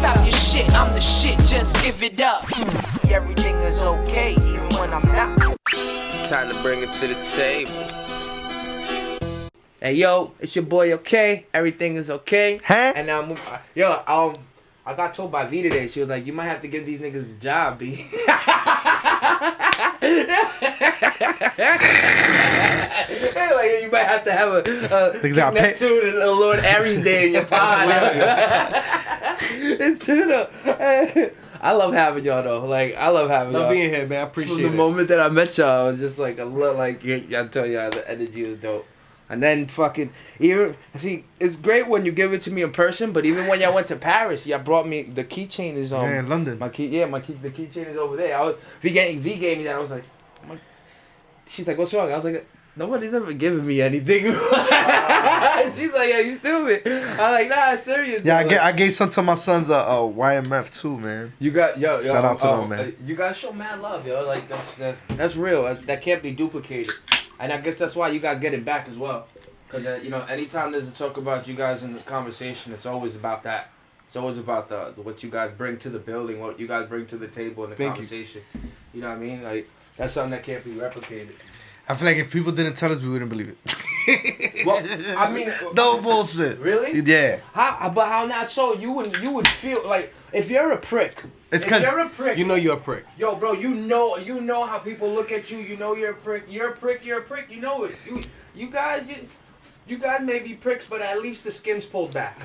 stop your shit, I'm the shit, just give it up. Everything is okay, even when I'm not. Time to bring it to the table. Hey yo, it's your boy okay? Everything is okay? Huh? And now, I got told by V today, she was like, you might have to give these niggas a job, B. Like, you might have to have a Neptune and a Lord Aries day in your pod. It's true though. I love having y'all though. Like, I love having y'all. Love being here, man. I appreciate it. From the moment that I met y'all, I was just like, I tell y'all, the energy was dope. And then it's great when you give it to me in person, but even when y'all went to Paris, y'all brought me, the keychain is in London. the keychain is over there. V gave me that. I was like, she's like, what's wrong? I was like, nobody's ever given me anything. She's like, yeah, you stupid. I was like, nah, serious. Yeah, I gave some to my sons YMF too, man. You got yo. Shout out to them, man. You guys show mad love, yo. Like that's real. That can't be duplicated. And I guess that's why you guys get it back as well. Because, anytime there's a talk about you guys in the conversation, it's always about that. It's always about what you guys bring to the building, what you guys bring to the table in the conversation. You know what I mean? Like, that's something that can't be replicated. I feel like if people didn't tell us, we wouldn't believe it. Well, I mean... No bullshit. Really? Yeah. But how not so? You would feel like, if you're a prick... It's because you know you're a prick. Yo, bro, you know how people look at you. You know you're a prick. You're a prick. You're a prick. You know it. You guys may be pricks, but at least the skin's pulled back.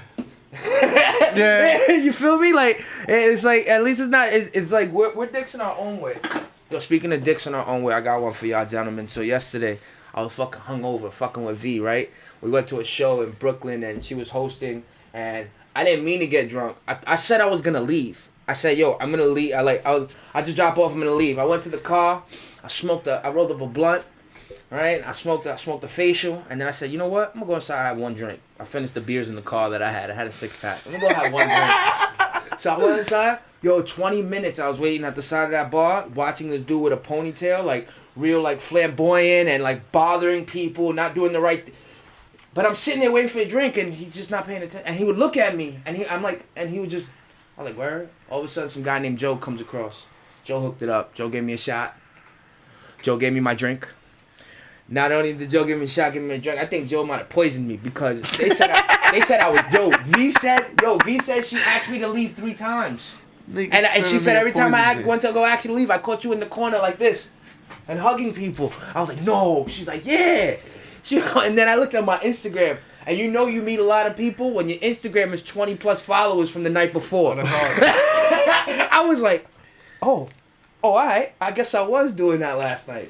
Yeah. You feel me? Like, it's like, at least it's not. It's like we're dicks in our own way. Yo, speaking of dicks in our own way, I got one for y'all, gentlemen. So yesterday, I was fucking hungover, fucking with V, right? We went to a show in Brooklyn, and she was hosting, and I didn't mean to get drunk. I said I was gonna leave. I said, yo, I'm gonna leave. I just drop off. I'm gonna leave. I went to the car. I rolled up a blunt, right? I smoked the facial, and then I said, you know what? I'm gonna go inside and have one drink. I finished the beers in the car that I had. I had a 6-pack. I'm gonna go have one drink. So I went inside. Yo, 20 minutes. I was waiting at the side of that bar, watching this dude with a ponytail, like real, like flamboyant and like bothering people, not doing the right. But I'm sitting there waiting for a drink, and he's just not paying attention. And he would look at me, and he would just. I'm like, where? All of a sudden, some guy named Joe comes across. Joe hooked it up. Joe gave me a shot. Joe gave me my drink. Not only did Joe give me a shot, give me a drink, I think Joe might have poisoned me because they said I was Joe. V said she asked me to leave 3 times. And she said every time I went to go actually leave, I caught you in the corner like this and hugging people. I was like, no. She's like, yeah. And then I looked at my Instagram. And you meet a lot of people when your Instagram is 20 plus followers from the night before. I was like, all right. I guess I was doing that last night.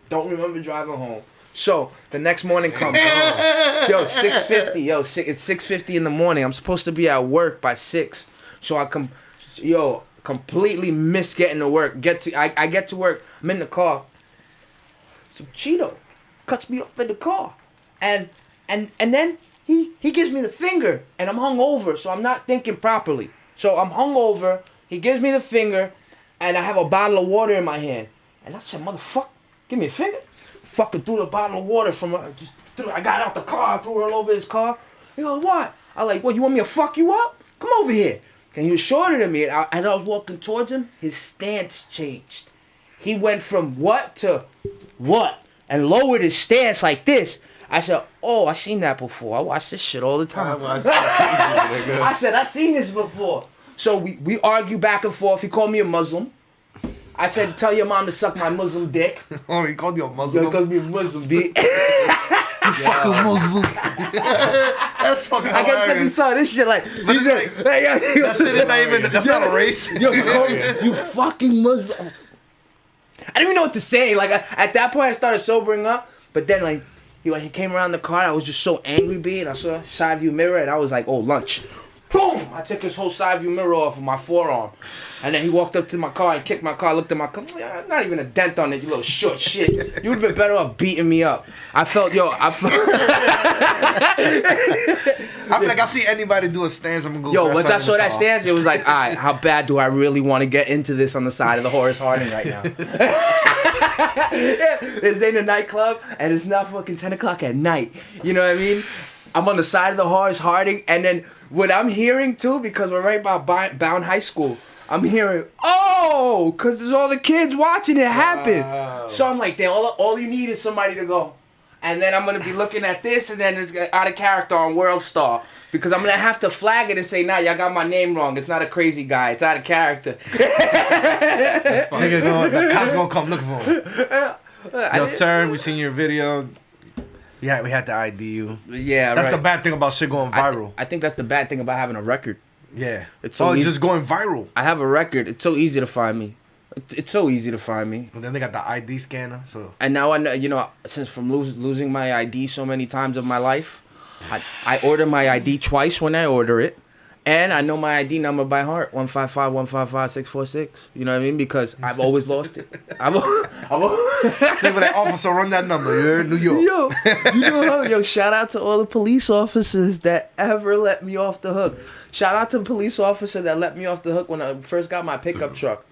Don't remember driving home. So the next morning comes. Yo, 6:50. It's 6:50 in the morning. I'm supposed to be at work by 6. So completely missed getting to work. I get to work. I'm in the car. Some Cheeto cuts me up in the car, and then he gives me the finger, and I'm hungover, so I'm not thinking properly. So I'm hungover, he gives me the finger, and I have a bottle of water in my hand. And I said, motherfucker, give me a finger. Fucking threw the bottle of water I got out the car, threw it all over his car. He goes, what? I was like, what, you want me to fuck you up? Come over here. And he was shorter than me, and as I was walking towards him, his stance changed. He went from what to what, and lowered his stance like this. I said, oh, I seen that before. I watch this shit all the time. I said, I seen this before. So we argue back and forth. He called me a Muslim. I said, tell your mom to suck my Muslim dick. Oh, he called you a Muslim? He called me a Muslim, B. You fucking Muslim. That's fucking hilarious. I guess because he saw this shit like, he said, that's not a race. Yo, he called me, you fucking Muslim. I didn't even know what to say. Like, at that point, I started sobering up. But then, like, he came around the car. I was just so angry, B. And I saw a side view mirror, and I was like, oh, lunch. Boom! I took his whole side view mirror off of my forearm. And then he walked up to my car and kicked my car, looked at my car. Not even a dent on it, you little short shit. You would have been better off beating me up. I feel like I see anybody do a stance, I'm gonna go. Yo, once I saw that stance, it was like, alright, how bad do I really want to get into this on the side of the Horace Harding right now? Yeah, it's in a nightclub, and it's not fucking 10 o'clock at night. You know what I mean? I'm on the side of the Horace Harding, and then what I'm hearing too, because we're right by Bound High School, I'm hearing, oh, because there's all the kids watching it happen. So I'm like, damn, all you need is somebody to go. And then I'm going to be looking at this, and then it's out of character on World Star. Because I'm going to have to flag it and say, nah, y'all got my name wrong. It's not a crazy guy. It's out of character. Nigga, the cops going to come look for him. Yo, sir, we seen your video. Yeah, we had to ID you. Yeah, That's right. the bad thing about shit going viral. I think that's the bad thing about having a record. Yeah. It's so it's just going viral. I have a record. It's so easy to find me. It's so easy to find me. And then they got the ID scanner, so. And now I know, you know, since from losing my ID so many times of my life, I order my ID twice when I order it. And I know my ID number by heart, 155-155-646. You know what I mean? Because I've always lost it. Nigga, that officer, run that number. You're in New York. Yo, you know, yo, shout out to all the police officers that ever let me off the hook. Shout out to the police officer that let me off the hook when I first got my pickup truck.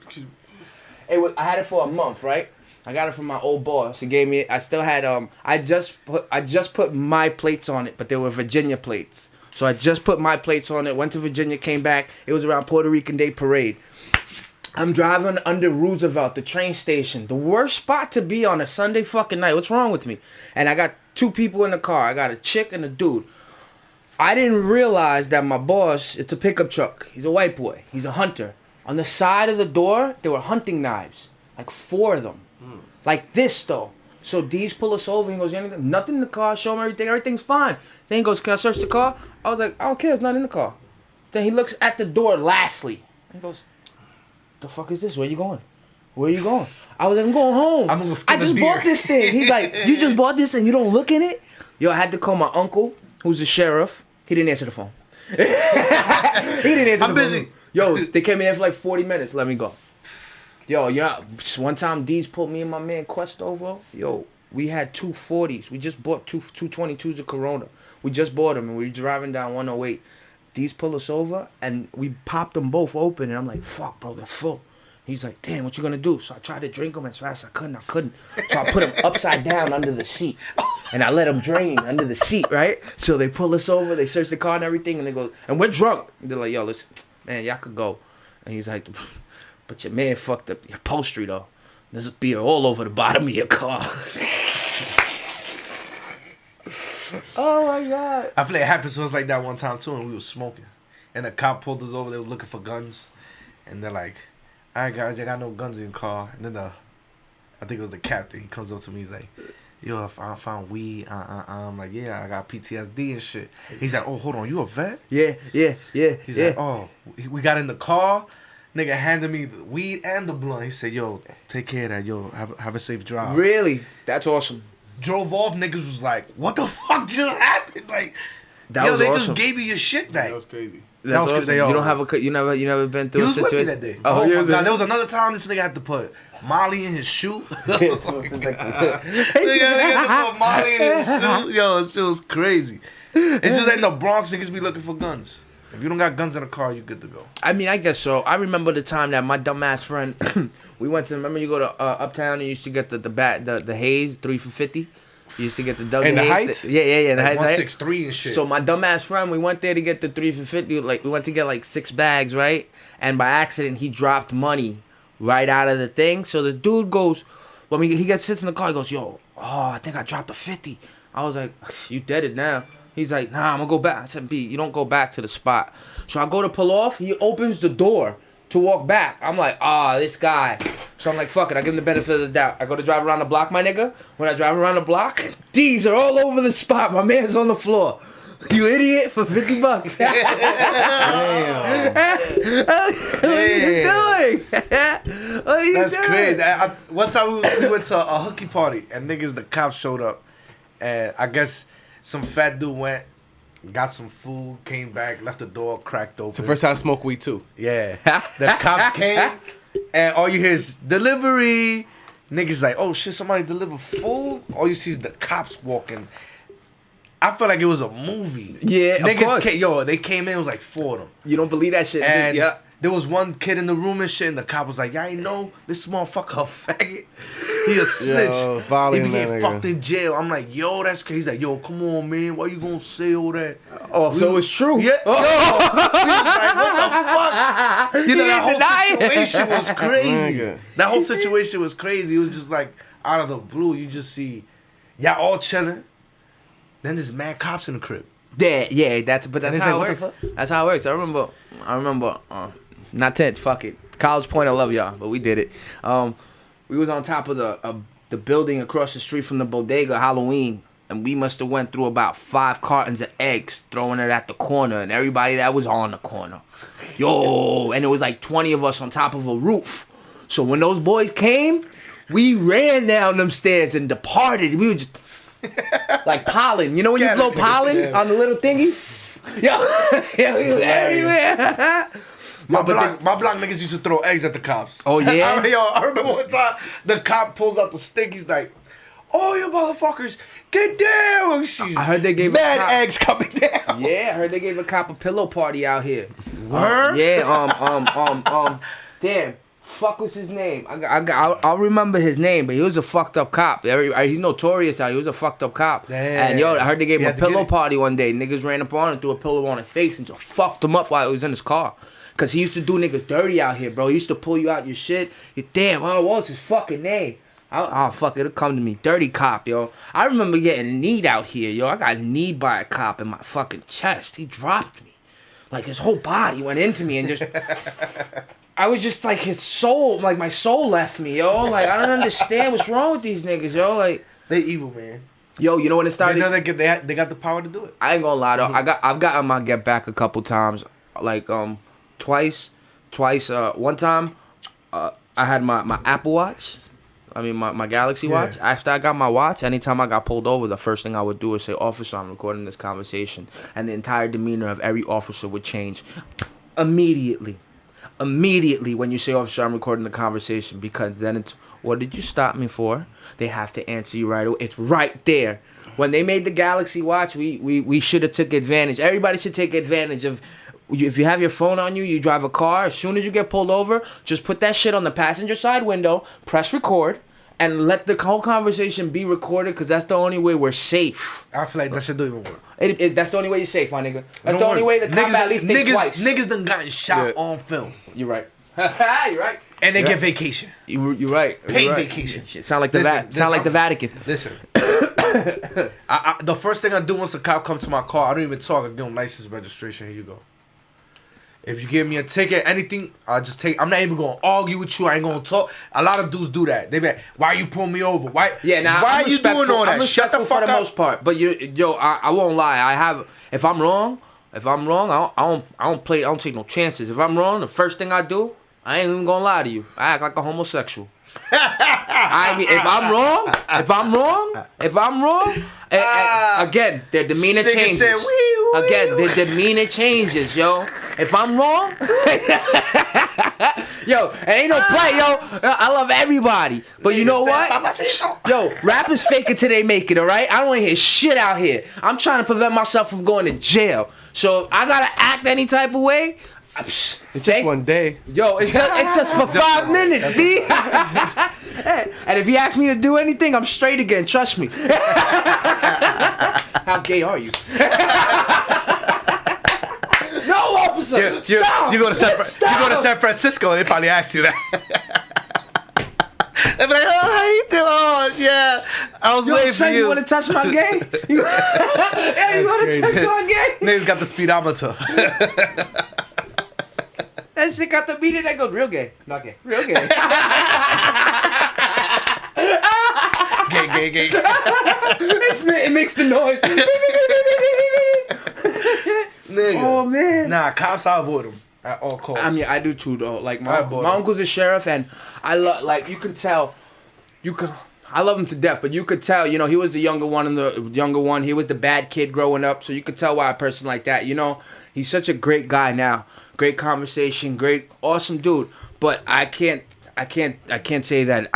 I had it for a month, right? I got it from my old boss. He gave me. I still had I just put my plates on it, but they were Virginia plates. So I just put my plates on it. Went to Virginia, came back. It was around Puerto Rican Day Parade. I'm driving under Roosevelt, the train station. The worst spot to be on a Sunday fucking night. What's wrong with me? And I got two people in the car. I got a chick and a dude. I didn't realize that my boss, it's a pickup truck. He's a white boy. He's a hunter. On the side of the door, there were hunting knives. Like 4 of them. Like this, though. So D's pull us over. He goes, nothing in the car. Show him everything. Everything's fine. Then he goes, can I search the car? I was like, I don't care. It's not in the car. Then he looks at the door lastly. He goes, the fuck is this? Where you going? Where you going? I was like, I'm going home. I'm gonna skin I just a deer. bought this thing. He's like, you just bought this and you don't look in it? Yo, I had to call my uncle, who's a sheriff. He didn't answer the phone. He didn't answer the phone. I'm busy. Yo, they came in for like 40 minutes. Let me go. Yo, yeah. One time, D's pulled me and my man Quest over. Yo, we had 240s. We just bought two 222s of Corona. We just bought them and we were driving down 108. D's pulled us over and we popped them both open. And I'm like, fuck, bro, they're full. He's like, damn, what you gonna do? So I tried to drink them as fast as I couldn't. So I put them upside down under the seat. And I let them drain under the seat, right? So they pull us over, they search the car and everything, and they go, and we're drunk. And they're like, yo, listen, man, y'all could go. And he's like, but your man fucked up your upholstery, though. There's beer all over the bottom of your car. Oh, my God. I feel like it happened to us like that one time, too, and we was smoking. And a cop pulled us over. They were looking for guns. And they're like, all right, guys, I got no guns in your car. And then I think it was the captain. He comes up to me. He's like, yo, I found weed. I'm like, yeah, I got PTSD and shit. He's like, oh, hold on, you a vet? Yeah. He's like, oh, we got in the car. Nigga handed me the weed and the blunt. He said, yo, take care of that. Yo, have a safe drive. Really? That's awesome. Drove off. Niggas was like, what the fuck just happened? Like, That yo, was they awesome. just gave you your shit back. That was crazy. That was awesome. crazy. You don't have you never been He through a was with situation. me that day. Oh, Oh my God. There was another time this nigga had to put Molly in his shoe. Nigga had to put Molly in his shoe. Yo, it was crazy. It's just in the Bronx, niggas be looking for guns. If you don't got guns in the car, you good to go. I mean, I guess so. I remember the time that my dumbass friend, we went to. Remember, you go to Uptown and you used to get the Haze 3 for $50. You used to get the Doug In the Hayes. Heights? Yeah, the Like Heights. 163 and shit. So my dumbass friend, we went there to get the 3 for $50. Like we went to get like 6 bags, right? And by accident, he dropped money right out of the thing. So the dude goes, when he sits in the car, he goes, yo, I think I dropped a 50. I was like, you dead it now. He's like, nah, I'm gonna go back. I said, B, you don't go back to the spot. So I go to pull off. He opens the door to walk back. I'm like, this guy. So I'm like, fuck it. I give him the benefit of the doubt. I go to drive around the block, my nigga. When I drive around the block, D's are all over the spot. My man's on the floor. You idiot, for $50. What are you doing? What are you That's doing? crazy. One time we went to a hooky party and niggas, the cops showed up. And I guess some fat dude went, got some food, came back, left the door cracked open. It's the first time I smoked weed too. Yeah. The cops came and all you hear is delivery. Niggas like, oh shit, somebody delivered food. All you see is the cops walking. I feel like it was a movie. Yeah, of niggas course. they came in, it was like 4 of them. You don't believe that shit? And yeah. there was one kid in the room and shit, and the cop was like, y'all ain't know this motherfucker a faggot. He a snitch. Yo, He following be that getting nigga. fucked in jail. I'm like, yo, that's crazy. He's like, yo, come on, man. Why you gonna say all that? Oh, so it's true. Yeah. Oh. Yo, we was like, what the fuck? You know, He that didn't deny whole it. situation was crazy. Nigga. That whole situation was crazy. It was just like out of the blue. You just see y'all all chilling. Then there's mad cops in the crib. Yeah, that's it's how like, it what works. That's how it works. I remember. Not tense. Fuck it. College Point. I love y'all, but we did it. We was on top of the building across the street from the bodega Halloween, and we must have went through about 5 cartons of eggs, throwing it at the corner, and everybody that was on the corner. Yo, and it was like 20 of us on top of a roof. So when those boys came, we ran down them stairs and departed. We were just like pollen. You know when you blow pollen on the little thingy? Yo, we was everywhere. My block niggas used to throw eggs at the cops. Oh, yeah? I remember one time the cop pulls out the stick. He's like, "Oh, you motherfuckers, get down!" I heard they gave mad a cop, eggs coming down. Yeah, I heard they gave a cop a pillow party out here. Word? Damn. Fuck was his name? I'll remember his name, but he was a fucked up cop. He's notorious out. He was a fucked up cop. Damn. And yo, I heard they gave him a had to get pillow it. party one day. Niggas ran up on him, threw a pillow on his face, and just fucked him up while he was in his car. Cause he used to do niggas dirty out here, bro. He used to pull you out your shit. Damn, what was his fucking name? Oh fuck, it'll come to me. Dirty cop, yo. I remember getting kneed out here, yo. I got kneed by a cop in my fucking chest. He dropped me. Like his whole body went into me and just I was just like his soul, like my soul left me, yo. Like I don't understand what's wrong with these niggas, yo. Like They evil, man. yo, you know when it They started? know they got the power to do it. I ain't gonna lie though. I've gotten my get back a couple times. Like twice. One time, I had my Apple Watch. I mean my Galaxy Watch. After I got my watch, anytime I got pulled over, the first thing I would do is say, "Officer, I'm recording this conversation," and the entire demeanor of every officer would change immediately. Immediately when you say, "Officer, I'm recording the conversation," because then it's, "What did you stop me for?" They have to answer you right away. It's right there. When they made the Galaxy Watch, we should have took advantage. Everybody should take advantage of. If you have your phone on you, you drive a car, as soon as you get pulled over, just put that shit on the passenger side window, press record, and let the whole conversation be recorded, because that's the only way we're safe. I feel like that shit don't even work. That's the only way you're safe, my nigga. That's the only way the cop at least think twice. Niggas done gotten shot on film. You're right. You're right. And they You're get right. vacation. You're right. Paid You're right. vacation. Shit, sound like the Vatican. Listen. The first thing I do once the cop comes to my car, I don't even talk. I give him license, registration. Here you go. If you give me a ticket, anything, I'll just take. I'm not even gonna argue with you. I ain't gonna talk. A lot of dudes do that. They be like, "Why you pull me over? Why? Yeah, now why I'm are you doing all that? I'm Shut the respectful fuck for the up." most part. But I won't lie. If I'm wrong, I don't take no chances. If I'm wrong, the first thing I do, I ain't even gonna lie to you. I act like a homosexual. I mean, if I'm wrong, again, their demeanor Nigga changes. said, "Wee, wee, Again, their demeanor changes, yo. If I'm wrong, yo, it ain't no play, yo. I love everybody, but you know what? Yo, rappers fake it till they make it, all right? I don't want to hear shit out here. I'm trying to prevent myself from going to jail, so I gotta act any type of way. It's just one day. Yo, it's just for 5 minutes, B. And if he asks me to do anything, I'm straight again. Trust me. How gay are you? No, officer. Stop. You go to San Francisco and they probably ask you that. They be like, "Oh, how you doing? Oh, yeah. I was waiting for son, you." You want to touch my gay? You want to touch my gay? Niggas got the speedometer. That shit got the meter that goes real gay. Not gay. Real gay. Gay. It makes the noise. Nigga. Oh, man. Nah, cops, I avoid them at all costs. I mean, I do too, though. Like, my uncle's a sheriff, and I love, like, you can tell, I love him to death, but you could tell, you know, he was the younger one, he was the bad kid growing up, so you could tell why a person like that, you know, he's such a great guy now. Great conversation, great, awesome dude, but I can't say that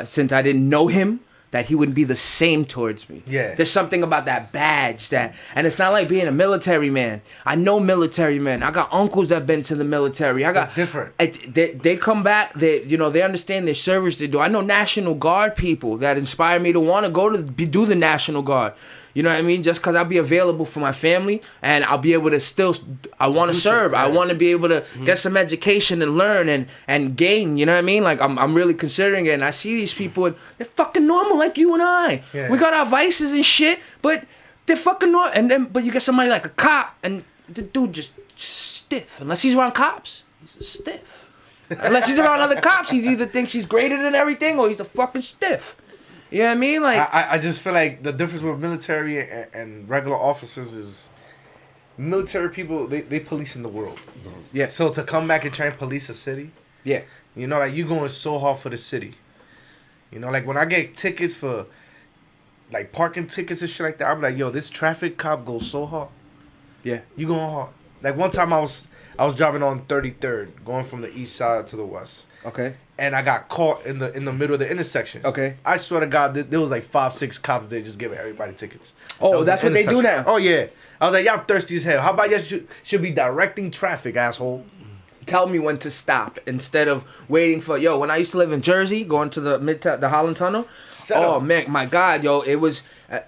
since I didn't know him, that he wouldn't be the same towards me. Yeah. There's something about that badge and it's not like being a military man. I know military men. I got uncles that been to the military. It's different. They come back. They understand their service they do. I know National Guard people that inspire me to want to go to do the National Guard. You know what I mean? Just because I'll be available for my family and I'll be able to still, I want to serve. I want to be able to get some education and learn and gain. You know what I mean? Like I'm really considering it. And I see these people and they're fucking normal like you and I. Yeah. We got our vices and shit, but they're fucking normal. And then, but you get somebody like a cop and the dude just stiff. Unless he's around cops, he's stiff. Unless he's around other cops, he's either thinks he's greater than everything or he's a fucking stiff. You know what I mean? Like I just feel like the difference with military and regular officers is military people, they police in the world. Yeah. So to come back and try and police a city, yeah. You know, like you going so hard for the city. You know, like when I get tickets for like parking tickets and shit like that, I'm like, yo, this traffic cop goes so hard. Yeah. You going hard. Like one time I was driving on 33rd, going from the east side to the west. Okay. And I got caught in the middle of the intersection. Okay. I swear to God, there was like 5-6 cops there just giving everybody tickets. Oh, that's what they do now? Oh, yeah. I was like, y'all thirsty as hell. How about y'all should be directing traffic, asshole? Tell me when to stop instead of waiting for, when I used to live in Jersey, going to the Holland Tunnel. Man, my God, it was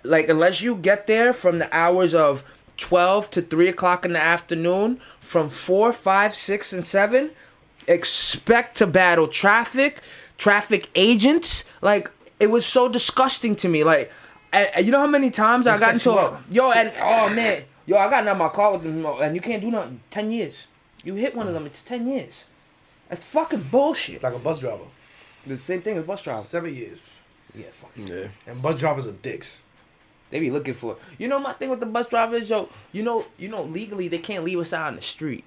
like, unless you get there from the hours of 12 to 3 o'clock in the afternoon, from 4, 5, 6, and 7, expect to battle traffic agents. Like, it was so disgusting to me. Like, you know how many times I got into I got in my car with them, and you can't do nothing. 10 years. You hit one of them, it's 10 years. That's fucking bullshit. It's like a bus driver. The same thing as bus drivers. 7 years. Yeah, fuck. Yeah. And bus drivers are dicks. They be looking for it. You know my thing with the bus drivers, you know, legally they can't leave us out in the street.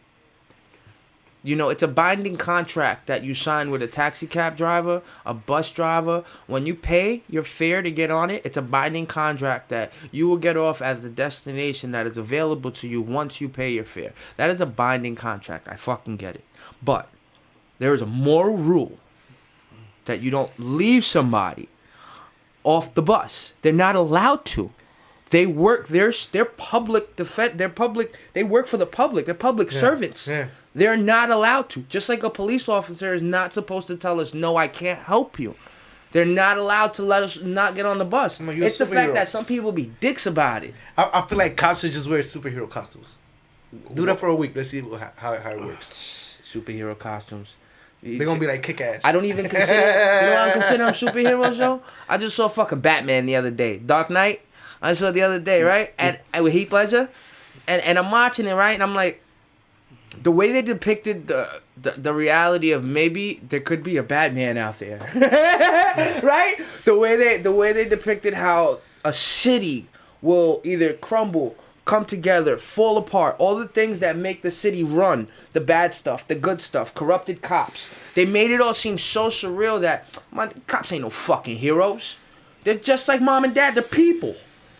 You know, it's a binding contract that you sign with a taxi cab driver, a bus driver. When you pay your fare to get on it, it's a binding contract that you will get off at the destination that is available to you once you pay your fare. That is a binding contract. I fucking get it. But there is a moral rule that you don't leave somebody off the bus. They're not allowed to. They work. They're public defense. They work for the public. They're public servants. Yeah. They're not allowed to. Just like a police officer is not supposed to tell us, no, I can't help you. They're not allowed to let us not get on the bus. It's the fact that some people be dicks about it. I feel like cops should just wear superhero costumes. Do that for a week. Let's see how it works. Superhero costumes. They're going to be like kick-ass. I don't even consider... You know what I'm considering superheroes, yo? I just saw fucking Batman the other day. Dark Knight. I saw it the other day, right? And with Heath Ledger. And I'm watching it, right? And I'm like... The way they depicted the reality of maybe there could be a Batman out there, right? The way they depicted how a city will either crumble, come together, fall apart, all the things that make the city run, the bad stuff, the good stuff, corrupted cops. They made it all seem so surreal that cops ain't no fucking heroes. They're just like mom and dad. They're people.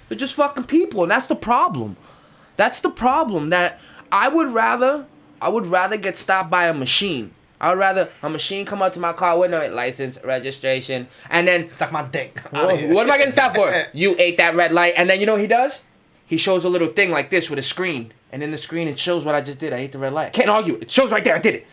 They're just fucking people, and that's the problem. That's the problem. That I would rather get stopped by a machine. I would rather a machine come up to my car with no license, registration, and then suck my dick. What am I getting stopped for? You ate that red light, and then you know what he does? He shows a little thing like this with a screen, and in the screen it shows what I just did. I ate the red light. Can't argue. It shows right there. I did it.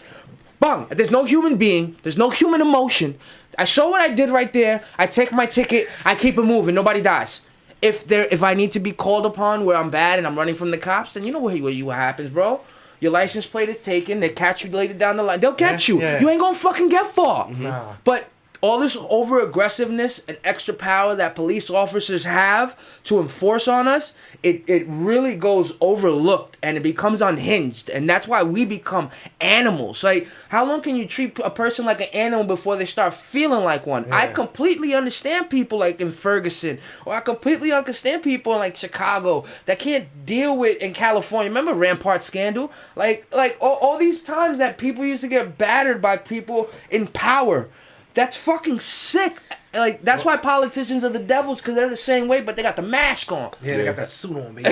Bang. There's no human being. There's no human emotion. I saw what I did right there. I take my ticket. I keep it moving. Nobody dies. If I need to be called upon where I'm bad and I'm running from the cops, then you know what happens, bro. Your license plate is taken. They catch you later down the line. They'll catch you. Yeah. You ain't gonna fucking get far. Nah. But all this over-aggressiveness and extra power that police officers have to enforce on us, it really goes overlooked and it becomes unhinged. And that's why we become animals. Like, how long can you treat a person like an animal before they start feeling like one? Yeah. I completely understand people like in Ferguson, or I completely understand people in like Chicago that can't deal with in California. Remember Rampart scandal? Like all these times that people used to get battered by people in power. That's fucking sick. Like, that's why politicians are the devils, because they're the same way, but they got the mask on. Yeah, they got that suit on, baby.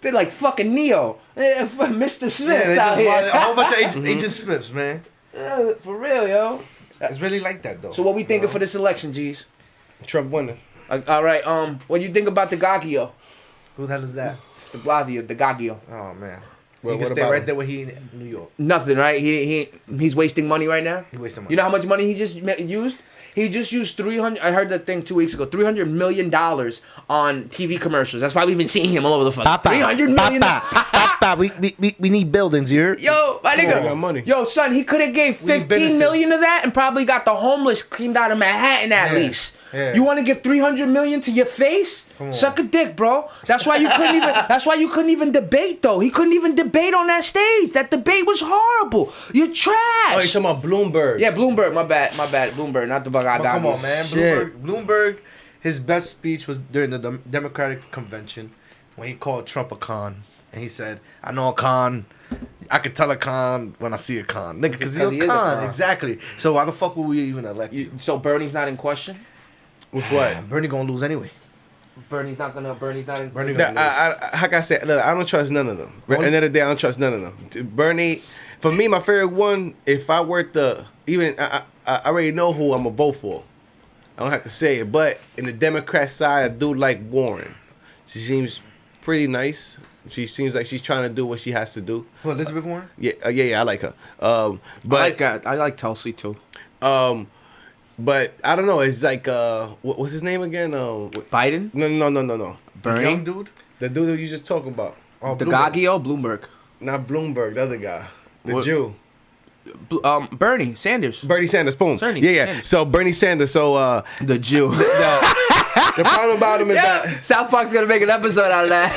They're like fucking Neo. Mr. Smith out here. A whole bunch of Agent Smiths, man. For real, yo. It's really like that, though. So what we thinking for this election, G's? Trump winning. All right. What do you think about the Gagio? Who the hell is that? De Blasio, the Gagio. Oh man. Well, He what can stay about right him? there where he in New York. Nothing, right? He's wasting money right now. He wasting money. You know how much money he just used? He just used 300. I heard that thing 2 weeks ago. $300 million on TV commercials. That's why we've been seeing him all over the fuck. $300 million. Papa, we need buildings here. Yo, my He got nigga. money. Yo, son, he could have gave We need 15 businesses. million of that and probably got the homeless cleaned out of Manhattan at Yeah, least. yeah. You want to give 300 million to your face? Come on. Suck a dick, bro. That's why you couldn't even. That's why you couldn't even debate though. He couldn't even debate on that stage. That debate was horrible. You're trash. Oh, you talking about Bloomberg? Yeah, Bloomberg. My bad. Bloomberg, not the bug I But got. come on, man. Shit. Bloomberg, his best speech was during the Democratic convention when he called Trump a con. And he said, I know a con. I can tell a con when I see a con. Nigga, because Because he's he is a a con. con. Exactly. So why the fuck would we even elect you? So Bernie's not in question. With what? Bernie gonna lose anyway. Bernie's not in. Bernie That, like I said, look, I don't trust none of them. At the end of the day, I don't trust none of them. Bernie, for me, my favorite one, if I were to, I already know who I'm going to vote for. I don't have to say it. But in the Democrat side, I do like Warren. She seems pretty nice. She seems like she's trying to do what she has to do. Who, Elizabeth Warren? Yeah, I like her. But I like Tulsi too. but I don't know. It's like what's his name again? Biden, No. Bernie, Young dude? The dude that you just talking about. Oh, the Bloomberg. Gagio, Bloomberg. Not Bloomberg, the other guy. The What? Jew. Bernie Sanders. Bernie Sanders, boom. Bernie Yeah. Sanders. So Bernie Sanders, The Jew. the problem about him is that South Park's gonna make an episode out of that.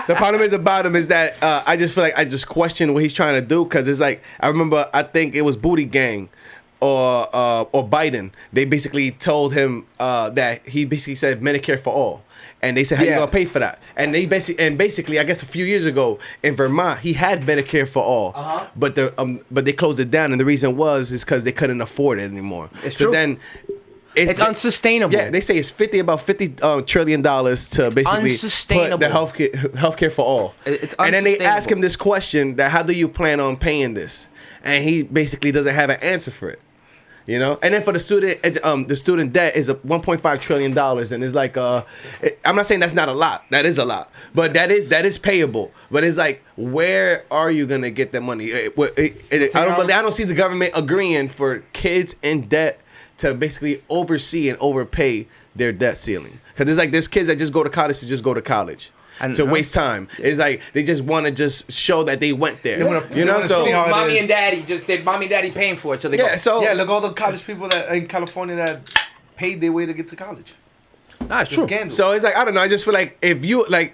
the problem is about him is that I just feel like I just question what he's trying to do because it's like I remember I think it was Booty Gang or Biden. They basically told him that he basically said Medicare for all. And they said, how you gonna pay for that? And they basically, I guess a few years ago in Vermont, he had Medicare for all, but they closed it down, and the reason is because they couldn't afford it anymore. It's so true. then It's unsustainable. Yeah, they say it's about $50 trillion to basically Unsustainable. put the healthcare for all. It's and then they ask unsustainable. him this question: that how do you plan on paying this? And he basically doesn't have an answer for it. You know, and then for the student debt is $1.5 trillion, and it's like, I'm not saying that's not a lot. That is a lot, but that is payable. But it's like, where are you gonna get that money? I don't see the government agreeing for kids in debt to basically oversee and overpay their debt ceiling. Because it's like there's kids that just go to college to just go to college. To waste time. It's like they just want to just show that they went there. So mommy and daddy mommy and daddy paying for it, so they go. Yeah, look all the college people that in California that paid their way to get to college. Nah, it's true. Scandal. So it's like, I don't know. I just feel like if you like,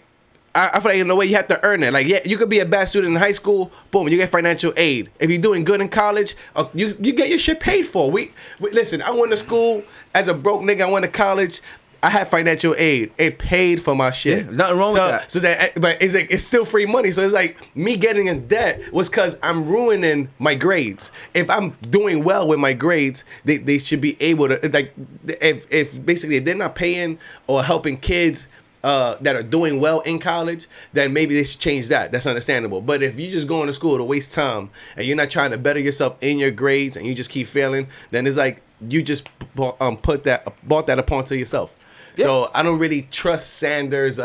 I feel like in a way you have to earn it. Like, yeah, you could be a bad student in high school. Boom, you get financial aid. If you're doing good in college, you get your shit paid for. We listen. I went to school as a broke nigga. I went to college. I had financial aid. It paid for my shit. Yeah, nothing wrong with that. So that, but it's like it's still free money. So it's like me getting in debt was because I'm ruining my grades. If I'm doing well with my grades, they should be able to, like, if basically if they're not paying or helping kids that are doing well in college, then maybe they should change that. That's understandable. But if you just going to school to waste time and you're not trying to better yourself in your grades and you just keep failing, then it's like you just bought that upon to yourself. Yeah. So I don't really trust Sanders'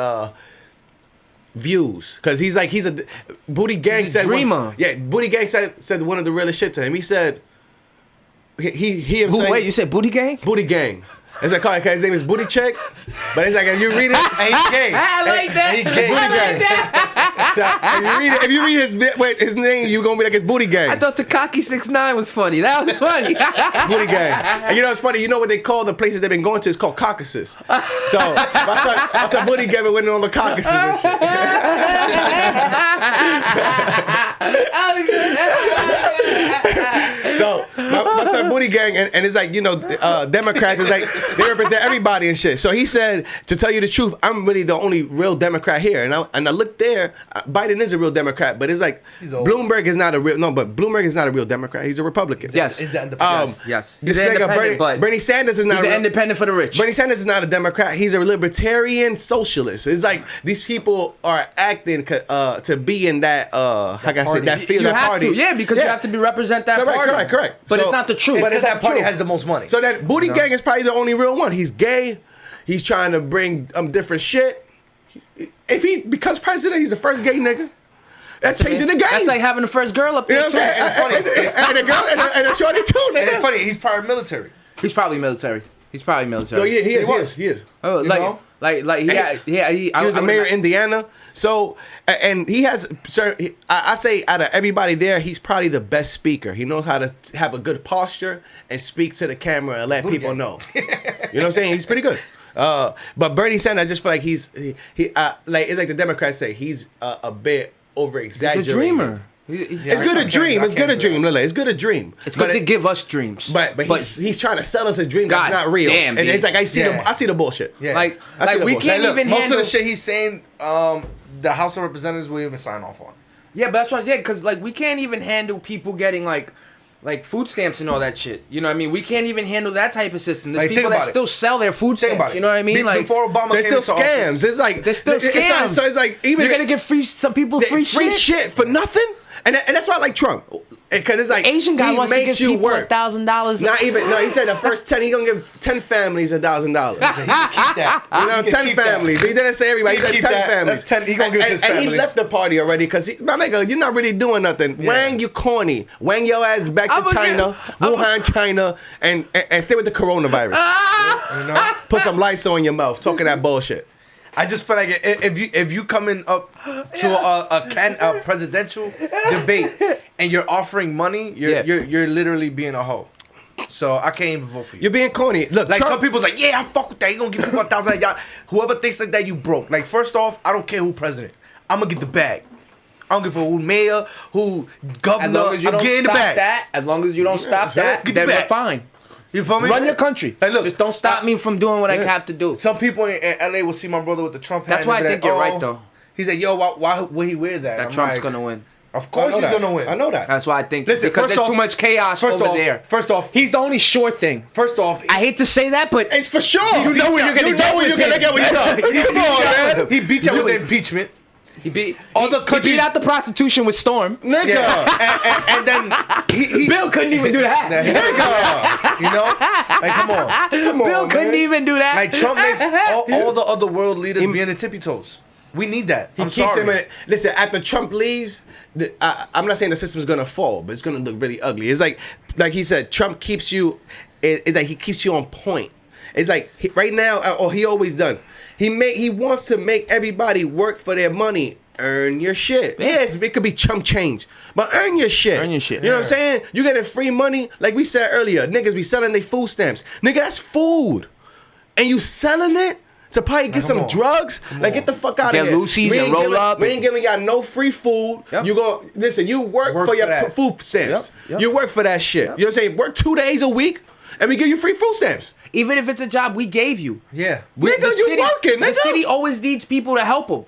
views because he's a Booty Gang said dreamer. Booty Gang said one of the realest shit to him. He said he himself. Wait, you said Booty Gang? Booty Gang. It's like, his name is Booty Check, but it's like if you read it, He's gay. I like that. He's gay. I like that. so if you read his name, you're gonna be like it's Booty Gang. I thought Tekashi 6ix9ine was funny. That was funny. Booty Gang. And you know it's funny. You know what they call the places they've been going to? It's called caucuses. So my son Booty Gang went on the caucuses and shit. So my son Booty Gang and it's like, you know, Democrats is like they represent everybody and shit. So he said, to tell you the truth, I'm really the only real Democrat here. And I looked there. Biden is a real Democrat, but it's like Bloomberg is not a real Democrat. He's a Republican. Yes. Yes. This He's nigga independent, Bernie Sanders is not he's an independent for the rich. Bernie Sanders is not a Democrat. He's a libertarian socialist. It's like these people are acting to be in that that field, you that have party. to, because you have to represent that party. Correct. But So, it's not the truth. But Because that party has the most money. So that Booty Gang is probably the only real one. He's gay. He's trying to bring different shit. If he becomes president, he's the first gay nigga. That's changing the game. That's like having the first girl up You there. know what I'm saying? And a girl and a shorty too, nigga. And it's funny, he's part military. He's probably military. He's probably military. No, he is. Oh, he was a mayor in Indiana. So, and he has, sir, I say out of everybody there, he's probably the best speaker. He knows how to have a good posture and speak to the camera and let people know. You know what I'm saying? He's pretty good. But Bernie Sanders, I just feel like he's like it's like the Democrats say, he's a bit over exaggerated. He's a dreamer. It's good to dream. It's good to dream, Lily. It's good to dream. It's good to give us dreams. But he's trying to sell us a dream that's not real. Damn, and it's like I see the bullshit. Yeah. Like I see the we bullshit. can't even most handle of the shit he's saying. The House of Representatives will even sign off on. Yeah, but that's what I'm saying. Because like we can't even handle people getting like food stamps and all that shit. You know what I mean? We can't even handle that type of system. There's Like, people that still sell their food stamps. You know what I mean? Like before Obama There's came still into scams. office, It's like there's still scams. So it's like even you're gonna give some people free shit for nothing. And that's why I like Trump. Because it's like Asian guy he wants to makes give you people work. $1,000. Not even. No, he said the first 10. He gonna give 10 families $1,000. He can keep that. You know, 10 families. He didn't say everybody. He said 10 families. That's 10. He gonna give his and family. he left the party already because my nigga, you're not really doing nothing. Yeah. Wang, you corny. Wang your ass back to China, Wuhan, China, and stay with the coronavirus. You know? Put some lights on your mouth. Talking that bullshit. I just feel like if you coming up to a presidential debate and you're offering money, you're literally being a hoe. So I can't even vote for you. You're being corny. Look, Like Trump, some people's like, yeah, I fuck with that. You gonna give people $1,000? Y'all, whoever thinks like that, you broke. Like first off, I don't care who president. I'm gonna get the bag. I don't give a fuck who mayor, who governor. As long as you I'm don't getting stop the bag. that, as long as you don't stop that, Get the then we're bag. fine. You feel me? Run your country. Like, look, just don't stop me from doing what I have to do. Some people in LA will see my brother with the Trump hat. That's why I think you're right, though. He's like, yo, why would he wear that? That I'm Trump's like, gonna win. Of course he's gonna win. I know that. That's why I think. Listen, because first there's off- too much chaos over there. First off, He's the only sure thing. First off, I hate to say that, but It's for sure. You know when you're gonna get with him. Come on, man. he beat you with impeachment. he beat All the he countries- beat out the prostitution with Storm. Nigga. Yeah. and then he Bill couldn't even do that. you know, like come on. Bill couldn't even do that. Like Trump makes all the other world leaders be in the tippy toes. We need that. He I'm keeps sorry. him in it. Listen, after Trump leaves, I'm not saying the system's gonna fall, but it's gonna look really ugly. It's like he said, Trump keeps you. It's like he keeps you on point. It's like right now, or he always done. He wants to make everybody work for their money. Earn your shit. Yes, it could be chump change, but earn your shit. Earn your shit. You know what I'm saying? You getting free money, like we said earlier. Niggas be selling their food stamps. Nigga, that's food, and you selling it to probably get some drugs. Like get the fuck out of here. Get Lucy's and roll up. We ain't giving y'all no free food. Yep. You go listen. You work for your that. food stamps. Yep. You work for that shit. You know what I'm saying? Work 2 days a week, and we give you free food stamps. Even if it's a job we gave you. Yeah. Nigga, you working, The nigga. city always needs people to help them.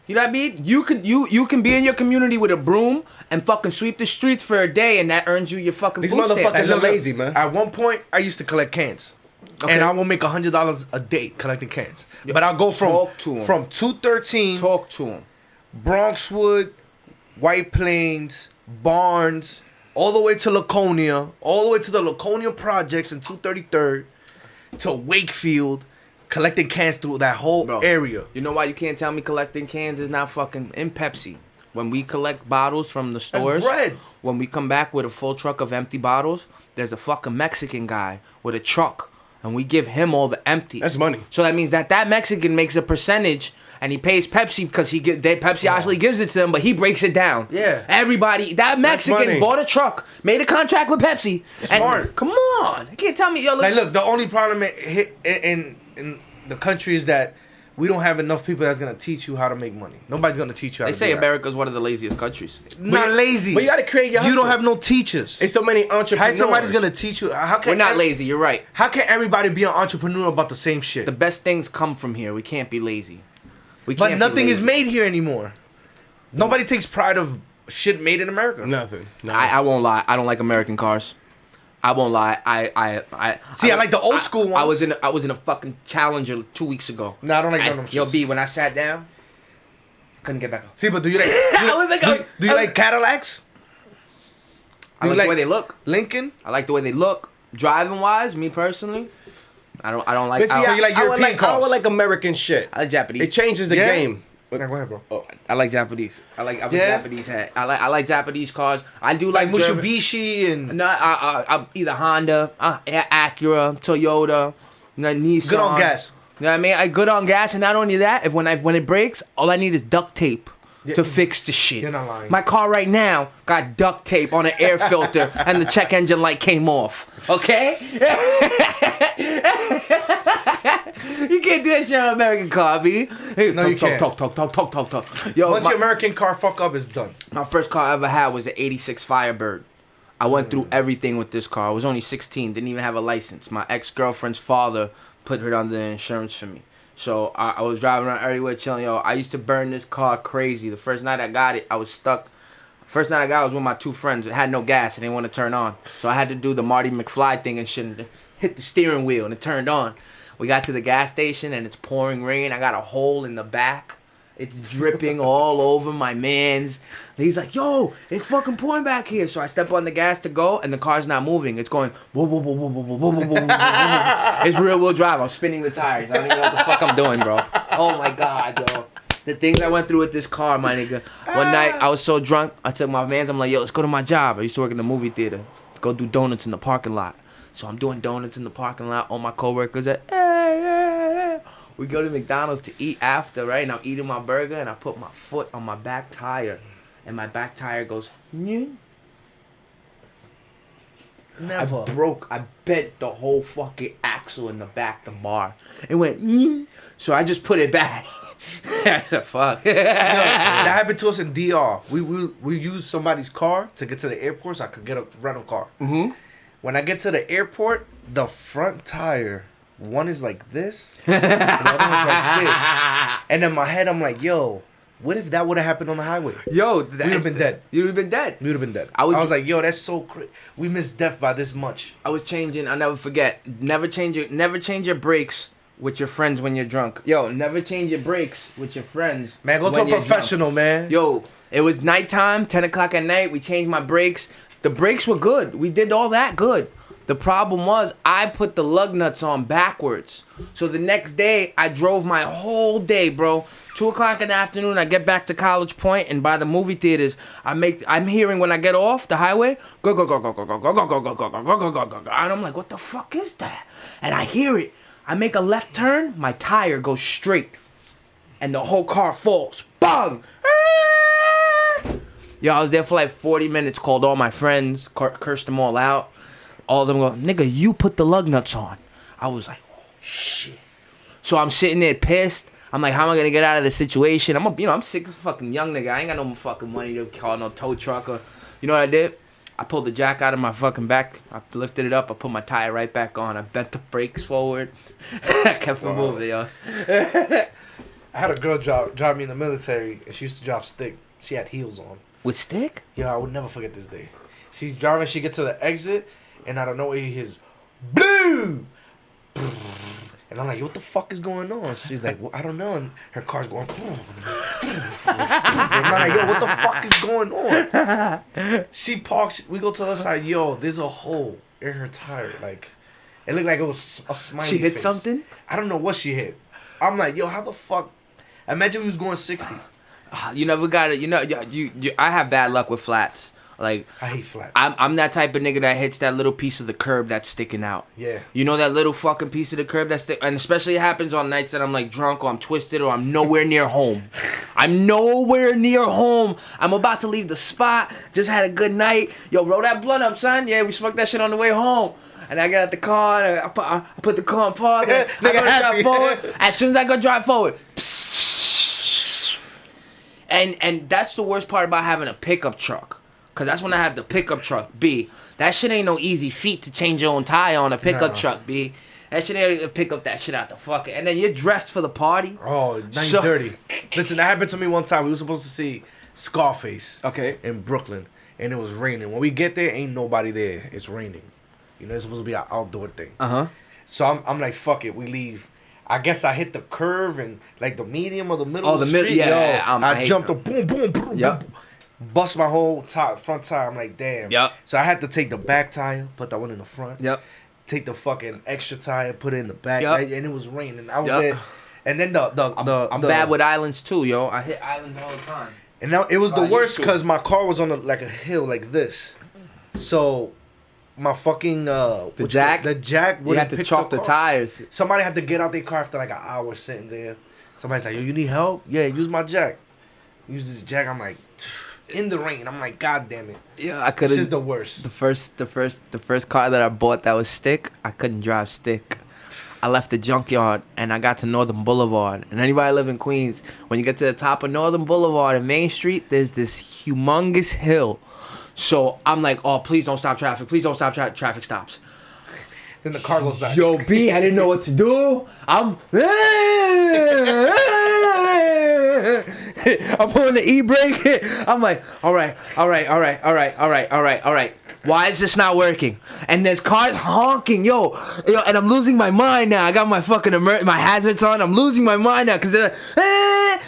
You know what I mean? You can be in your community with a broom and fucking sweep the streets for a day, and that earns you your fucking These food motherfuckers stamps. are lazy, man. At one point, I used to collect cans. Okay. And I will make $100 a day collecting cans. But I'll go Talk to 'em. from 213, Talk to them. Bronxwood, White Plains, Barnes, all the way to Laconia, all the way to the Laconia projects in 233rd, to Wakefield, collecting cans through that whole Bro, area. You know why you can't tell me collecting cans is not fucking in Pepsi? When we collect bottles from the stores, bread. when we come back with a full truck of empty bottles, there's a fucking Mexican guy with a truck, and we give him all the empty. That's money. So that means that Mexican makes a percentage, and he pays Pepsi because Pepsi actually gives it to him, but he breaks it down. Yeah. Everybody, that money. Mexican bought a truck, made a contract with Pepsi. Smart. And, come on, you can't tell me, yo, look, Like, look, the only problem in the country is that we don't have enough people that's gonna teach you how to make money. Nobody's gonna teach you how they to say do that. America's one of the laziest countries. Not lazy. But you gotta create your You hustle. don't have no teachers. It's so many entrepreneurs. How somebody's gonna teach you? How can We're not lazy, you're right. How can everybody be an entrepreneur about the same shit? The best things come from here. We can't be lazy. We But can't nothing be is lazy. made here anymore. Nobody takes pride of shit made in America. Nothing. No. I won't lie. I don't like American cars. I won't lie. I like the old school I ones. was in a fucking Challenger 2 weeks ago. No, I don't like And, them. yo, B, when I sat down, couldn't get back up. See, but do you like? I was like, do you like Cadillacs? I like like- the way they look. Lincoln? I like the way they look. Driving wise, me personally, I don't like. But see, you like I would European like, I would cars? like American shit. I like Japanese. It changes the Yeah? game. Nah, go ahead, bro. I like Japanese. I'm a Yeah? Japanese head. I like Japanese cars. I do It's like like German. Mitsubishi and No, I'm either Honda, Acura, Toyota, Nissan. good on gas. You know what I mean? I good on gas, and not only that, when it breaks, all I need is duct tape to fix the shit. You're not lying. My car right now got duct tape on an air filter, and the check engine light came off. Okay? You can't do that shit on an American car, B. Hey, No, you can't. Talk. Yo, Once your American car fuck up, it's done. my first car I ever had was an 86 Firebird. I went through everything with this car. I was only 16, didn't even have a license. My ex-girlfriend's father put her under the insurance for me. So I was driving around everywhere chilling. Yo, I used to burn this car crazy. The first night I got it, I was stuck. First night I got it was with my two friends. It had no gas and they didn't want to turn on. So I had to do the Marty McFly thing and shit and hit the steering wheel and it turned on. We got to the gas station and it's pouring rain. I got a hole in the back. It's dripping all over my man's. He's like, yo, it's fucking pouring back here. So I step on the gas to go, and the car's not moving. It's going, whoa, whoa, whoa, whoa, whoa, whoa, whoa, whoa, whoa, whoa. It's rear wheel drive. I'm spinning the tires. I don't even know what the fuck I'm doing, bro. Oh my God, yo. The things I went through with this car, my nigga. One night, I was so drunk, I took my mans. I'm like, yo, let's go to my job. I used to work in the movie theater. Go do donuts in the parking lot. So I'm doing donuts in the parking lot. All my coworkers are, hey. We go to McDonald's to eat after, right? And I'm eating my burger, and I put my foot on my back tire. And my back tire goes, nyeh. Never. I bent the whole fucking axle in the back, the bar. It went, nyeh. So I just put it back. I said, fuck. That happened to us in DR. We used somebody's car to get to the airport so I could get a rental car. Mm-hmm. When I get to the airport, the front tire, one is like this, and the other one's like this. And in my head, I'm like, yo, what if that would have happened on the highway? Yo, We would have been dead. You would have been dead. We would have been dead. I I would- was like, yo, that's so crazy. We missed death by this much. I was changing. I'll never forget. Never change your brakes with your friends when you're drunk. Yo, never change your brakes with your friends. Man, go to when a you're drunk. professional, man. Yo, it was nighttime, 10 o'clock at night. We changed my brakes. The brakes were good. We did all that good. The problem was I put the lug nuts on backwards. So the next day, I drove my whole day, bro. 2 o'clock in the afternoon, I get back to College Point, and by the movie theaters, I'm hearing when I get off the highway, go, go, go, go, go, go, go, go, go, go, go, go, go, go, go, go. And I'm like, what the fuck is that? And I hear it. I make a left turn, my tire goes straight. And the whole car falls. Bang! Yo, I was there for like 40 minutes, called all my friends, cursed them all out. All of them go, nigga, you put the lug nuts on. I was like, oh, shit. So I'm sitting there pissed. I'm like, how am I going to get out of this situation? I'm sick as a fucking young nigga. I ain't got no fucking money to call no tow truck. Or, you know what I did? I pulled the jack out of my fucking back. I lifted it up. I put my tire right back on. I bent the brakes forward. I kept it moving, yo. I had a girl drive me in the military, and she used to drive stick. She had heels on. With stick? Yo, I would never forget this day. She's driving, she gets to the exit, and out of nowhere he hears, blue! And I'm like, what the fuck is going on? She's like, well, I don't know. And her car's going, and I'm like, yo, what the fuck is going on? She parks, we go to the other side, yo, there's a hole in her tire. Like, it looked like it was a smiley She hit face. something? I don't know what she hit. I'm like, yo, how the fuck? Imagine we was going 60. You never got it. You know, I have bad luck with flats. Like, I hate flats. I'm that type of nigga that hits that little piece of the curb that's sticking out. Yeah. You know that little fucking piece of the curb that's and especially it happens on nights that I'm like drunk or I'm twisted or I'm nowhere near home. I'm nowhere near home. I'm about to leave the spot. Just had a good night. Yo, roll that blunt up, son. Yeah, we smoked that shit on the way home. And I got out the car, and I put the car in park. And I go to drive forward. As soon as I go drive forward, and that's the worst part about having a pickup truck. Cause that's when I have the pickup truck, B. That shit ain't no easy feat to change your own tire on a pickup truck, B. That shit ain't to pick up that shit out the fucking. And then you're dressed for the party. Oh, 9:30. Listen, that happened to me one time. We were supposed to see Scarface. Okay. In Brooklyn, and it was raining. When we get there, ain't nobody there. It's raining. You know, it's supposed to be an outdoor thing. So I'm like, fuck it, we leave. I guess I hit the curve and like the medium or the middle of the street. Yeah. I jumped a boom, boom, boom, Yep. boom. Bust my whole front tire. I'm like, damn. Yep. So I had to take the back tire, put that one in the front. Yep. take the fucking extra tire, put it in the back, Yup. and it was raining. I was Yup. there, and then I'm bad with islands too, yo. I hit islands all the time. and now it was the I used worst to. because my car was on like a hill like this, so my fucking The the jack jack You wouldn't had to pick chalk the car. tires. Somebody had to get out their car after like an hour sitting there. Somebody's like, yo, you need help? Yeah, use my jack. Use this jack. I'm like, in the rain. I'm like, God damn it. Yeah, I This couldn't. is the worst. The first car that I bought that was stick, I couldn't drive stick. I left the junkyard and I got to Northern Boulevard. And anybody live in Queens, when you get to the top of Northern Boulevard and Main Street, there's this humongous hill. So I'm like, oh, please don't stop traffic. Please don't stop traffic stops. Then the car goes back. Yo, B, I didn't know what to do. I'm pulling the e-brake. I'm like, all right. Why is this not working? And there's cars honking, yo, and I'm losing my mind now. I got my fucking my hazards on. I'm losing my mind now because they're like,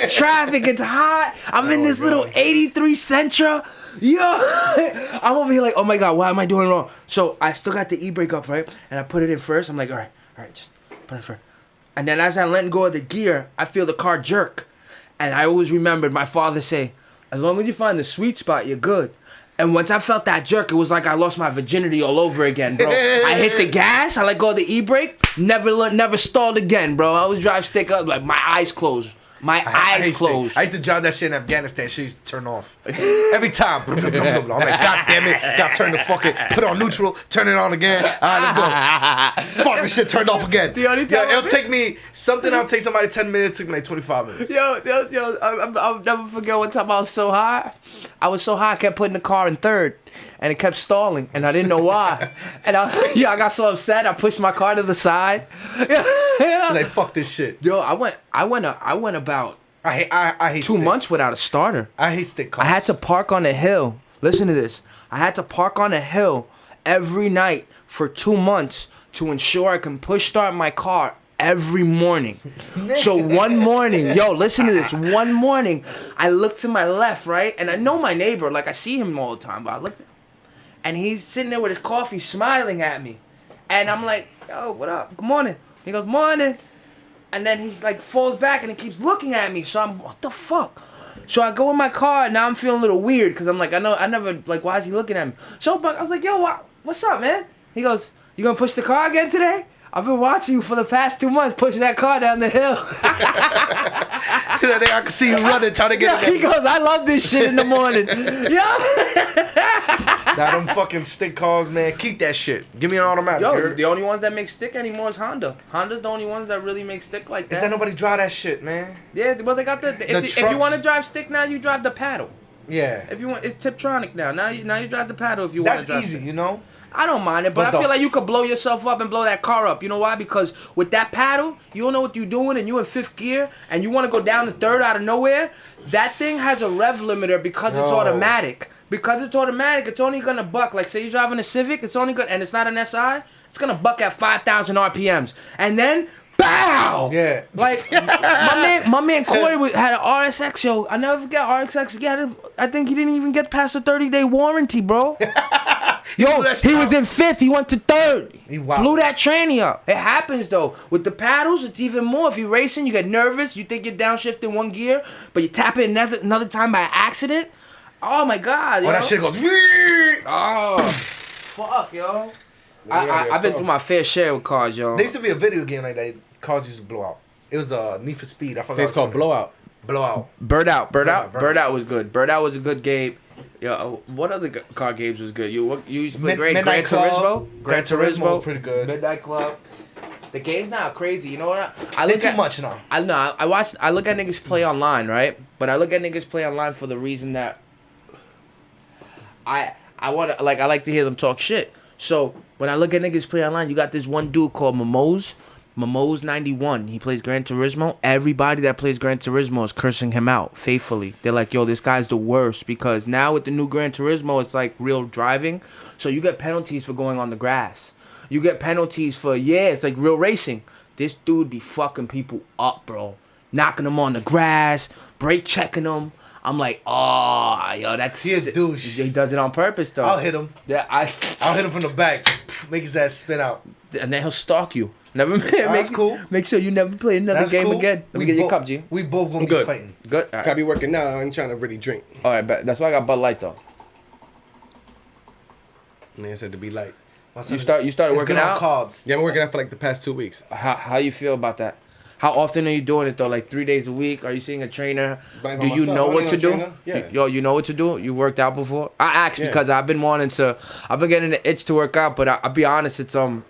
it's traffic. It's hot. I'm in this little 83 Sentra. Yo, I'm over here like, oh my God, what am I doing wrong? So I still got the e-brake up, right? And I put it in first. I'm like, all right, just put it first. And then as I let go of the gear, I feel the car jerk. And I always remembered my father say, as long as you find the sweet spot, you're good. And once I felt that jerk, it was like I lost my virginity all over again, bro. I hit the gas, I let go of the e-brake, never stalled again, bro. I was drive stick up, like my eyes closed. My eyes closed. I used to drive that shit in Afghanistan. Shit used to turn off every time. I'm like, God damn it! Gotta turn the fucking put it on neutral, turn it on again. All right, let's go. Fuck, this shit turned off again. The only time it'll take me something. I'll take somebody 10 minutes. Took me like 25 minutes. Yo, I'll never forget one time I was so high. I kept putting the car in third. And it kept stalling, and I didn't know why. And I got so upset. I pushed my car to the side. Like fuck this shit. Yo, I went about I hate 2 stick. months without a starter. I hate stick cars. I had to park on a hill. Listen to this. I had to park on a hill every night for 2 months to ensure I can push start my car every morning. So one morning, yo, listen to this. One morning, I look to my left, right? And I know my neighbor, like I see him all the time, but I look, and he's sitting there with his coffee smiling at me. And I'm like, yo, what up? Good morning. He goes, morning. And then he's like, falls back and he keeps looking at me. So I'm, what the fuck? So I go in my car and now I'm feeling a little weird because I'm like, I never, like, why is he looking at me? So I was like, yo, what's up, man? He goes, you gonna push the car again today? I've been watching you for the past 2 months pushing that car down the hill. I can see you running, trying to get it. He goes, I love this shit in the morning. Now them fucking stick cars, man. Keep that shit. Give me an automatic. Yo, the only ones that make stick anymore is Honda. Honda's the only ones that really make stick like that. Is that nobody drive that shit, man? Yeah, well they got if you want to drive stick now, you drive the paddle. Yeah. If you want, it's Tiptronic now. Now you drive the paddle if you want to drive. That's easy, stick. you know. I don't mind it, but I feel like you could blow yourself up and blow that car up. You know why? Because with that paddle, you don't know what you're doing, and you in fifth gear, and you want to go down to third out of nowhere. That thing has a rev limiter because it's automatic. Because it's automatic, it's only gonna buck. Like say you're driving a Civic, it's only and it's not an SI. It's gonna buck at 5,000 RPMs, and then bow. Yeah. Like my man Corey had an RSX. Yo, I never forget RSX again. I think he didn't even get past the 30-day warranty, bro. Yo, he was in fifth. He went to third. He blew that tranny up. It happens though. With the paddles, it's even more. If you're racing, you get nervous. You think you're downshifting one gear, but you tap it another time by accident. Oh my God, yo. Oh, that shit goes. Oh, fuck, yo. I've been through my fair share with cars, yo. There used to be a video game like that. Cars used to blow out. It was Need for Speed. I forgot. It's called Blowout. Blowout. Bird Out was good. Bird Out was a good game. Yo, what other car games was good? You used to play Gran Turismo. Gran Turismo was pretty good. Midnight Club. The game's now crazy. You know what? They're too much now. I know. I look at niggas play online, right? But I look at niggas play online for the reason that I like to hear them talk shit. So when I look at niggas play online, you got this one dude called Momo's 91. He plays Gran Turismo. Everybody that plays Gran Turismo is cursing him out faithfully. They're like, yo, this guy's the worst because now with the new Gran Turismo, it's like real driving. So you get penalties for going on the grass. You get penalties for, it's like real racing. This dude be fucking people up, bro. Knocking them on the grass, brake checking them. I'm like, oh, yo, that's... He a douche. He does it on purpose, though. I'll hit him. Yeah, I'll hit him from the back. make his ass spin out. And then he'll stalk you. Never That's cool. Make sure you never play another That's game cool. again. Let me get your cup, G. We both gonna be good. fighting. Good. All I right. be working out. I ain't trying to really drink. All right, bet. That's why I got Bud Light though. Man, I said to be light. You started It's working good on out. carbs. Yeah, I'm working out for like the past 2 weeks. How you feel about that? How often are you doing it though? Like 3 days a week? Are you seeing a trainer? By Do you myself. know I what ain't to no do? trainer. Yeah. Yo, you know what to do? You worked out before? I asked Yeah. because I've been getting the itch to work out, but I'll be honest, it's I'm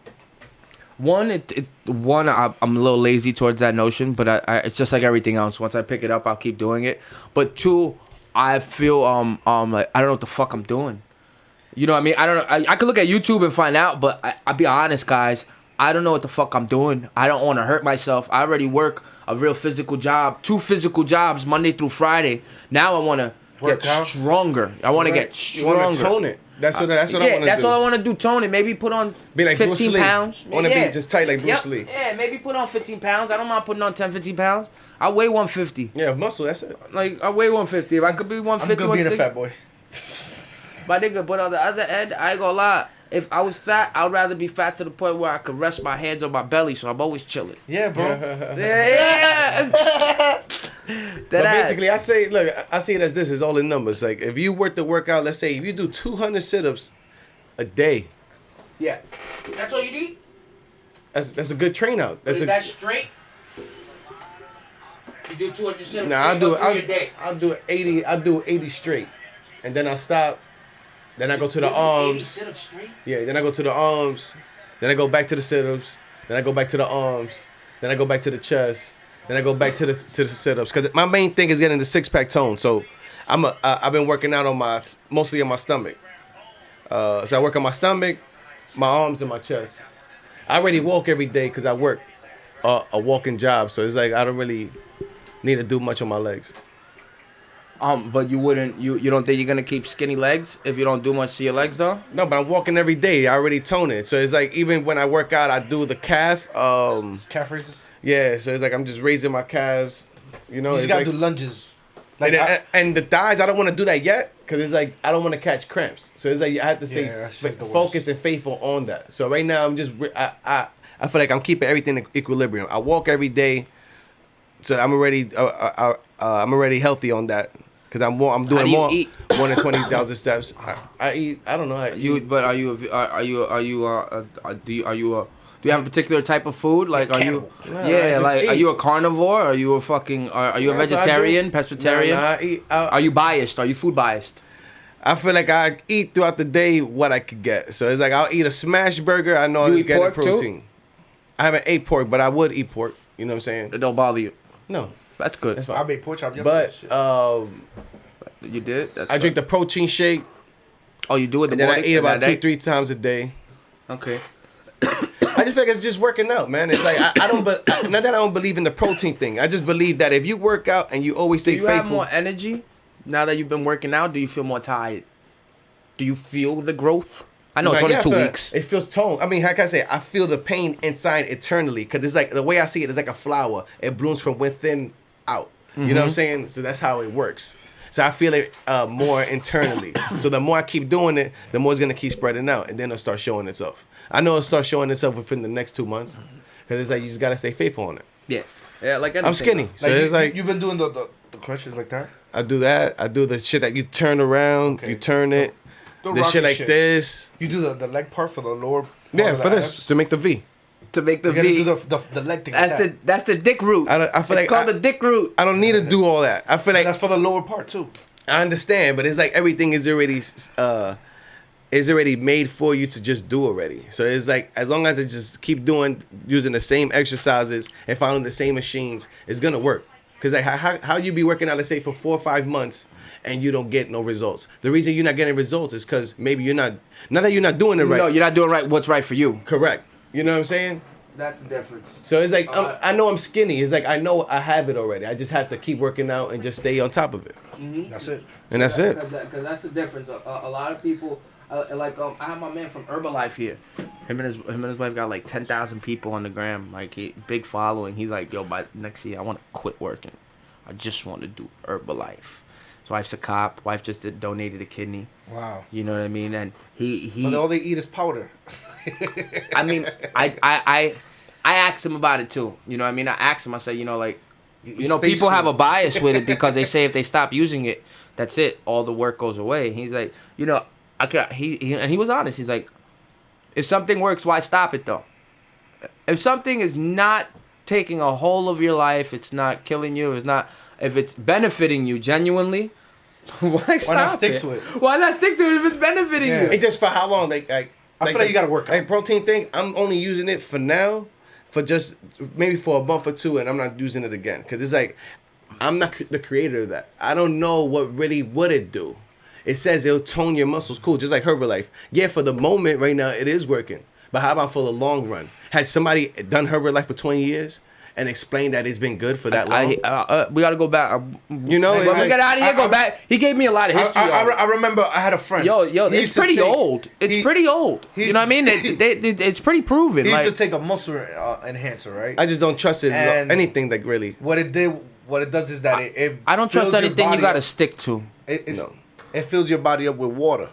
a little lazy towards that notion, but it's just like everything else. Once I pick it up, I'll keep doing it. But two, I feel like I don't know what the fuck I'm doing. You know what I mean? I don't know. I could look at YouTube and find out, but I'll be honest, guys. I don't know what the fuck I'm doing. I don't want to hurt myself. I already work a real physical job, 2 physical jobs, Monday through Friday. Now I want to get stronger. I want to get You want stronger. to tone it. That's what I want to do. That's all I want to do. Tone it. Maybe put on Be like 15 Bruce Lee. pounds. I want to be just tight like Bruce Yep. Lee. Yeah, maybe put on 15 pounds. I don't mind putting on 10, 15 pounds. I weigh 150. Yeah, muscle. That's it. Like, I weigh 150. If I could be I'm 150, good being a 160. fat boy. My nigga, but on the other end, I ain't gonna lie. If I was fat, I'd rather be fat to the point where I could rest my hands on my belly, so I'm always chilling. Yeah, bro. Yeah. But basically, I see it as this: is all in numbers. Like if you work the workout, let's say if you do 200 sit-ups a day, Yeah. That's all you need? that's a good train out. Is that straight? You do 200 sit-ups Nah, I'll do a day. I'll do 80. I'll do 80 straight, and then I stop. Then I go to the 80 arms. sit-ups straight? Yeah. Then I go to the arms. Then I go back to the sit-ups. Then I go back to the arms. Then I go back to the chest. Then I go back to the sit-ups. Cause my main thing is getting the 6-pack tone. So I've been working out on mostly on my stomach. So I work on my stomach, my arms, and my chest. I already walk every day because I work a walking job. So it's like I don't really need to do much on my legs. But you don't think you're gonna keep skinny legs if you don't do much to your legs though? No, but I'm walking every day. I already tone it. So it's like even when I work out, I do the calf. Calf raises. Yeah, so it's like I'm just raising my calves. You know, You just it's gotta like, do lunges. Like and the thighs, I don't want to do that yet because it's like I don't want to catch cramps. So it's like I have to stay Yeah, that shit's the worst. focused and faithful on that. So right now I'm just I feel like I'm keeping everything in equilibrium. I walk every day, so I'm already healthy on that because I'm doing do you more eat? more than 20,000 steps. I eat. I don't know. Do you have a particular type of food? Like, are you? Nah, I Yeah, just like, are eat. you a carnivore? Are you a fucking? Are you a Nah, so I do- vegetarian, pescatarian? Nah, I eat. Are you biased? Are you food biased? I feel like I eat throughout the day what I could get. So it's like I'll eat a smash burger. I know You I'm eat getting pork too? protein. I haven't ate pork, but I would eat pork. You know what I'm saying? It don't bother you. No, That's good. that's I fine. made pork chop yesterday. But You did. That's I drink the protein shake, Oh, you do it. and then I eat about 2-3 times a day. Okay. I just feel like it's just working out, man. It's like I don't, but not that I don't believe in the protein thing. I just believe that if you work out and you always Do stay you have faithful, more energy now that you've been working out? Do you feel more tired? Do you feel the growth? I know it's Like, only yeah, 2 I feel- weeks. It feels toned. I mean, how can I say? I feel the pain inside eternally because it's like the way I see it is like a flower. It blooms from within out. You know what I'm saying? So that's how it works. So I feel it more internally. So the more I keep doing it, the more it's gonna keep spreading out, and then it'll start showing itself. I know it'll start showing itself within the next 2 months because it's like you just gotta stay faithful on it. Yeah, like anything. I'm skinny, so Like, it's like you've been doing the crunches like that. I do that. I do the shit that you turn around, Okay. you turn it. The The shit rocket like this. You do the leg part for the lower. part Yeah, of the for this abs? to make the V. To make the You gotta V. do the leg thing. Like That's the dick root. I feel It's like called the dick root. I don't need to do all that. I feel like that's for the lower part too. I understand, but it's like everything is already made for you to just do already. So it's like as long as I just keep using the same exercises and following the same machines, it's gonna work. Cause like how you be working out, let's say for 4 or 5 months, and you don't get no results. The reason you're not getting results is because maybe you're not that you're not doing it right. No, you're not doing what's right for you. Correct. You know what I'm saying? That's the difference. So it's like I know I'm skinny. It's like I know I have it already. I just have to keep working out and just stay on top of it. That's it. And that's it. Because that's the difference. A lot of people, I have my man from Herbalife here. Him and his wife got like 10,000 people on the gram. Like big following. He's like, yo, by next year I want to quit working. I just want to do Herbalife. His wife's a cop. Wife just donated a kidney. Wow. You know what I mean? And he But all they eat is powder. I mean, I asked him about it too. You know what I mean? I asked him, I said, like, people have a bias with it because they say if they stop using it, that's it. All the work goes away. He's like, and he was honest. He's like, if something works, why stop it though? If something is not taking a whole of your life, it's not killing you, if it's benefiting you genuinely, why not stick to it? Why not stick to it if it's benefiting you? It's just for how long? I feel like you gotta work out. Like protein thing, I'm only using it for now, for just maybe for a month or two, and I'm not using it again. Cause it's like, I'm not the creator of that. I don't know what really would it do. It says it'll tone your muscles, cool, just like Herbalife. Yeah, for the moment right now it is working. But how about for the long run? Has somebody done Herbalife for 20 years and explained that it's been good for that long? We got to go back. When we get out of here, go back. He gave me a lot of history. I remember I had a friend. It's pretty old. It's pretty old. You know what I mean? It's pretty proven. He used to take a muscle enhancer, right? I just don't trust it. Anything that really. What it does is that it I don't trust anything you got to stick to. It fills your body up with water,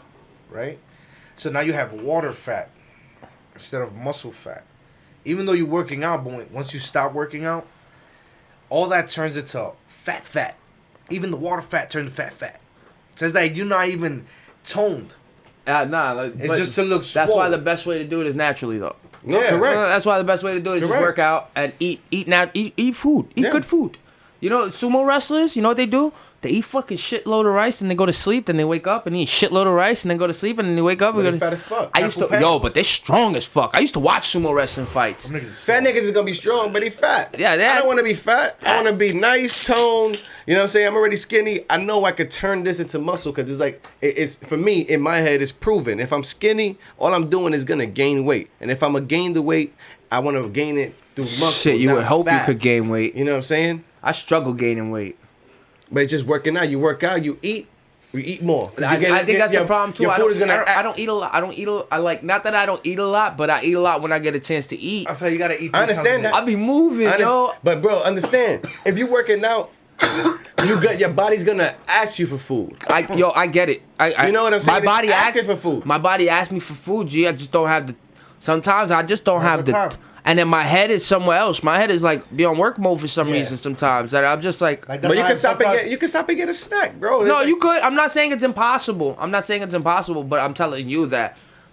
right? So now you have water fat instead of muscle fat. Even though you're working out, but once you stop working out, all that turns into fat. Even the water fat turns to fat. It says that you're not even toned. It's just to look swole. That's why the best way to do it is naturally, though. No, correct. That's why the best way to do it is just work out and eat food. Eat good food. Sumo wrestlers, you know what they do? They eat fucking shitload of rice and they go to sleep, then they wake up and eat shitload of rice and then go to sleep and then they wake up. They're fat as fuck. But they're strong as fuck. I used to watch sumo wrestling fights. Fat niggas is gonna be strong, but he fat. Yeah, I don't want to be fat. I want to be nice, toned. You know what I'm saying? I'm already skinny. I know I could turn this into muscle because it's like, it's for me, in my head, it's proven. If I'm skinny, all I'm doing is gonna gain weight. And if I'm gonna gain the weight, I want to gain it through muscle. Shit, you would hope you could gain weight. You know what I'm saying? I struggle gaining weight. But it's just working out. You work out, you eat more. I think that's the problem too. Your food is gonna. I don't eat a lot. Not that I don't eat a lot, but I eat a lot when I get a chance to eat. I feel like you gotta eat. I understand that. I be moving, yo. But bro, understand. If you working out, your body's gonna ask you for food. I get it. You know what I'm saying? My body asking for food. My body asks me for food. G. I just don't have the. Sometimes I just don't have the. And then my head is somewhere else. My head is like be on work mode for some reason sometimes. That I'm just like but you can stop and get a snack, bro. No, you could. I'm not saying it's impossible. But I'm telling you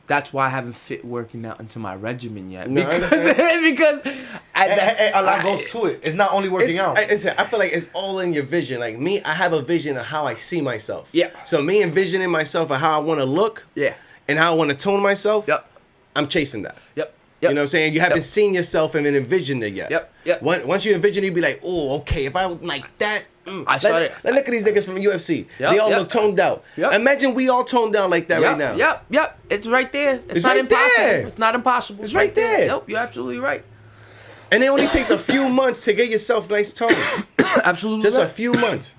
that's why I haven't fit working out into my regimen yet. Because a lot goes to it. It's not only working out. I feel like it's all in your vision. Like me, I have a vision of how I see myself. Yeah. So me envisioning myself of how I want to look. Yeah. And how I want to tone myself. Yep. I'm chasing that. Yep. You know what I'm saying? You haven't seen yourself and envisioned it yet. Yep. Once you envision it, you be like, oh, okay, if I like that. I started. Look at these niggas from UFC. They all look toned out. Imagine we all toned down like that right now. Yep. It's right there. It's not right impossible. there. It's not impossible. It's right there. Nope, you're absolutely right. And it only takes a few months to get yourself nice toned. Absolutely. Just a few months.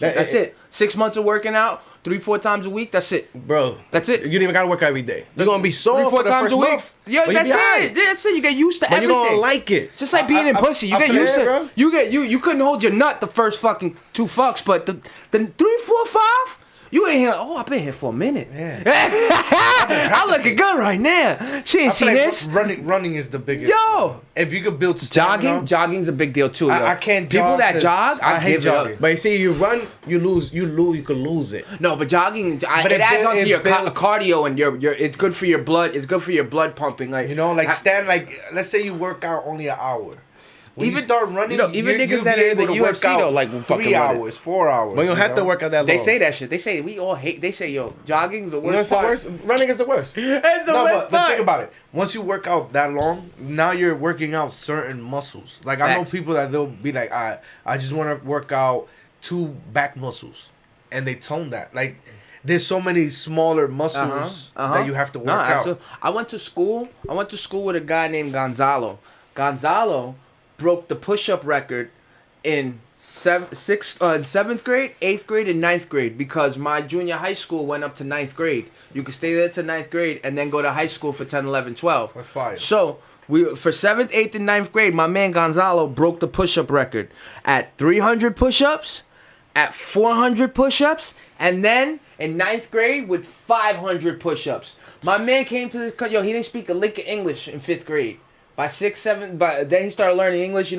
That's it. 6 months of working out. 3-4 times a week, that's it. Bro. That's it. You don't even gotta work every day. You're gonna be sore for the first month. Yeah, that's it. That's it. You get used to everything. But you're gonna like it. Just like being in pussy. You get used to bro. You couldn't hold your nut the first fucking 2 fucks, but the 3, 4, 5, you ain't here. Oh, I've been here for a minute. Yeah. I'm looking good right now. She ain't seen this. Running is the biggest. Yo. If you could build jogging's a big deal too. I can't People jog that jog, I hate give jogging. it up. But you see, you run, you could lose it. No, but jogging, it adds on to your cardio and your it's good for your blood. It's good for your blood pumping. Like let's say you work out only an hour. When even you start running, even niggas that are in the UFC though, like fucking 3 hours, 4 hours. But you don't have to work out that long. They say that shit. They say we all hate. They say yo, jogging's the worst part. Running is the worst. It's the worst part. But think about it. Once you work out that long, now you're working out certain muscles. Like I know people that they'll be like, I just want to work out 2 back muscles, and they tone that. Like there's so many smaller muscles that you have to work out. I went to school with a guy named Gonzalo. Gonzalo broke the push-up record in 7th grade, 8th grade, and 9th grade because my junior high school went up to 9th grade. You could stay there to 9th grade and then go to high school for 10, 11, 12. That's fire. So for 7th, 8th, and 9th grade, my man Gonzalo broke the push-up record at 300 push-ups at 400 push-ups, and then in 9th grade with 500 push-ups. My man came to this country, he didn't speak a lick of English in 5th grade. By 6, 7, then he started learning English,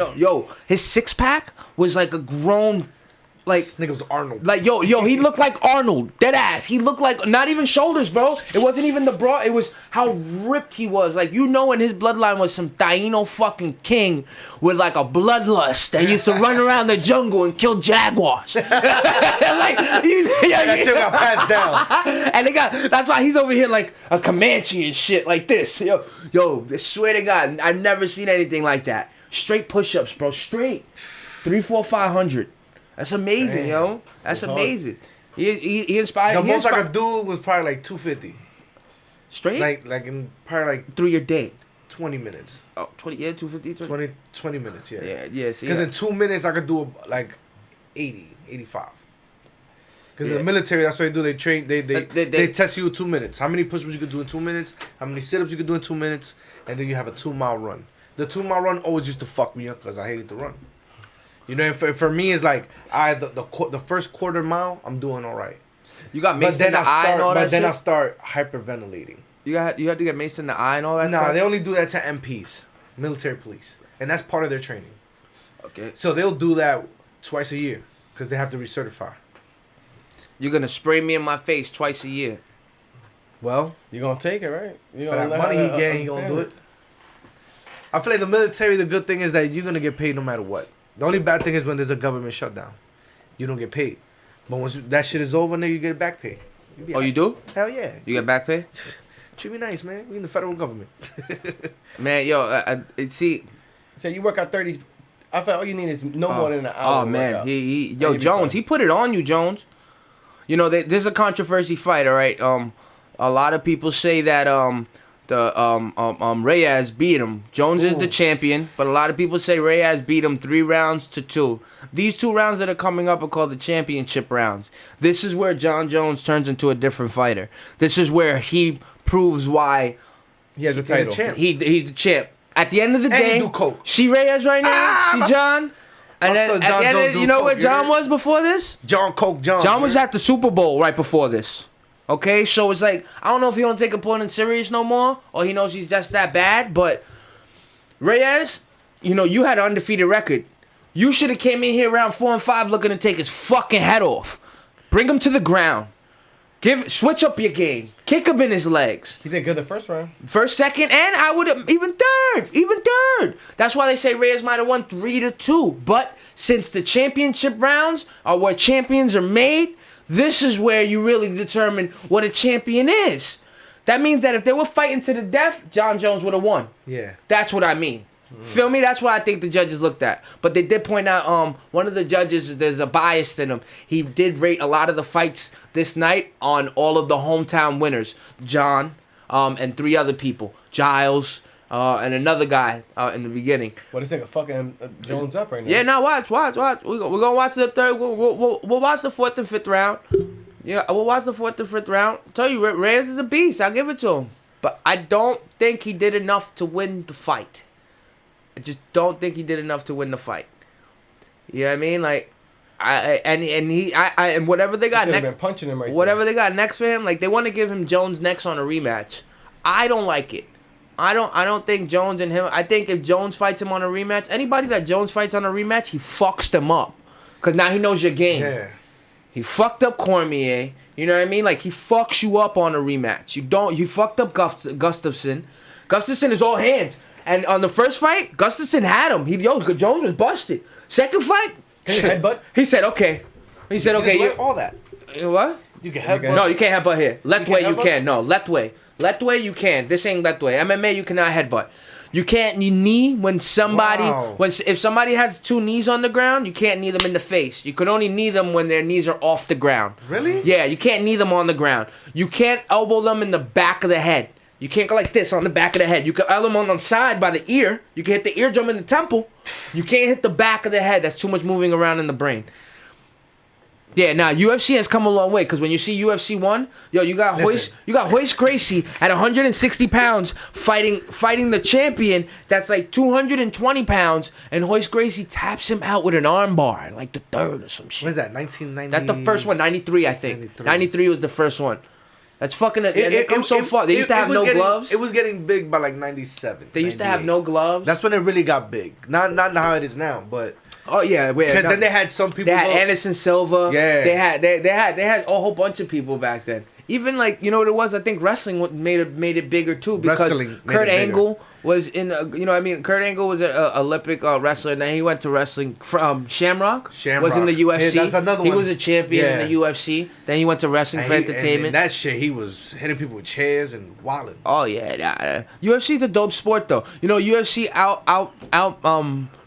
his six-pack was like a grown, like... This nigga was Arnold. Like, he looked like Arnold. Dead ass. He looked like, not even shoulders, bro. It wasn't even the bra. It was how ripped he was. Like, in his bloodline was some Taino fucking king with like a bloodlust that used to run around the jungle and kill jaguars. Like, that shit got passed down. And that's why he's over here like a Comanche and shit like this. Yo, I swear to God, I've never seen anything like that. Straight push-ups, bro. Straight. 3, 4, 500. That's amazing, Damn. yo. That's amazing. He inspired. The most I could do was probably like 250. Straight? Like in probably like through your day. 20 minutes. Oh, 20, yeah, 250, 20 minutes, yeah. Yeah. Because in 2 minutes I could do like 80, 85. Because in the military, that's what they do. They train. They test you in 2 minutes. How many push-ups you could do in 2 minutes? How many sit-ups you could do in 2 minutes? And then you have a 2-mile run. The 2-mile run always used to fuck me up because I hated to run. For me, it's like the first quarter mile, I'm doing all right. You got maced in the eye and all that shit? But then I start hyperventilating. You have to get maced in the eye and all that Nah, stuff? they only do that to MPs, military police. And that's part of their training. Okay. So they'll do that twice a year because they have to recertify. You're going to spray me in my face twice a year. Well, You gonna take it, right? You for that money he get, he gonna do it. I feel like the military, the good thing is that you're gonna get paid no matter what. The only bad thing is when there's a government shutdown. You don't get paid. But once that shit is over, then you get back pay. You do? Hell yeah. You get back pay? Treat me nice, man. We in the federal government. Man, see... So you work out 30. I feel all you need is no more than an hour. Oh, man. Workout. Jones, he put it on you, Jones. There's a controversy fight, all right? A lot of people say that Reyes beat him. Jones is the champion, but a lot of people say Reyes beat him 3 rounds to 2. These 2 rounds that are coming up are called the championship rounds. This is where John Jones turns into a different fighter. This is where he proves why He has a title. he's the champ. At the end of the day, he do coke. she Reyes right now, she John. And then son at John the end Jones of, do you know coke, where John yeah. was before this? John John was at the Super Bowl right before this. Okay, so it's like, I don't know if he don't take opponent serious no more, or he knows he's just that bad, but Reyes, you had an undefeated record. You should have came in here round 4 and 5 looking to take his fucking head off. Bring him to the ground. Switch up your game. Kick him in his legs. He did good the first round. First, second, and I would have even third. That's why they say Reyes might have won 3-2. But since the championship rounds are where champions are made, this is where you really determine what a champion is. That means that if they were fighting to the death, John Jones would have won. Yeah. That's what I mean. Feel me? That's what I think the judges looked at. But they did point out one of the judges, there's a bias in him. He did rate a lot of the fights this night on all of the hometown winners. John and 3 other people. Giles and another guy in the beginning. Well, this nigga fucking Jones up right now. Yeah, now watch. We're gonna watch the third. We'll watch the 4th and 5th round. Yeah, we'll watch the 4th and 5th round. I tell you, Reyes is a beast. I'll give it to him. But I don't think he did enough to win the fight. I just don't think he did enough to win the fight. You know what I mean? Like, and whatever they got next, been punching him whatever they got next for him, like they want to give him Jones next on a rematch. I don't like it. I don't think Jones and him. I think if Jones fights him on a rematch, anybody that Jones fights on a rematch, he fucks them up, cause now he knows your game. Yeah. He fucked up Cormier. You know what I mean? Like he fucks you up on a rematch. You fucked up Gustafsson. Gustafsson is all hands. And on the first fight, Gustafsson had him. Jones was busted. Second fight, headbutt? he said okay. He said okay. All that. What? You can headbutt. No, you can't headbutt here. Letway you headbutt? can. No, Letway you can. This ain't Letway. MMA you cannot headbutt. You can't knee when somebody if somebody has 2 knees on the ground, you can't knee them in the face. You can only knee them when their knees are off the ground. Really? Yeah, you can't knee them on the ground. You can't elbow them in the back of the head. You can't go like this on the back of the head. You can elbow them on the side by the ear. You can hit the eardrum in the temple. You can't hit the back of the head. That's too much moving around in the brain. Yeah, now UFC has come a long way because when you see UFC 1, yo, you got Hoist Gracie at 160 pounds fighting the champion that's like 220 pounds, and Hoist Gracie taps him out with an armbar in like the third or some shit. What is that? 1990. That's the first one, 93, I think. 93 was the first one. That's fucking. They come so far. They used to have no gloves. It was getting big by like 97. They used to have no gloves. That's when it really got big. Not how it is now, but. Oh yeah, because then they had some people. They had Anderson Silva. Yeah. They had a whole bunch of people back then. Even like, you know what it was? I think wrestling made it bigger too, because Kurt Angle was in. Kurt Angle was an Olympic wrestler, and then he went to wrestling from Shamrock. Was in the UFC. Yeah, that's another one. He was a champion in the UFC. Then he went to wrestling for entertainment. And that shit, he was hitting people with chairs and wilding. Oh yeah, UFC's a dope sport though. You know, UFC out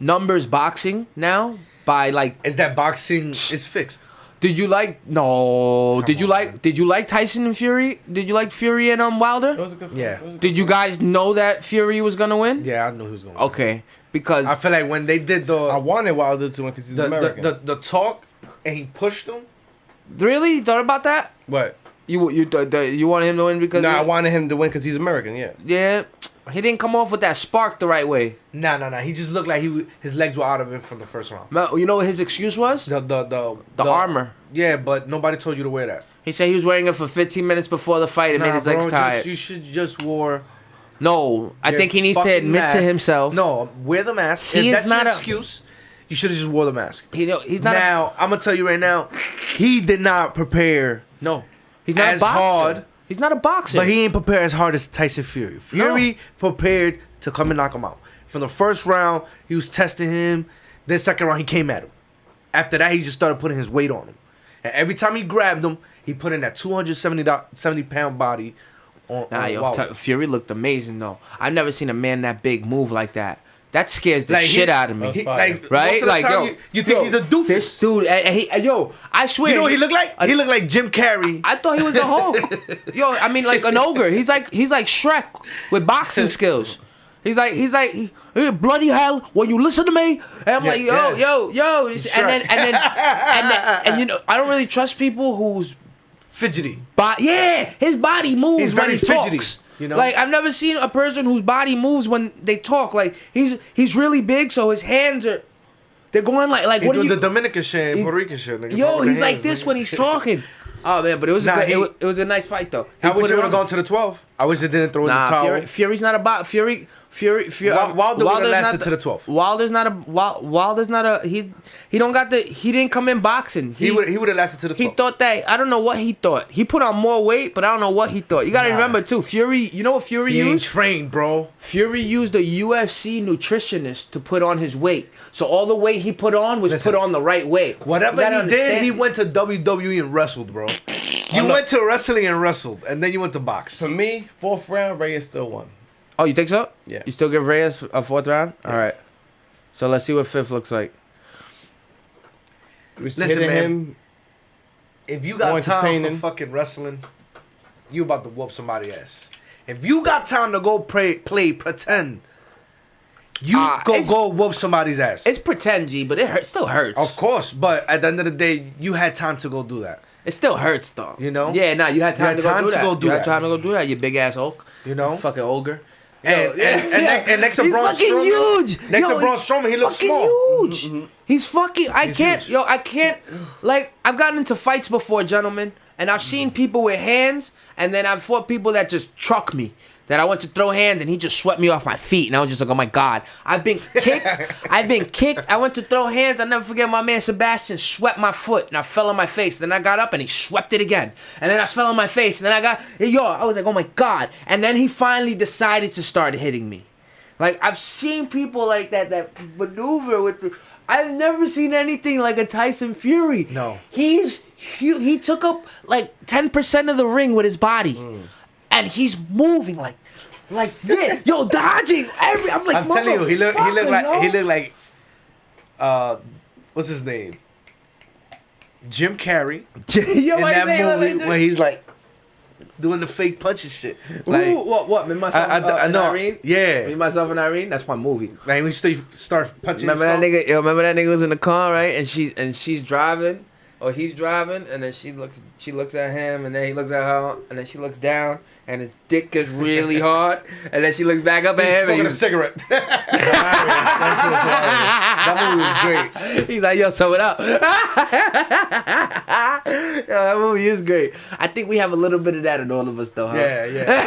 numbers boxing now by like. Is that boxing is fixed? Did you like? No. Did you like Tyson and Fury? Did you like Fury and Wilder? It was a good fight. Yeah. Did you guys know that Fury was gonna win? Yeah, I knew he was gonna win. Okay, because I feel like when they did I wanted Wilder to win because he's American. The talk and he pushed him. really, you thought about that? What? You wanted him to win because? No, I wanted him to win because he's American. Yeah. Yeah, he didn't come off with that spark the right way. No. He just looked like his legs were out of it from the first round. You know what his excuse was? The armor. Yeah, but nobody told you to wear that. He said he was wearing it for 15 minutes before the fight and made his legs tired. You should just wear. No, I think he needs to admit to himself. No, wear the mask. He if is that's not your a- excuse. You should have just wore the mask. He's not. Now I'm gonna tell you right now, he did not prepare. No, he's not as a boxer. hard. He's not a boxer. But he ain't prepared as hard as Tyson Fury. Fury prepared to come and knock him out. From the first round, he was testing him. Then second round, he came at him. After that, he just started putting his weight on him. And every time he grabbed him, he put in that 270-pound body on Wilder. Fury looked amazing though. I've never seen a man that big move like that. That scares the shit out of me. Right? Like, you think he's a doofus. This dude, I swear. You know what he looked like? He looked like Jim Carrey. I thought he was the Hulk. I mean, like an ogre. He's like Shrek with boxing skills. He's like, hey, bloody hell, when you listen to me, and I'm like, yo, and you know, I don't really trust people who's fidgety. His body moves. He's very when he fidgety. Talks. You know? Like, I've never seen a person whose body moves when they talk. Like, he's really big, so his hands they're going like He what doing are you? the Dominican shit, Puerto Rican shit. Nigga, Yo, he's like this when he's talking. Oh man, but it was it was a nice fight though. I wish it would have gone to the 12. I wish it didn't throw in the towel. Fury's not about Fury. Wilder would have lasted to the 12th. Wilder's not a he didn't come in boxing. He would have lasted to the 12th. He thought that, I don't know what he thought. He put on more weight, but I don't know what he thought. You gotta remember too, Fury. You know what Fury He used? ain't trained, bro. Fury used a UFC nutritionist to put on his weight. So all the weight he put on was put on the right way. Whatever he did, he went to WWE and wrestled, bro. You went to wrestling and wrestled, and then you went to box. For me, 4th round, Reyes still won. Oh, you think so? Yeah. You still give Reyes a 4th round? Yeah. All right. So let's see what 5th looks like. Listen, man. If you got time for fucking wrestling, you about to whoop somebody's ass. If you got time to go play pretend, you go whoop somebody's ass. It's pretend, G, but it still hurts. Of course, but at the end of the day, you had time to go do that. It still hurts, though. You know? Yeah, nah, you had time to go do that. You had time to go do that, you big ass Hulk. You know? Fucking ogre. And next to Braun Strowman, huge. Next to Braun Strowman, he looks small. Huge. Mm-hmm. He's fucking. I can't. Like, I've gotten into fights before, gentlemen, and I've seen people with hands, and then I've fought people that just truck me. That I went to throw hands and he just swept me off my feet, and I was just like, oh my god. I've been kicked. I went to throw hands. I'll never forget my man Sebastian swept my foot and I fell on my face. Then I got up and he swept it again. And then I fell on my face. And then I was like, oh my god. And then he finally decided to start hitting me. Like, I've seen people like that maneuver with I've never seen anything like a Tyson Fury. No. He took up like 10% of the ring with his body. And he's moving like this, dodging every. I'm like, I'm telling you, he looked like what's his name? Jim Carrey in that movie where he's like doing the fake punching shit. Like, ooh, what? Me, myself, and Irene? Yeah. Me, myself, and Irene. That's my movie. Like when you start punching. Remember that nigga? Remember that nigga was in the car, right? And she's driving. or he's driving, and then she looks at him, and then he looks at her, and then she looks down, and his dick gets really hard, and then she looks back up at him, and Smoking a cigarette. That movie was great. He's like, yo, sew it up. Yo, that movie is great. I think we have a little bit of that in all of us, though, huh? Yeah.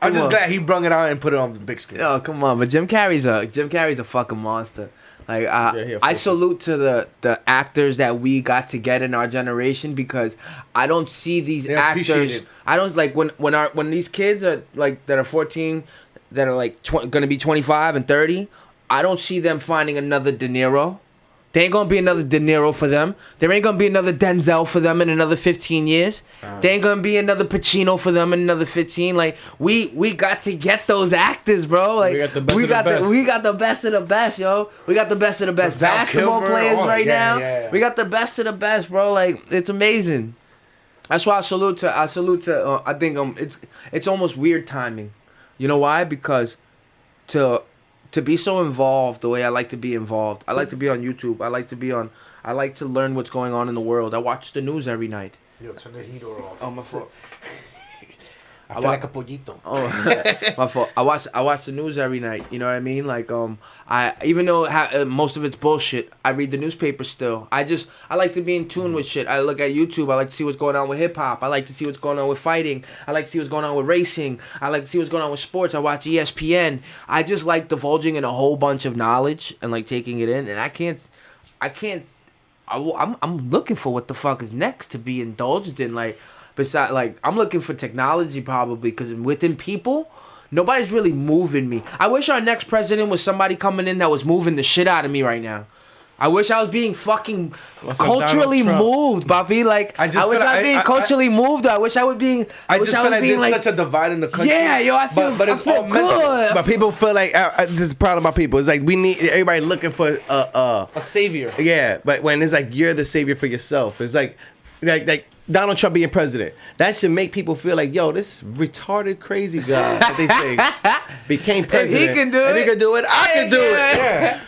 I'm just glad he brung it out and put it on the big screen. Oh, come on, but Jim Carrey's a fucking monster. Like I salute to the actors that we got to get in our generation, because I don't see these actors. I don't like when these kids are like that are 14, that are like gonna be 25 and 30. I don't see them finding another De Niro. There ain't gonna be another De Niro for them. There ain't gonna be another Denzel for them in another 15 years. There ain't gonna be another Pacino for them in another 15. Like we got to get those actors, bro. Like we got the best of the best, yo. We got the best of the best basketball players right now. Yeah. We got the best of the best, bro. Like it's amazing. That's why I salute to. I think it's almost weird timing. You know why? Because to be so involved the way I like to be involved. I like to be on YouTube. I like to learn what's going on in the world. I watch the news every night. Yo, turn the heater off. Oh, my fault. I feel like a pollito. Oh, my fault. I watch the news every night. You know what I mean? Like I even though most of it's bullshit, I read the newspaper still. I like to be in tune with shit. I look at YouTube. I like to see what's going on with hip hop. I like to see what's going on with fighting. I like to see what's going on with racing. I like to see what's going on with sports. I watch ESPN. I just like divulging in a whole bunch of knowledge and like taking it in. And I'm looking for what the fuck is next to be indulged in. Like, besides, like, I'm looking for technology probably, because within people, nobody's really moving me. I wish our next president was somebody coming in that was moving the shit out of me right now. I wish I was being fucking culturally moved, Bobby. Like, I wish I was being culturally moved. I wish I was being. I just feel like there's such a divide in the country. Yeah, yo, I feel good. But people feel like this is the problem about people. It's like we need everybody looking for a savior. Yeah, but when it's like you're the savior for yourself, it's like Donald Trump being president. That should make people feel like, yo, this retarded crazy guy that they say became president. If he can do it. If he can do it, I can do it. Yeah.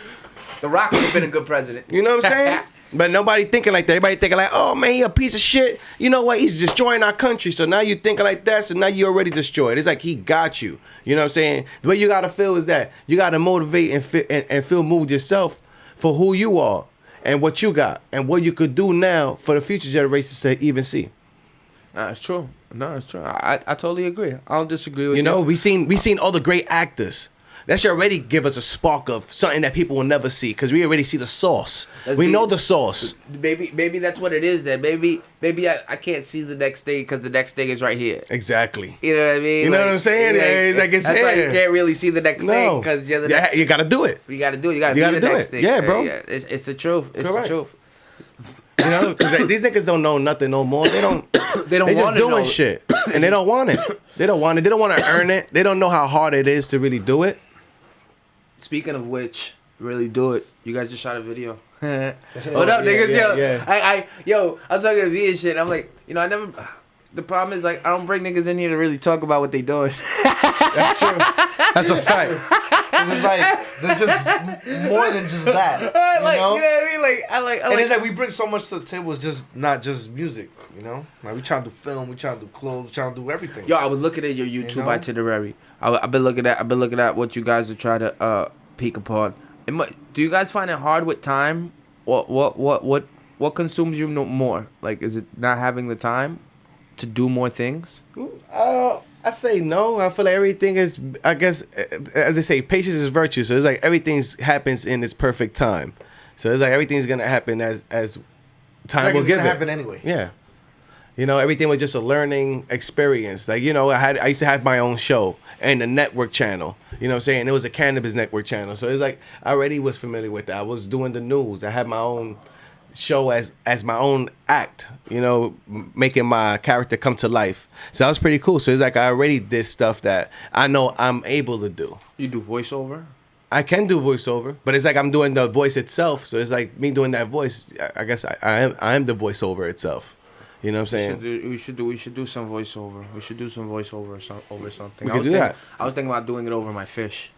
The Rock would have been a good president. You know what I'm saying? But nobody thinking like that. Everybody thinking like, oh man, he a piece of shit. You know what? He's destroying our country. So now you thinking like that. So now you already destroyed. It's like he got you. You know what I'm saying? The way you gotta feel is that you gotta motivate and feel moved yourself for who you are and what you got and what you could do now for the future generations to even see. Nah, it's true. No, it's true. I totally agree. I don't disagree with you. You know, we seen all the great actors. That should already give us a spark of something that people will never see, because we already see the sauce. We know the sauce. Maybe that's what it is. Then maybe I can't see the next thing because the next thing is right here. Exactly. You know what I mean? You know what I'm saying? It's that's why you can't really see the next thing because you're the next. You gotta do it. You gotta do it. You gotta be the next thing. Yeah, bro. Yeah. It's the truth. It's the truth. You know, these niggas don't know nothing no more. They don't. They just doing shit, and they don't want it. They don't want it. They don't want to earn it. They don't know how hard it is to really do it. Speaking of which, really do it. You guys just shot a video. What up, niggas? Yo, I was talking to V and shit. I'm like, I never. The problem is, like, I don't bring niggas in here to really talk about what they doing. That's true. That's a fact. It's like there's just more than just that. You know what I mean? And it's like we bring so much to the table. It's just not just music. You know, like we trying to do film, we trying to do clothes, we trying to do everything. Yo, I was looking at your YouTube itinerary. I've been looking at what you guys are trying to peek upon. Do you guys find it hard with time? What consumes you more? Like, is it not having the time to do more things? I say no. I feel like everything is, I guess, as they say, patience is virtue. So it's like everything happens in its perfect time. So it's like everything's gonna happen as time will give it. Happen anyway. Yeah. You know, everything was just a learning experience. Like, I used to have my own show and the network channel. You know what I'm saying? It was a cannabis network channel. So it's like I already was familiar with that. I was doing the news. I had my own show as my own act, making my character come to life. So that was pretty cool. So it's like I already did stuff that I know I'm able to do. You do voiceover? I can do voiceover, but it's like I'm doing the voice itself. So it's like me doing that voice. I guess I am the voiceover itself. You know what I'm saying? We should do some voiceover. We should do some voiceover over something. We could do that. I was thinking about doing it over my fish,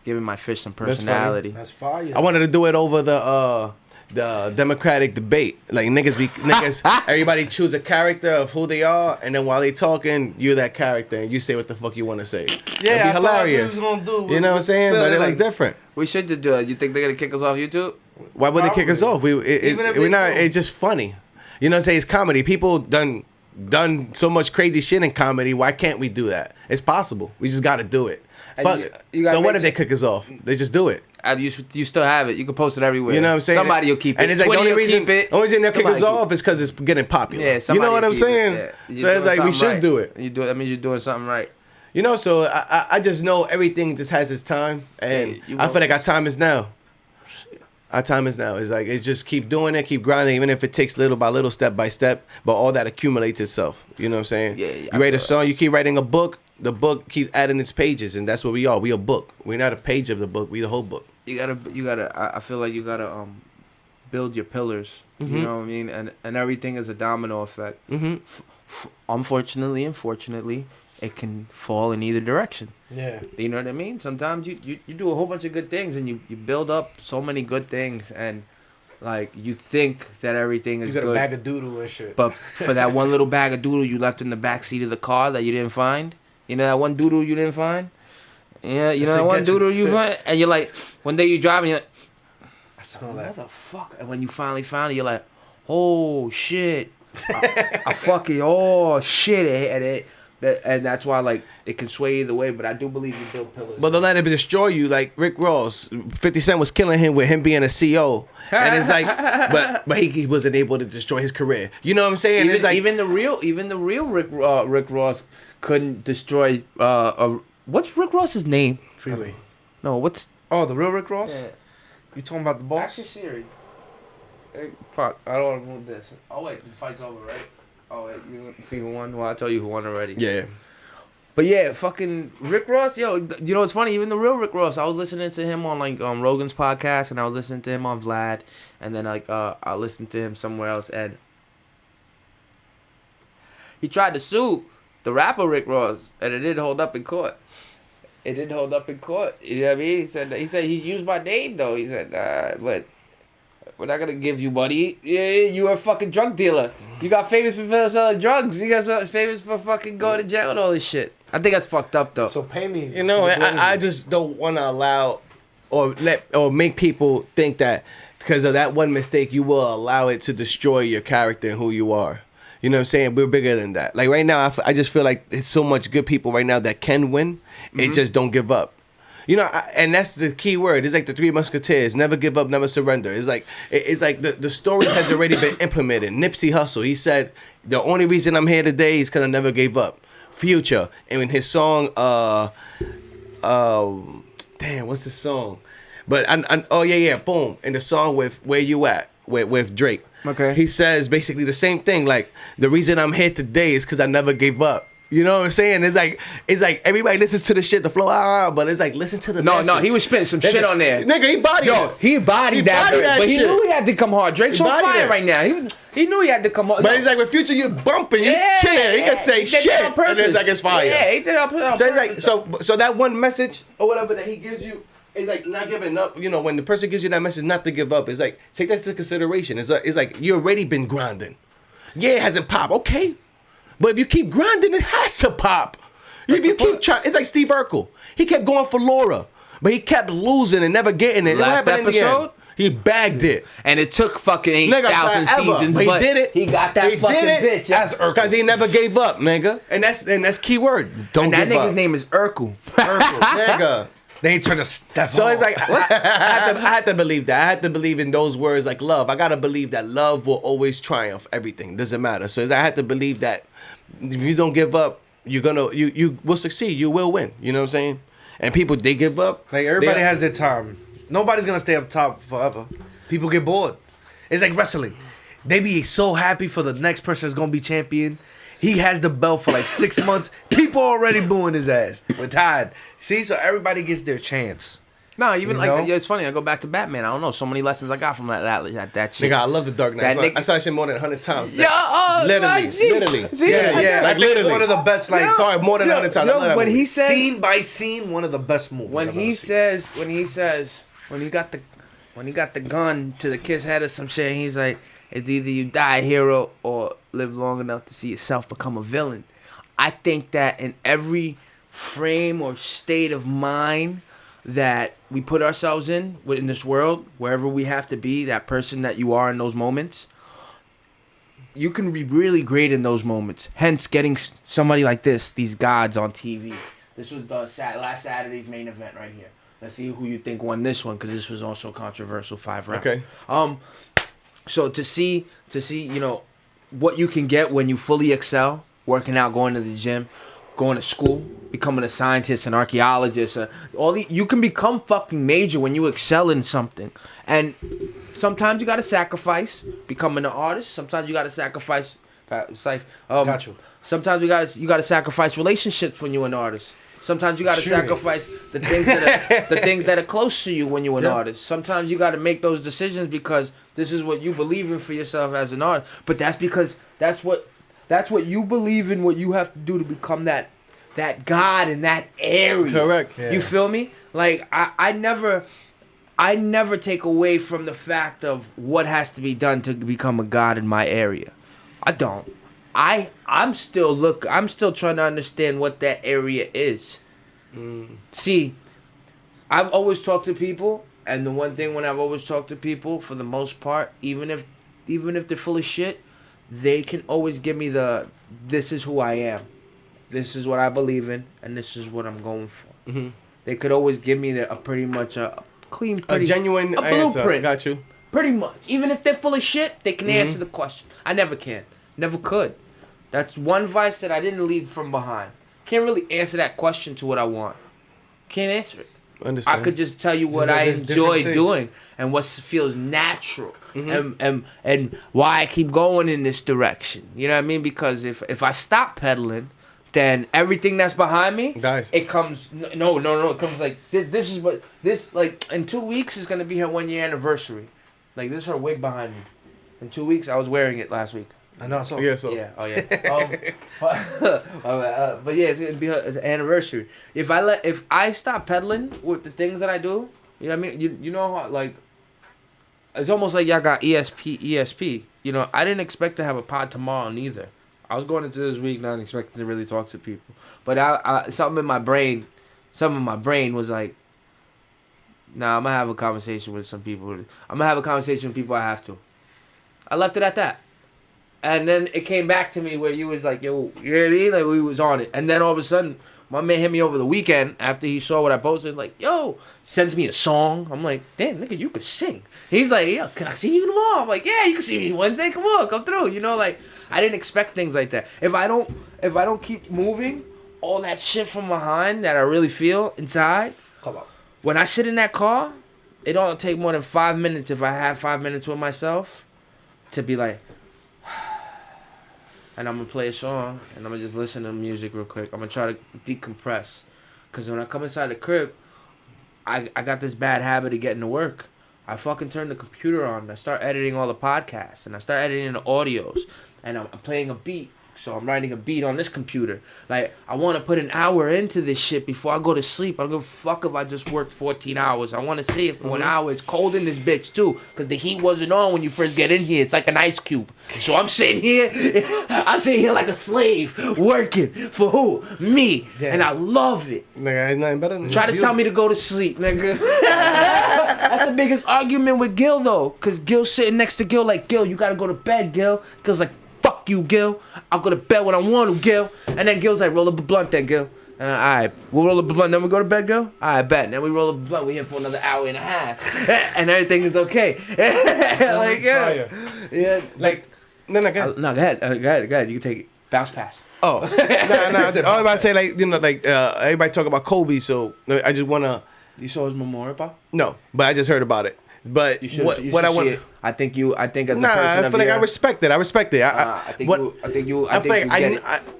giving my fish some personality. That's fire. I wanted to do it over the the Democratic debate. Like niggas, everybody choose a character of who they are, and then while they talking, you're that character, and you say what the fuck you want to say. Yeah, It'd be I hilarious. thought that's what we was gonna do. You know what I'm saying? But it was different. We should just do it. You think they're gonna kick us off YouTube? Why would they kick us off? Even if We're they not. do. It's just funny. You know what I'm saying? It's comedy. People done so much crazy shit in comedy. Why can't we do that? It's possible. We just got to do it. And Fuck you- it. you gotta So what make if they kick us off? They just do it. And you still have it. You can post it everywhere. You know what I'm saying? Somebody will keep it. And it's like the 20 only will reason, keep it. only reason they'll kick us Somebody off is because it's getting popular. Yeah, you somebody know what will I'm keep it. saying? Yeah. You're So it's doing like we something should right. do it. That means you're doing something right. You know, so I just know everything just has its time, and Yeah, you I will. feel like our time is now. Our time is now. It's like it's just keep doing it, keep grinding, even if it takes little by little, step by step. But all that accumulates itself. You know what I'm saying? Yeah, You I write a feel song, you keep writing a book. The book keeps adding its pages, and that's what we are. We a book. We're not a page of the book. We the whole book. You gotta. I feel like you gotta build your pillars. You know what I mean? And everything is a domino effect. Mm-hmm. Unfortunately, it can fall in either direction. Yeah. You know what I mean? Sometimes you do a whole bunch of good things and you build up so many good things and like you think that everything is You got good. a bag of doodle and shit. But for that one little bag of doodle you left in the back seat of the car that you didn't find, you know that one doodle you didn't find? Yeah, you know that one doodle you find? And you're like, one day you're driving, you're like, I smell what that. the fuck? And when you finally found it, you're like, oh shit. I fucking, oh shit. And that's why, like, it can sway either way, but I do believe you build pillars. But don't let it destroy you. Like Rick Ross, 50 Cent was killing him with him being a CO, and it's like, but he wasn't able to destroy his career. You know what I'm saying? even, It's like even the real Rick Ross couldn't destroy. What's Rick Ross's name? Freeway. No, what's Oh, the real Rick Ross? You talking about the boss? Actually, Siri. Hey, fuck, I don't want to move this. Oh wait, the fight's over, right? Oh wait, you see who won? Well, I tell you who won already. yeah. But yeah, fucking Rick Ross, yo, you know what's funny? Even the real Rick Ross, I was listening to him on like Rogan's podcast, and I was listening to him on Vlad, and then like I listened to him somewhere else, and he tried to sue the rapper Rick Ross, and it didn't hold up in court. It didn't hold up in court. You know what I mean? He said he's used my name though. He said, but we're not gonna give you money. Yeah, you are a fucking drug dealer. You got famous for selling drugs. You got famous for fucking going to jail and all this shit. I think that's fucked up though. So pay me. You know, I just don't want to allow or make people think that because of that one mistake, you will allow it to destroy your character and who you are. You know what I'm saying? We're bigger than that. Like right now, I just feel like there's so much good people right now that can win. It just don't give up. You know, and that's the key word. It's like the Three Musketeers: never give up, never surrender. It's like the story has already been implemented. Nipsey Hussle, he said, the only reason I'm here today is because I never gave up. Future, and in his song, damn, what's the song? But oh yeah, boom, in the song with Where You At with Drake. Okay. He says basically the same thing. Like the reason I'm here today is because I never gave up. You know what I'm saying? It's like everybody listens to the shit, the flow, but it's like listen to the message. No, he was spitting some shit on there. Nigga, he bodied it. He bodied that, but he shit. knew he had to come hard. Drake's on bodied fire it. right now. He knew he had to come hard. But it's like with Future, you bumping, you chilling. He can say he did shit, that on and it's like it's fire. Yeah, he did it on So it's purpose. like so that one message or whatever that he gives you is like not giving up. You know, when the person gives you that message, not to give up. It's like take that into consideration. It's like you already been grinding. Yeah, it hasn't popped. Okay, but if you keep grinding, it has to pop. If you keep trying, it's like Steve Urkel. He kept going for Laura, but he kept losing and never getting it. Last What happened in the episode? end? He bagged it. And it took fucking 8,000 forever. seasons, But but he did it. He got that He fucking did it bitch. as Urkel because he never gave up, nigga. And that's key word. Don't And that give nigga's up. name is Urkel. Urkel, nigga. They ain't trying to step So on. it's like I had to believe that. I had to believe in those words like love. I gotta believe that love will always triumph everything. Doesn't matter. So I had to believe that if you don't give up, you're gonna you will succeed. You will win. You know what I'm saying? And people they give up. Like everybody has their time. Nobody's gonna stay up top forever. People get bored. It's like wrestling. They be so happy for the next person that's gonna be champion. He has the belt for like 6 months. People already booing his ass. We're tired. See, so everybody gets their chance. No, even You like know? yeah, it's funny. I go back to Batman. I don't know. So many lessons I got from that shit. Nigga, I love the Dark Knight. That I saw that shit more than 100 times. Yeah, literally. See, Yeah, like like literally. one of the best. Like I saw it more than 100 times. I love that when movie. he says scene by scene, one of the best movies. when I've he ever seen. says when he got the when he got the gun to the kid's head or some shit, and he's like, it's either you die a hero or live long enough to see yourself become a villain. I think that in every frame or state of mind that we put ourselves in this world, wherever we have to be, that person that you are in those moments, you can be really great in those moments. Hence, getting somebody like these gods on TV. This was the last Saturday's main event right here. Let's see who you think won this one, because this was also controversial, 5 rounds. Okay. So to see, what you can get when you fully excel, working out, going to the gym, going to school, becoming a scientist, an archaeologist, you can become fucking major when you excel in something. And sometimes you gotta sacrifice becoming an artist. Sometimes you gotta sacrifice. Got you. Sometimes you gotta sacrifice relationships when you're an artist. Sometimes you gotta sacrifice the things that are close to you when you're an artist. Sometimes you gotta make those decisions because this is what you believe in for yourself as an artist. But that's because that's what you believe in. What you have to do to become that God in that area. Correct. Yeah. You feel me? Like I never take away from the fact of what has to be done to become a God in my area. I don't. I'm still trying to understand what that area is. See, I've always talked to people, and the one thing when I've always talked to people, for the most part, even if they're full of shit, they can always give me this is who I am, this is what I believe in, and this is what I'm going for. Mm-hmm. They could always give me a pretty much a clean, a genuine blueprint. Answer. Got you. Pretty much. Even if they're full of shit, they can answer the question. I never can. Never could. That's one vice that I didn't leave from behind. Can't really answer that question to what I want. Can't answer it. Understand. I could just tell you what I enjoy doing and what feels natural, and why I keep going in this direction. You know what I mean? Because if I stop pedaling, then everything that's behind me, dies. It comes no. It comes like this like in 2 weeks is gonna be her 1 year anniversary. Like this is her wig behind me. In 2 weeks, I was wearing it last week. I know. So yeah. So yeah. Oh yeah. But yeah, it's gonna be her anniversary. If I stop pedaling with the things that I do, you know what I mean? You know how, like, it's almost like y'all got ESP. You know, I didn't expect to have a pod tomorrow neither. I was going into this week not expecting to really talk to people, but something in my brain was like, nah, I'm gonna have a conversation with some people. I'm gonna have a conversation with people I have to. I left it at that. And then it came back to me where you was like, yo, you know what I mean? Like, we was on it. And then all of a sudden, my man hit me over the weekend after he saw what I posted. Like, yo, sends me a song. I'm like, damn, nigga, you could sing. He's like, yo, can I see you tomorrow? I'm like, yeah, you can see me Wednesday. Come on, come through. You know, like, I didn't expect things like that. If I don't keep moving, all that shit from behind that I really feel inside, come on. When I sit in that car, it don't take more than 5 minutes if I have 5 minutes with myself to be like, and I'm going to play a song, and I'm going to just listen to the music real quick. I'm going to try to decompress. Because when I come inside the crib, I got this bad habit of getting to work. I fucking turn the computer on, and I start editing all the podcasts, and I start editing the audios, and I'm playing a beat. So I'm writing a beat on this computer. Like, I want to put an hour into this shit before I go to sleep. I don't give a fuck if I just worked 14 hours. I want to see it for an hour. It's cold in this bitch, too, because the heat wasn't on when you first get in here. It's like an ice cube. So I'm sitting here. I sit here like a slave, working for who? Me. Yeah. And I love it. Nigga, ain't nothing better than Try to tell me to go to sleep, nigga. That's the biggest argument with Gil, though, because Gil's sitting next to Gil like, Gil, you got to go to bed, Gil. Gil's like, fuck you, Gil. I'll go to bed when I want to, Gil. And then Gil's like, roll up a blunt then, Gil. All right, we'll roll up a blunt, then we go to bed, Gil? All right, bet. And then we roll up a blunt, we here for another hour and a half. And everything is okay. Like, yeah. Yeah. Like, no, go ahead. No, go ahead. You can take it. Bounce pass. Oh. I was about to say, like, you know, like, everybody talk about Kobe, so I just want to. You saw his memorial, pal? No, but I just heard about it. But what I want, I think as a person, I feel like I respect it. I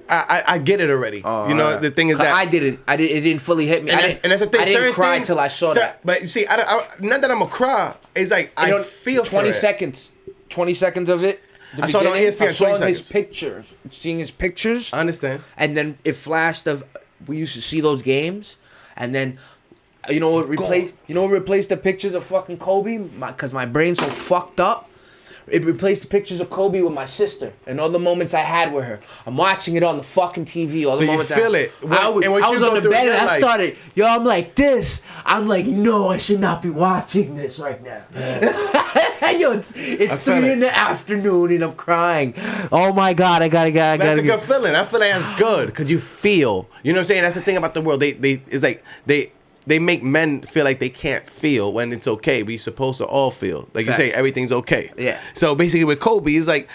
I get it already. You know, the thing is that it didn't fully hit me. And that's the thing. I didn't cry till I saw that. But you see, I not that I'm a cry. It's like I feel 20 for seconds. 20 seconds of it. I saw it on ESPN. I saw his pictures. Seeing his pictures. I understand. And then it flashed of we used to see those games, and then You know what replaced? You know what replaced the pictures of fucking Kobe? Cause my brain's so fucked up. It replaced the pictures of Kobe with my sister and all the moments I had with her. I'm watching it on the fucking TV. All the moments you feel it. I was on the bed and I started. Yo, I'm like this. I'm like, no, I should not be watching this right now. Yo, it's 3 in the afternoon and I'm crying. Oh my god, I gotta. That's a good feeling. I feel like that's good because you feel. You know what I'm saying? That's the thing about the world. They make men feel like they can't feel when it's okay. We're supposed to all feel. Like you say, everything's okay. Yeah. So basically with Kobe, it's like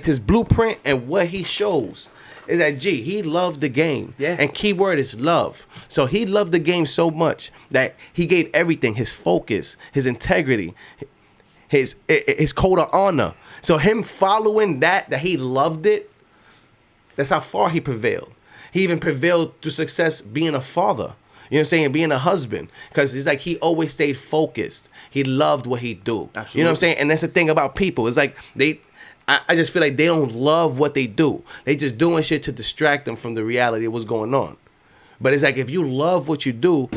his blueprint and what he shows is that, he loved the game. Yeah. And keyword is love. So he loved the game so much that he gave everything, his focus, his integrity, his code of honor. So him following that he loved it, that's how far he prevailed. He even prevailed through success being a father. You know what I'm saying? Being a husband. Because it's like he always stayed focused. He loved what he do. Absolutely. You know what I'm saying? And that's the thing about people. It's like I just feel like they don't love what they do. They just doing shit to distract them from the reality of what's going on. But it's like if you love what you do,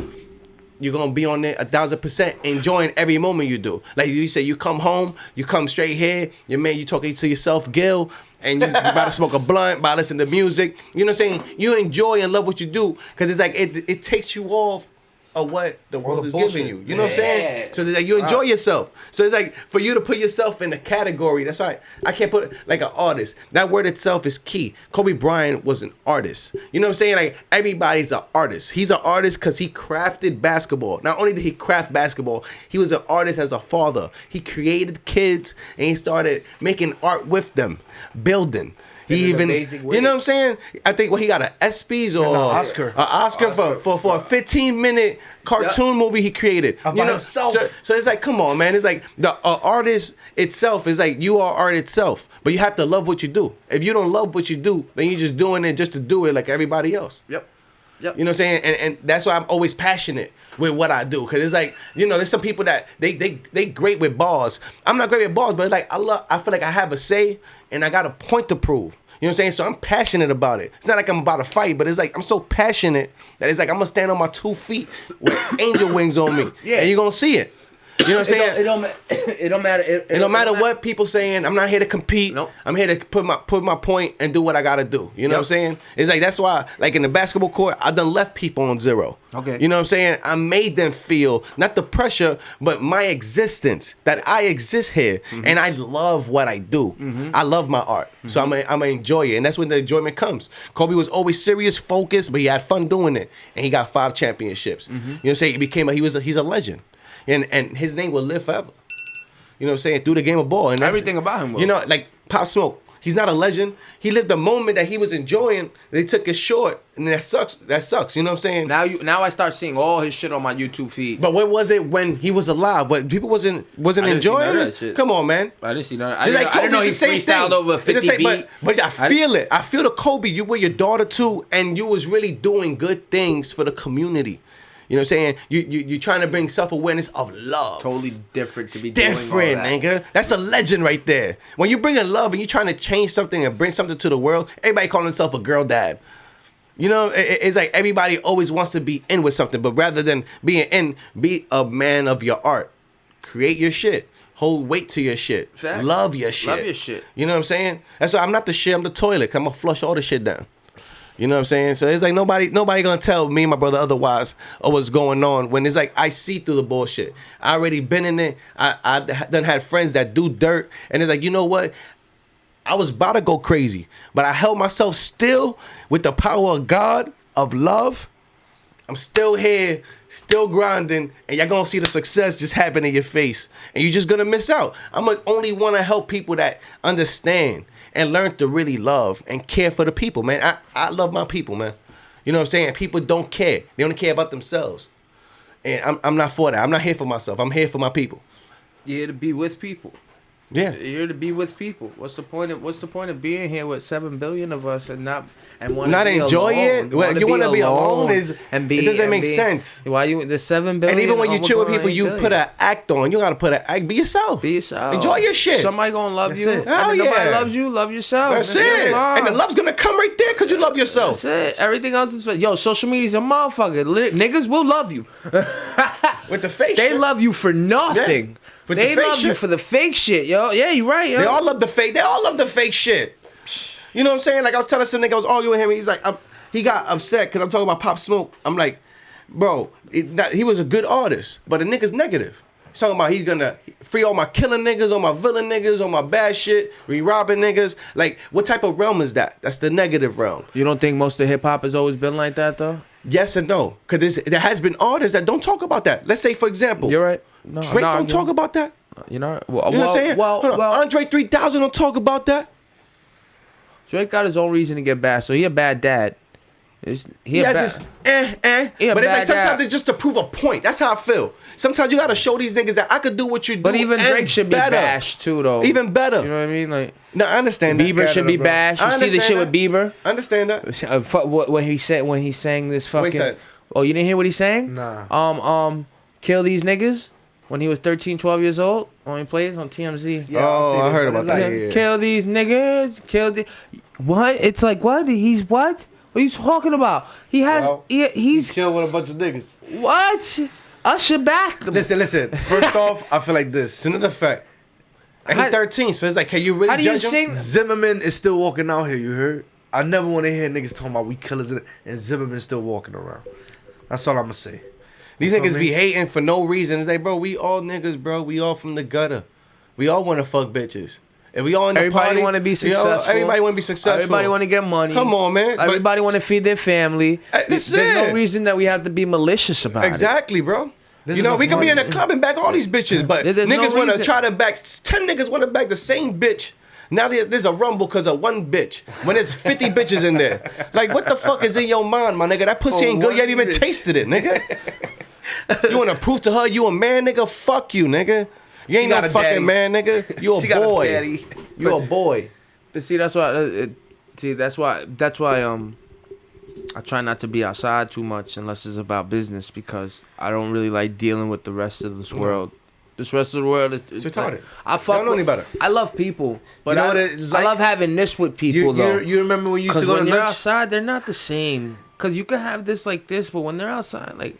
you're going to be on there 1,000% enjoying every moment you do. Like you say, you come home, you come straight here, your man, you talking to yourself, Gil, and you about to smoke a blunt, about to listen to music. You know what I'm saying? You enjoy and love what you do because it's like it takes you off of what the world is giving you. You know what I'm saying? So that you enjoy yourself. So it's like for you to put yourself in a category. That's why I can't put like an artist. That word itself is key. Kobe Bryant was an artist. You know what I'm saying? Like everybody's an artist. He's an artist because he crafted basketball. Not only did he craft basketball, he was an artist as a father. He created kids and he started making art with them, building. He even, you know what I'm saying? I think he got an ESPYs or Oscar. An Oscar for a 15-minute cartoon movie he created. About himself. So it's like, come on, man. It's like the artist itself is like you are art itself, but you have to love what you do. If you don't love what you do, then you're just doing it just to do it like everybody else. Yep. You know what I'm saying? And that's why I'm always passionate with what I do. Cause it's like, there's some people that they great with bars. I'm not great with bars, but like I feel like I have a say and I got a point to prove. You know what I'm saying? So I'm passionate about it. It's not like I'm about to fight, but it's like I'm so passionate that it's like I'm gonna stand on my 2 feet with angel wings on me. Yeah. And you're gonna see it. You know what I'm saying? It don't matter. It don't matter what people saying. I'm not here to compete. Nope. I'm here to put my point and do what I gotta do. You know what I'm saying? It's like that's why, like in the basketball court, I done left people on zero. Okay. You know what I'm saying? I made them feel not the pressure, but my existence that I exist here, and I love what I do. I love my art, so I'm gonna enjoy it, and that's when the enjoyment comes. Kobe was always serious, focused, but he had fun doing it, and he got 5 championships. You know what I'm saying? He's a legend. And his name will live forever. You know what I'm saying? Through the game of ball. And Everything about him will. Like Pop Smoke. He's not a legend. He lived the moment that he was enjoying. They took it short. And that sucks. That sucks. You know what I'm saying? Now I start seeing all his shit on my YouTube feed. But what was it when he was alive? What people wasn't enjoying it? Shit. Come on, man. I didn't see none. I didn't know he freestyled over a 50 beat. But I feel it. I feel the Kobe. You were your daughter too. And you was really doing good things for the community. You know what I'm saying? You trying to bring self-awareness of love. Totally different to be different, doing all that. nigga. That's a legend right there. When you bring in love and you trying to change something and bring something to the world, everybody calling himself a girl dad. You know, it's like everybody always wants to be in with something, but rather than being in, be a man of your art. Create your shit. Hold weight to your shit. Facts. Love your shit. Love your shit. You know what I'm saying? That's why I'm not the shit, I'm the toilet. I'm going to flush all the shit down. You know what I'm saying? So it's like nobody gonna tell me and my brother otherwise or what's going on when it's like I see through the bullshit. I already been in it. I done had friends that do dirt, and it's like, you know what? I was about to go crazy, but I held myself still with the power of God, of love. I'm still here, still grinding, and y'all gonna see the success just happen in your face, and you're just gonna miss out. I'm gonna only want to help people that understand and learn to really love and care for the people, man. I love my people, man. You know what I'm saying? People don't care. They only care about themselves. And I'm not for that. I'm not here for myself. I'm here for my people. You're here to be with people. Yeah. You're here to be with people. What's the point of being here with 7 billion of us and not want Not to be enjoy alone? it. Well, you want to be alone it doesn't make sense. Why you the 7 billion? And even when you chill with people, you billion. put an act on. You gotta put an act. Be yourself. Be yourself. Enjoy your shit. Somebody gonna love That's you. it. Hell And if nobody yeah. loves you, love yourself. That's it. And the love's gonna come right there because you love yourself. That's it. Everything else is yo. Social media's a motherfucker. Niggas will love you. With the fake They shit. love you for nothing. Yeah. With They the fake love you shit. for the fake shit, yo. Yeah, you're right, yo. They all love the fake. They all love the fake shit. You know what I'm saying? Like I was telling some nigga, I was arguing with him. He's like, he got upset because I'm talking about Pop Smoke. I'm like, bro, he was a good artist, but the nigga's negative. He's talking about he's gonna free all my killing niggas, all my villain niggas, all my bad shit, robbing niggas. Like, what type of realm is that? That's the negative realm. You don't think most of hip hop has always been like that, though? Yes and no, because there has been artists that don't talk about that. Let's say, for example, You're right. No, Drake don't talk about that. You know, You know what I'm saying? Hold on. Andre 3000 don't talk about that. Drake got his own reason to get bad, so he a bad dad. He has this He a but it's like bad sometimes dad. it's just to prove a point. That's how I feel. Sometimes you gotta show these niggas that I could do what you do. But even and Drake should be better. bashed too, though. Even better. You know what I mean? Like No, I understand that. Bieber should be bro. bashed. I You see the shit understand with Bieber? I understand that. When he sang this What he fucking. said? Oh, you didn't hear what he sang? Nah. Kill these niggas. When he was 13, 12 years old, when he plays on TMZ. Yeah, Oh, see I this, heard but about it's that. like- Yeah. Kill these niggas. Kill the. What? It's like what? He's what? What are you talking about? He has. Well, He's chill with a bunch of niggas. what? Usher back. Listen. First off, I feel like this. It's another fact. And How- he's 13, so it's like, can you really How do you judge him? sing? Zimmerman is still walking out here, you heard? I never want to hear niggas talking about we killers and Zimmerman's still walking around. That's all I'm going to say. These You know niggas what I be mean? hating for no reason. It's like, bro, we all niggas, bro. We all from the gutter. We all want to fuck bitches. And we all in the Everybody party. want to be we all- successful. Everybody want to be successful. Everybody want to get money. Come on, man. But- Everybody want to feed their family. That's There's it. no reason that we have to be malicious about it. Exactly, bro. There's You know, enough we could be in money. a club and back all these bitches, but There's no niggas want to reason. try to back 10 niggas want to back the same bitch. Now there's a rumble because of one bitch. When there's 50 bitches in there. Like, what the fuck is in your mind, my nigga? That pussy Oh, ain't good. You one haven't even bitch. tasted it, nigga. You want to prove to her you a man, nigga? Fuck you, nigga. You ain't got no a fucking daddy. man, nigga. You a She got a boy. daddy. You a boy. But see, that's why. That's why. I try not to be outside too much unless it's about business because I don't really like dealing with the rest of this world. This rest of the world is It's retarded. like, I fuck Y'all know with- any better. I love people, but You know I, what it's I like? love having this with people though. You remember when you used Because to go to when you're lunch? outside, they're not the same. Because you can have this like this, but when they're outside, like.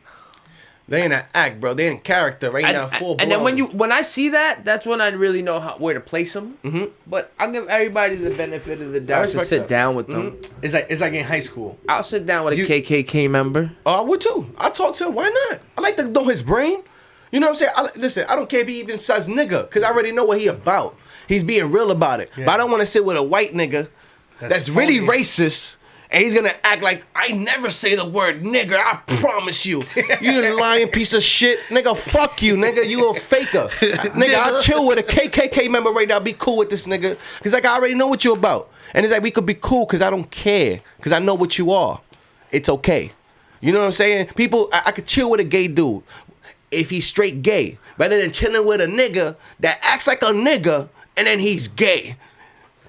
They ain't an act, bro. They in character right now, full blown. And then when I see that, that's when I really know where to place them. Mhm. But I'll give everybody the benefit of the doubt to respect sit that. down with them. It's like in high school. I'll sit down with a You- KKK member. Oh, I would too. I talk to him. Why not? I like to know his brain. You know what I'm saying? Listen, I don't care if he even says nigga, because I already know what he about. He's being real about it. Yeah. But I don't want to sit with a white nigga that's really phony. racist, and he's going to act like, I never say the word nigger, I promise you. You lying piece of shit. Nigga, fuck you, nigga. You a faker. Nigga, I'll chill with a KKK member right now. Be cool with this nigga. Because like, I already know what you about. And it's like, we could be cool because I don't care. Because I know what you are. It's okay. You know what I'm saying? People, I could chill with a gay dude if he's straight gay, rather than chilling with a nigga that acts like a nigga and then he's gay.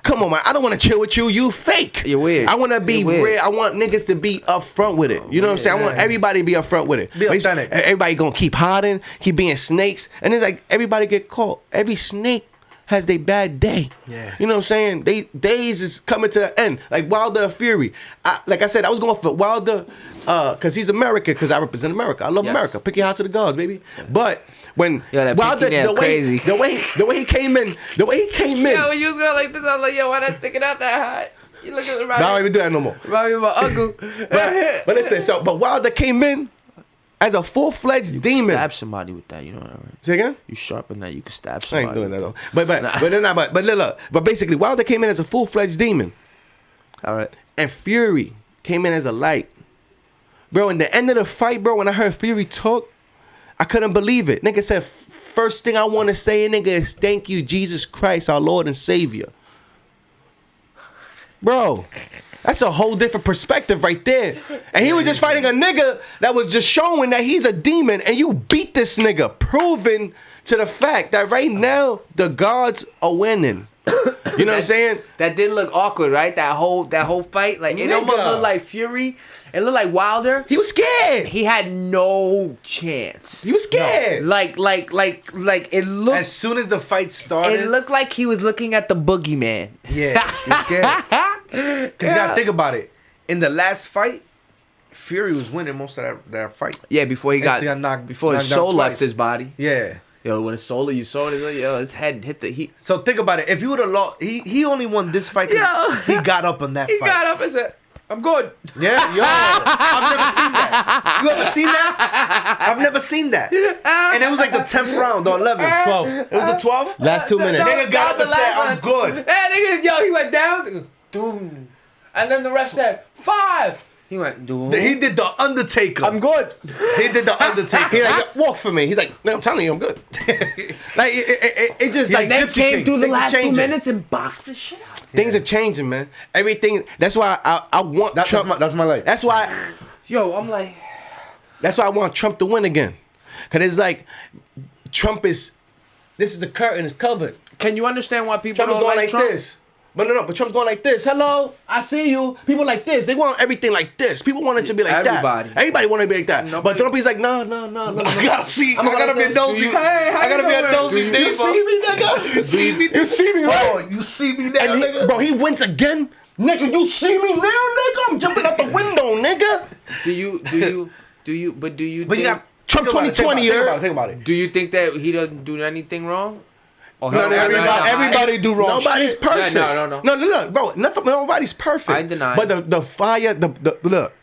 Come on, man. I don't want to chill with you. You fake. You're weird. I want to be You're weird. real. I want niggas to be upfront with it. You know what I'm saying? I want everybody to be upfront with it. Be authentic. Everybody gonna keep hiding, keep being snakes, and it's like everybody get caught. Every snake has their bad day. Yeah. You know what I'm saying? They days is coming to an end. Like Wilder and Fury. Like I said, I was going for Wilder because he's American, because I represent America. I love Yes. America. Pick your heart to the gods, baby. But when Yo, that Wilder, pinky nail the way he came in, Yo, when you was going like this, I was like, yo, why not sticking out that high? You look at the I don't even do that no more. Remind me of my uncle. But listen, but Wilder came in as a full-fledged demon. Stab somebody with that, you know what I mean? Say again? You sharpen that, you can stab I somebody. ain't doing that with though. But look. But basically, Wilder came in as a full-fledged demon, All right. and Fury came in as a light. Bro, in the end of the fight, bro, when I heard Fury talk, I couldn't believe it. Nigga said, first thing I want to say, nigga, is thank you, Jesus Christ, our Lord and Savior. Bro, that's a whole different perspective right there. And he was just fighting a nigga that was just showing that he's a demon, and you beat this nigga, proving to the fact that right now the gods are winning. You know what I'm saying? That did look awkward, right? That whole fight, like it almost looked like Fury. It looked like Wilder. He was scared. He had no chance. He was scared. Like it looked. As soon as the fight started, It looked like he was looking at the boogeyman. yeah, he was scared. Because you gotta think about it. In the last fight, Fury was winning most of that fight. Yeah, before he got knocked bis his down soul left twice. his body. Yeah. Yo, when his soul, you saw it, yo, his head hit the heat. So think about it. If he would have lost, he only won this fight because Yeah. he got up on that He fight. got up and said, "I'm good." Yeah, yo, I've never seen that. You ever seen that? I've never seen that. And it was like the 10th round or 11th, 12th. It was the 12th. Last 2 minutes. Nigga got up and said, "I'm good." Hey, nigga, yo, he went down. Doom. And then the ref said, 5. He went, doom. He did the Undertaker. I'm good. He did the Undertaker. He's like, walk for me. He's like, no, I'm telling you, I'm good. Like it just Yeah, like Then Gypsy came King. through the Things last 2 changing. minutes and boxed the shit out. things are changing, man. Everything. That's why I want Trump. That's my life. That's why. Yo, I'm like, That's why I want Trump to win again. Cause it's like Trump is. This is the curtain is covered. can you understand why people Trump is don't going like like Trump? this. But no, but Trump's going like this. Hello, I see you. People like this. They want everything like this. People want it to be like Everybody. that. Everybody want to be like that. Nobody- But Trump is like, no. I gotta see. I gotta be a nosy. you- Hey, I gotta be a nosy you neighbor. see me, nigga? You see me? You see me, Oh, right? you see me now, And nigga? bro, he wins again. Nigga, you see me now, nigga? I'm jumping out the window, nigga. Do you But you think, got Trump 2020 Think about it. do you think that he doesn't do anything wrong? Or No, Everybody do wrong. Nobody's shit. perfect. Yeah, no. No, look, bro. Nobody's perfect. I deny But it. the fire, look.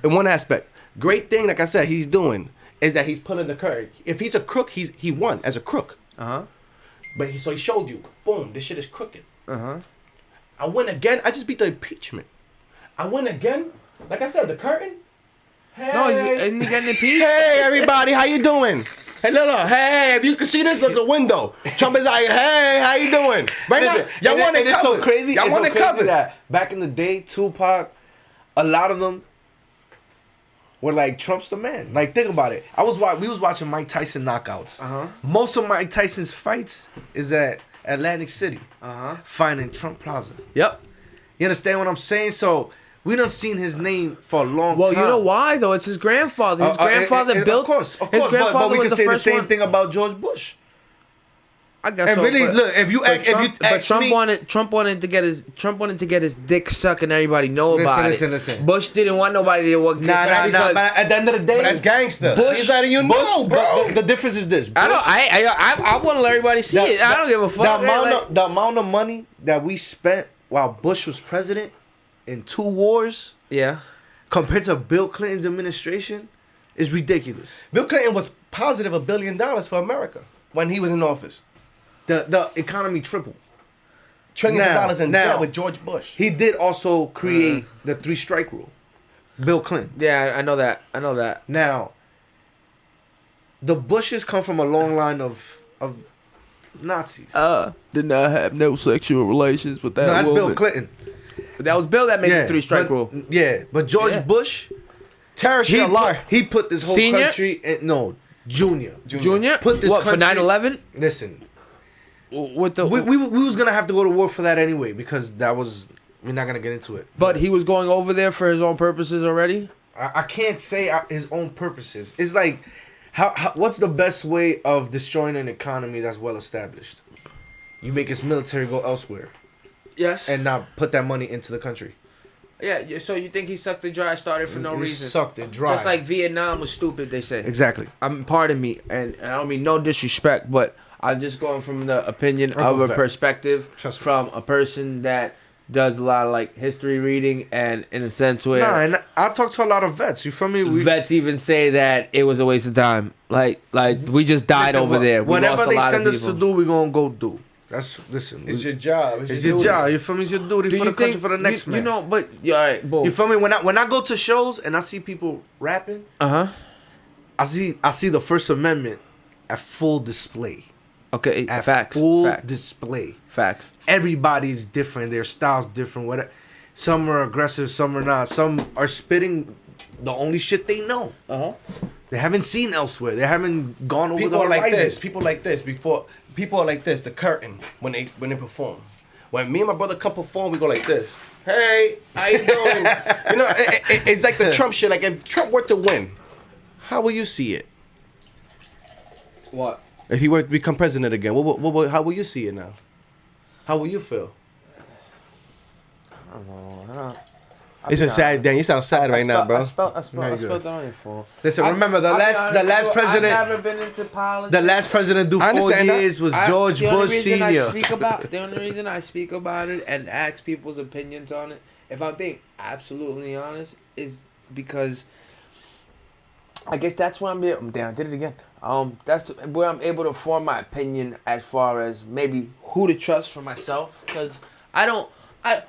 In one aspect, great thing, like I said, he's doing is that he's pulling the curtain. If he's a crook, he won as a crook. Uh-huh. But so he showed you, boom, this shit is crooked. Uh-huh. I win again. I just beat the impeachment. I win again. Like I said, the curtain. Hey, No, isn't he getting impeached? hey, everybody, how you doing? Hey, look, hey, if you can see this, look the window. Trump is like, hey, how you doing? Right now, y'all want it It's so covered. crazy. Y'all It's want so it crazy covered. that back in the day, Tupac, a lot of them were like, Trump's the man. Like, think about it. We was watching Mike Tyson knockouts. Uh-huh. Most of Mike Tyson's fights is at Atlantic City, Uh-huh. fighting Trump Plaza. Yep. You understand what I'm saying? So we done seen his name for a long Well, time. you know why though? It's his grandfather. His grandfather built. Of course. His But grandfather we was can the say the first same one. thing about George Bush. I guess And so. really, but- look, if you but ask Trump me, wanted to get his dick sucked and everybody know about it. Listen. Bush didn't want nobody to work. Nah. But at the end of the day, But that's gangster. Bush, He's letting you know, bro. The difference is this. Bush, I want to let everybody see it. I don't give a fuck. The amount of money that we spent while Bush was president in 2 wars Yeah. compared to Bill Clinton's administration is ridiculous. Bill Clinton was positive $1 billion for America when he was in office. The economy tripled. Trillions of dollars in now- debt with George Bush. He did also create the 3-strike rule. Bill Clinton. Yeah, I know that. Now, the Bushes come from a long line of Nazis. Did not have no sexual relations with that no, that's Bill Clinton. That was Bill that made the 3-strike but- rule. Yeah, but George Yeah. Bush, Terrorist he shit, a lie. he put this whole Senior? country in, no, Junior. Junior? Put this what, for country- 9/11? Listen, With the we was gonna have to go to war for that anyway because we're not gonna get into it. But he was going over there for his own purposes already? I can't say his own purposes. It's like, what's the best way of destroying an economy that's well established? You make its military go elsewhere Yes. and not put that money into the country. Yeah, so you think he sucked it dry, started for no He reason? sucked it dry. Just like Vietnam was stupid, they say. Exactly. Pardon me, and I don't mean no disrespect, but I'm just going from the opinion of a fact. perspective Trust me. from a person that does a lot of like history reading, and in a sense where Nah, and I talk to a lot of vets. You feel me? vets even say that it was a waste of time. Like we just died Listen, over there. We Whatever lost a they lot send of us to people. do, we're gonna go do. Listen. It's your job. It's your job. You feel me? It's your duty Do for you the country think for the next man. You know, but yeah, all right, boom. You feel me? When I go to shows and I see people rapping, Uh-huh. I see the First Amendment at full display. Okay, At facts. full Facts. display. Facts. Everybody's different. Their style's different. Whatever. Some are aggressive. Some are not. Some are spitting the only shit they know. Uh-huh. They haven't seen elsewhere. They haven't gone over People the are like horizon. this. People like this. People are like this. The curtain when they perform. When me and my brother come perform, we go like this. Hey, how you doing? You know, it's like the Trump shit. Like if Trump were to win, how will you see it? What? If he were to become president again, how will you see it now? How will you feel? I don't know. It's a sad day. You sound sad right now, bro. I spelled good. that on your phone. Listen, remember the last president. I've never been into politics. The last president to do I 4 understand that. years was George Bush Sr. The only reason I speak about it and ask people's opinions on it, if I'm being absolutely honest, is because I guess that's where I'm down. I did it again. That's where I'm able to form my opinion as far as maybe who to trust for myself. Because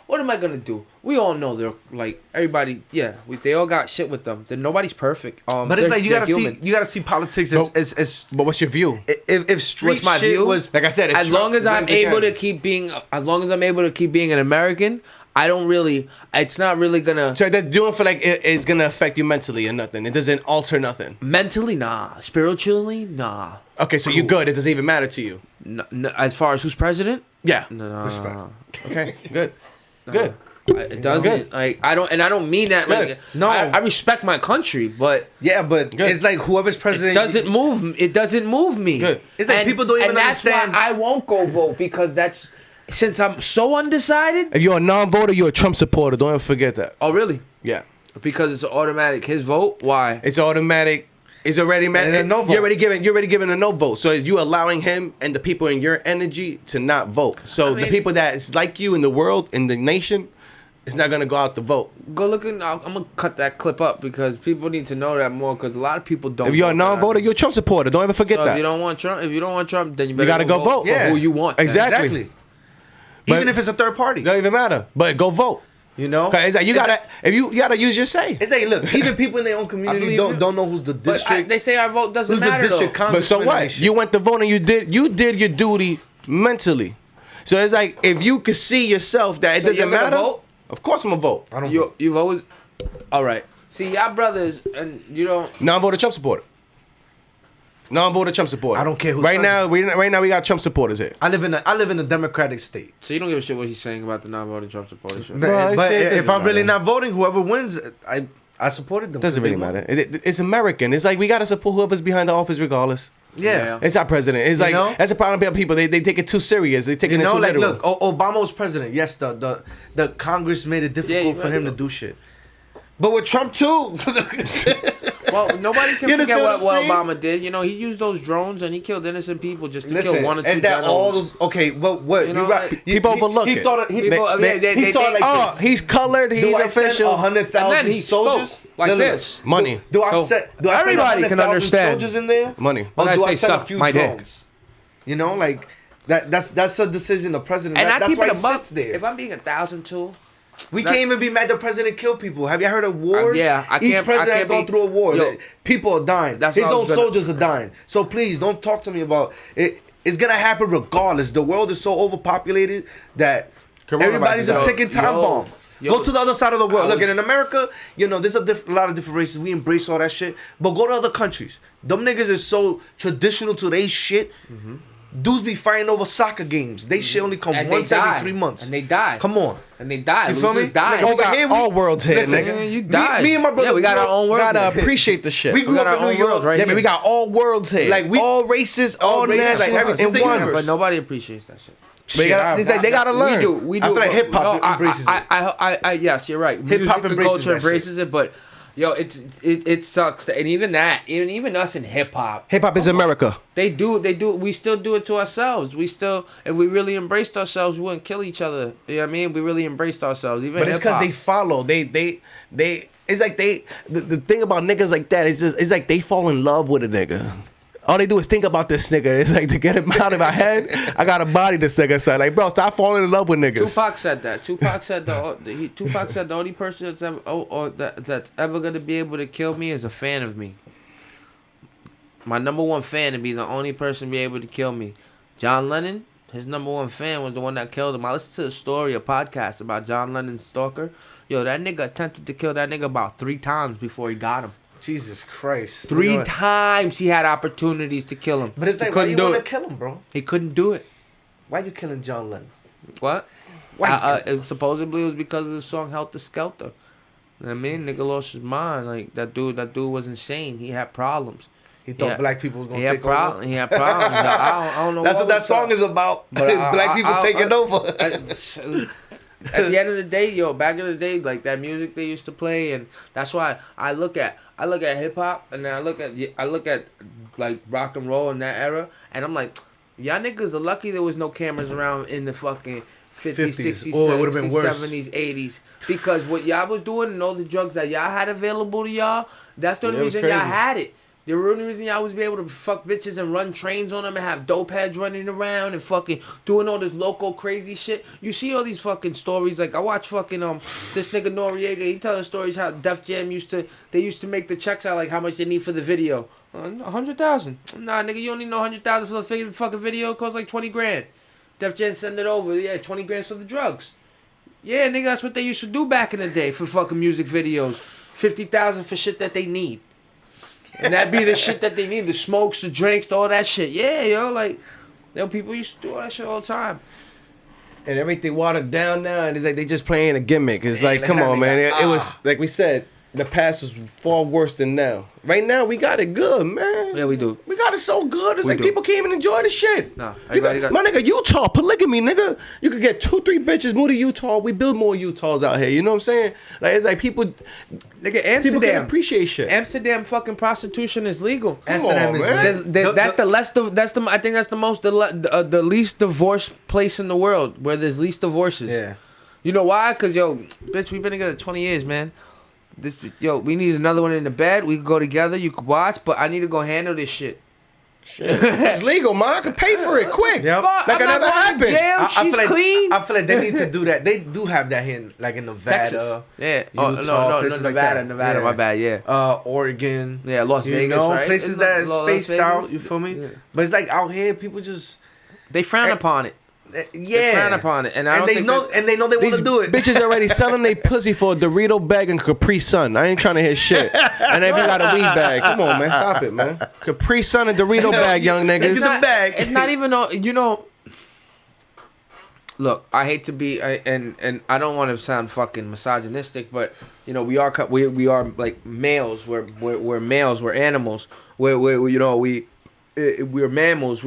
what am I gonna do? We all know they're like everybody. Yeah, they all got shit with them. Nobody's perfect. But it's like you gotta see politics as. But what's your view? If street What's my shit view? was Like I said, as long as I'm able to keep being an American, I don't really. It's not really gonna. So they're doing for like it's gonna affect you mentally or nothing. It doesn't alter nothing. Mentally, nah. Spiritually, nah. Okay, so you're good. It doesn't even matter to you. No, as far as who's president, Yeah. no. Respect. Okay. Good. Good. It doesn't. Like I don't mean that. Like, Good. No. I respect my country, but yeah, but Good. it's like whoever's president it doesn't move me. Good. It's like people don't even and that's understand. why I won't go vote because since I'm so undecided. If you're a non-voter, you're a Trump supporter. Don't ever forget that. Oh really? Yeah. Because it's automatic. His vote. Why? It's automatic. It's already a no vote. You're already given a no vote. So you allowing him and the people in your energy to not vote. So the people that is like you in the world, in the nation, it's not gonna go out to vote. Go look at. I'm gonna cut that clip up because people need to know that more. Because a lot of people don't. If you're a vote non-voter, you're a Trump supporter. Don't ever forget So that. if you don't want Trump, then you better gotta go vote. for Yeah. who you want. then. Exactly. Even But- if it's a third party, It don't even matter. But go vote. you know. 'Cause it's like you gotta use your say. It's like look, even people in their own community believe don't you. don't know who's the But district. they say our vote doesn't Who's the matter district though. But so congressman and what? shit. You went to vote and you did your duty mentally. So it's like if you could see yourself that it So doesn't you're gonna matter. vote? Of course I'm gonna vote. I don't. You've always. All right. See, y'all brothers, and you don't. Non-voter Trump supporter. Non-voter Trump supporter. I don't care who's right now. president. Right now we got Trump supporters here. I live in a Democratic state. So you don't give a shit what he's saying about the non-voting Trump supporters. Shit. But, Well, shit, it if doesn't I'm really matter. not voting, whoever wins, I supported them. Doesn't 'cause they really won. matter. It's American. It's like we gotta support whoever's behind the office regardless. Yeah. It's our president. It's You like know? that's the problem about people. They take it too serious. They take You it know, too like literal. look, Obama was president. Yes, the Congress made it difficult you're for right, him to though. do shit. But with Trump too. Well, nobody can You forget understand what what I'm saying? Obama did. You know, he used those drones and he killed innocent people just to Listen, kill one or two is that all generals. those? Okay, what You know, you right? like, people overlook he it. thought he, People- he saw it like Oh, this. he's colored. He's Do I send official. 100,000 And then he soldiers spoke like Look, this. Money. Do I So send everybody can 100,000 understand. soldiers in there? Money. Or When I do I say send a suck few my dick. drones? You know, like that's a decision the president. And I that's keep why it he a buck. sits there. If I'm being 1,000 too, We That- can't even be mad the president killed people. Have you heard of wars? yeah, I Each can't- president I has can't gone be- through a war. Yo, People are dying. that's His what I own was gonna- soldiers are dying. So please don't talk to me about it. It's gonna happen regardless. The world is so overpopulated that everybody's a Yo, ticking time yo, bomb. yo. Go to the other side of the world. I Look, was- and in America, you know, there's a lot of different races. We embrace all that shit. But go to other countries. Them niggas is so traditional to they shit. Dudes be fighting over soccer games. They shit only come and they once every die. 3 months. And they die. Come on. And they die. You feel me? Losers die. Like, We over got here, all worlds here, Listen, nigga. Nigga, you die. Me and my brother Yeah, we got our own We world. gotta appreciate the shit. We grew got up our in New own York. world right Yeah, here. but we got all worlds here. Like, we- all races, all races, like, nations everything. in It's the one. universe. But nobody appreciates that shit. They gotta, it's like they gotta learn. We do. I feel like hip-hop No, embraces it. Yes, you're right. Hip-hop Music, the embraces culture that shit. embraces it, but yo, it sucks. And even us in hip hop, Hip hop is America. they do. We still do it to ourselves. If we really embraced ourselves, we wouldn't kill each other. You know what I mean? We really embraced ourselves. Even But it's because they follow. They. It's like the thing about niggas like that is just it's like they fall in love with a nigga. All they do is think about this nigga. It's like to get him out of my head, I gotta body this nigga. So like, bro, stop falling in love with niggas. Tupac said that. Tupac said the only person that's ever gonna be able to kill me is a fan of me. My number one fan to be the only person to be able to kill me. John Lennon, his number one fan was the one that killed him. I listened to a story, a podcast about John Lennon's stalker. Yo, that nigga attempted to kill that nigga about 3 times before he got him. Jesus Christ. Three times he had opportunities to kill him. But it's like, he why couldn't you do want to it. kill him, bro? He couldn't do it. Why you killing John Lennon? What? Why? Supposedly it was because of the song Helter Skelter. You know what I mean? Nigga lost his mind. Like, that dude was insane. He had problems. He thought black people was going to take over? He had problems. I don't know That's what that song is about. But It's black people taking over. At the end of the day, yo, back in the day, like that music they used to play, and that's why I look at hip hop, and then I look at like rock and roll in that era, and I'm like, y'all niggas are lucky there was no cameras around in the fucking 50s, 60s, Oh, it would have been worse. 70s, 80s, because what y'all was doing and all the drugs that y'all had available to y'all, that's the only reason y'all had it. The only reason y'all was be able to fuck bitches and run trains on them and have dope heads running around and fucking doing all this local crazy shit. You see all these fucking stories. Like, I watch fucking this nigga Noriega. He telling stories how Def Jam used to make the checks out, like how much they need for the video. 100,000. Nah, nigga, you don't need no 100,000 for the fucking video. It costs like 20 grand. Def Jam send it over. Yeah, 20 grand for the drugs. Yeah, nigga, that's what they used to do back in the day for fucking music videos. 50,000 for shit that they need. And that'd be the shit that they need. The smokes, the drinks, all that shit. Yeah, yo, like, people used to do all that shit all the time. And everything watered down now, and it's like they just playing a gimmick. It's like, come on, man. It was, like we said, the past was far worse than now. Right now, we got it good, man. Yeah, we do. We got it so good. It's like people can't even enjoy the shit. Nah, my nigga, Utah, polygamy, nigga. You could get 2-3 bitches, move to Utah. We build more Utahs out here. You know what I'm saying? Like, it's like people, nigga, Amsterdam. People can appreciate shit. Amsterdam fucking prostitution is legal. Amsterdam is I think that's the least divorced place in the world, where there's least divorces. Yeah. You know why? Cause yo, bitch, we've been together 20 years, man. We need another one in the bed. We could go together. You could watch, but I need to go handle this shit. Shit. It's legal, man. I can pay for it quick. Yep. Like it never happened. She's clean. I feel like they need to do that. They do have that here, like in Nevada. Texas. Yeah. Utah, No, Nevada. like Nevada. My bad. Yeah. Oregon. Yeah, Las Vegas. Right? Places that are spaced out. You feel me? Yeah. But it's like out here, people just they frown upon it. They frown upon it, and they know they want to do it. Bitches already selling their pussy for a Dorito bag and Capri Sun. I ain't trying to hear shit. And they got a weed bag. Come on, man, stop it, man. Capri Sun and Dorito bag, young niggas. It's not even Look, I hate to be, and I don't want to sound fucking misogynistic, but we are like males. We're males. We're animals. We're mammals.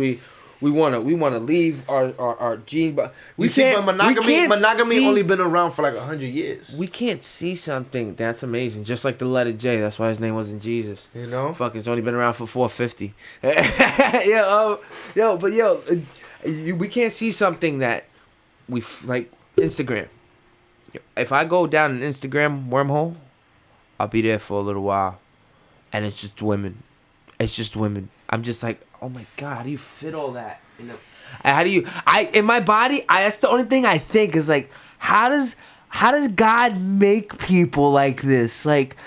We wanna leave our gene, but monogamy only been around for like 100 years. We can't see something that's amazing, just like the letter J. That's why his name wasn't Jesus. You know, fuck, it's only been around for 450. We can't see something that like Instagram. If I go down an Instagram wormhole, I'll be there for a little while, and it's just women. It's just women. I'm just like, oh my god, how do you fit all that? How do you? In my body, that's the only thing I think is like, how does God make people like this? Like,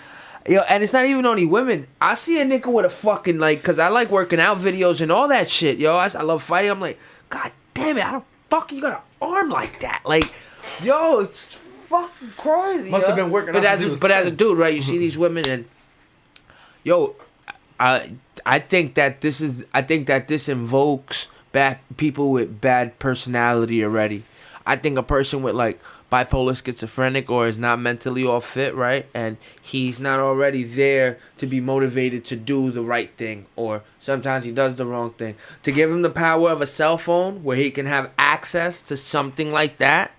and it's not even only women. I see a nigga with a fucking cause I like working out videos and all that shit, yo. I love fighting. I'm like, god damn it, how the fuck you got an arm like that? Like, yo, it's fucking crazy. Must have been working. But as a dude, right? You see these women and, yo. I think that this invokes bad people with bad personality already. I think a person with like bipolar schizophrenic or is not mentally all fit, right? And he's not already there to be motivated to do the right thing, or sometimes he does the wrong thing. To give him the power of a cell phone where he can have access to something like that,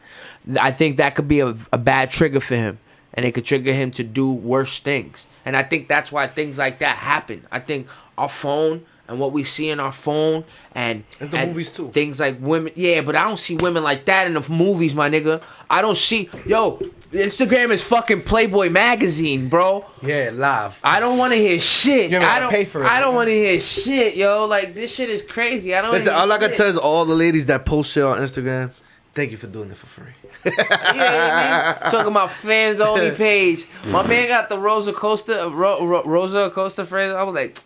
I think that could be a bad trigger for him. And it could trigger him to do worse things. And I think that's why things like that happen. I think our phone and what we see in our phone and movies too. Things like women. Yeah, but I don't see women like that in the movies, my nigga. I don't see. Yo, Instagram is fucking Playboy magazine, bro. Yeah, live. I don't want to hear shit. I don't pay for it. I don't want to hear shit, yo. Like, this shit is crazy. I don't. Listen, all I can tell is all the ladies that post shit on Instagram. Thank you for doing it for free. Yeah, man. Talking about fans only page. My man got the Rosa Costa phrase. I was like,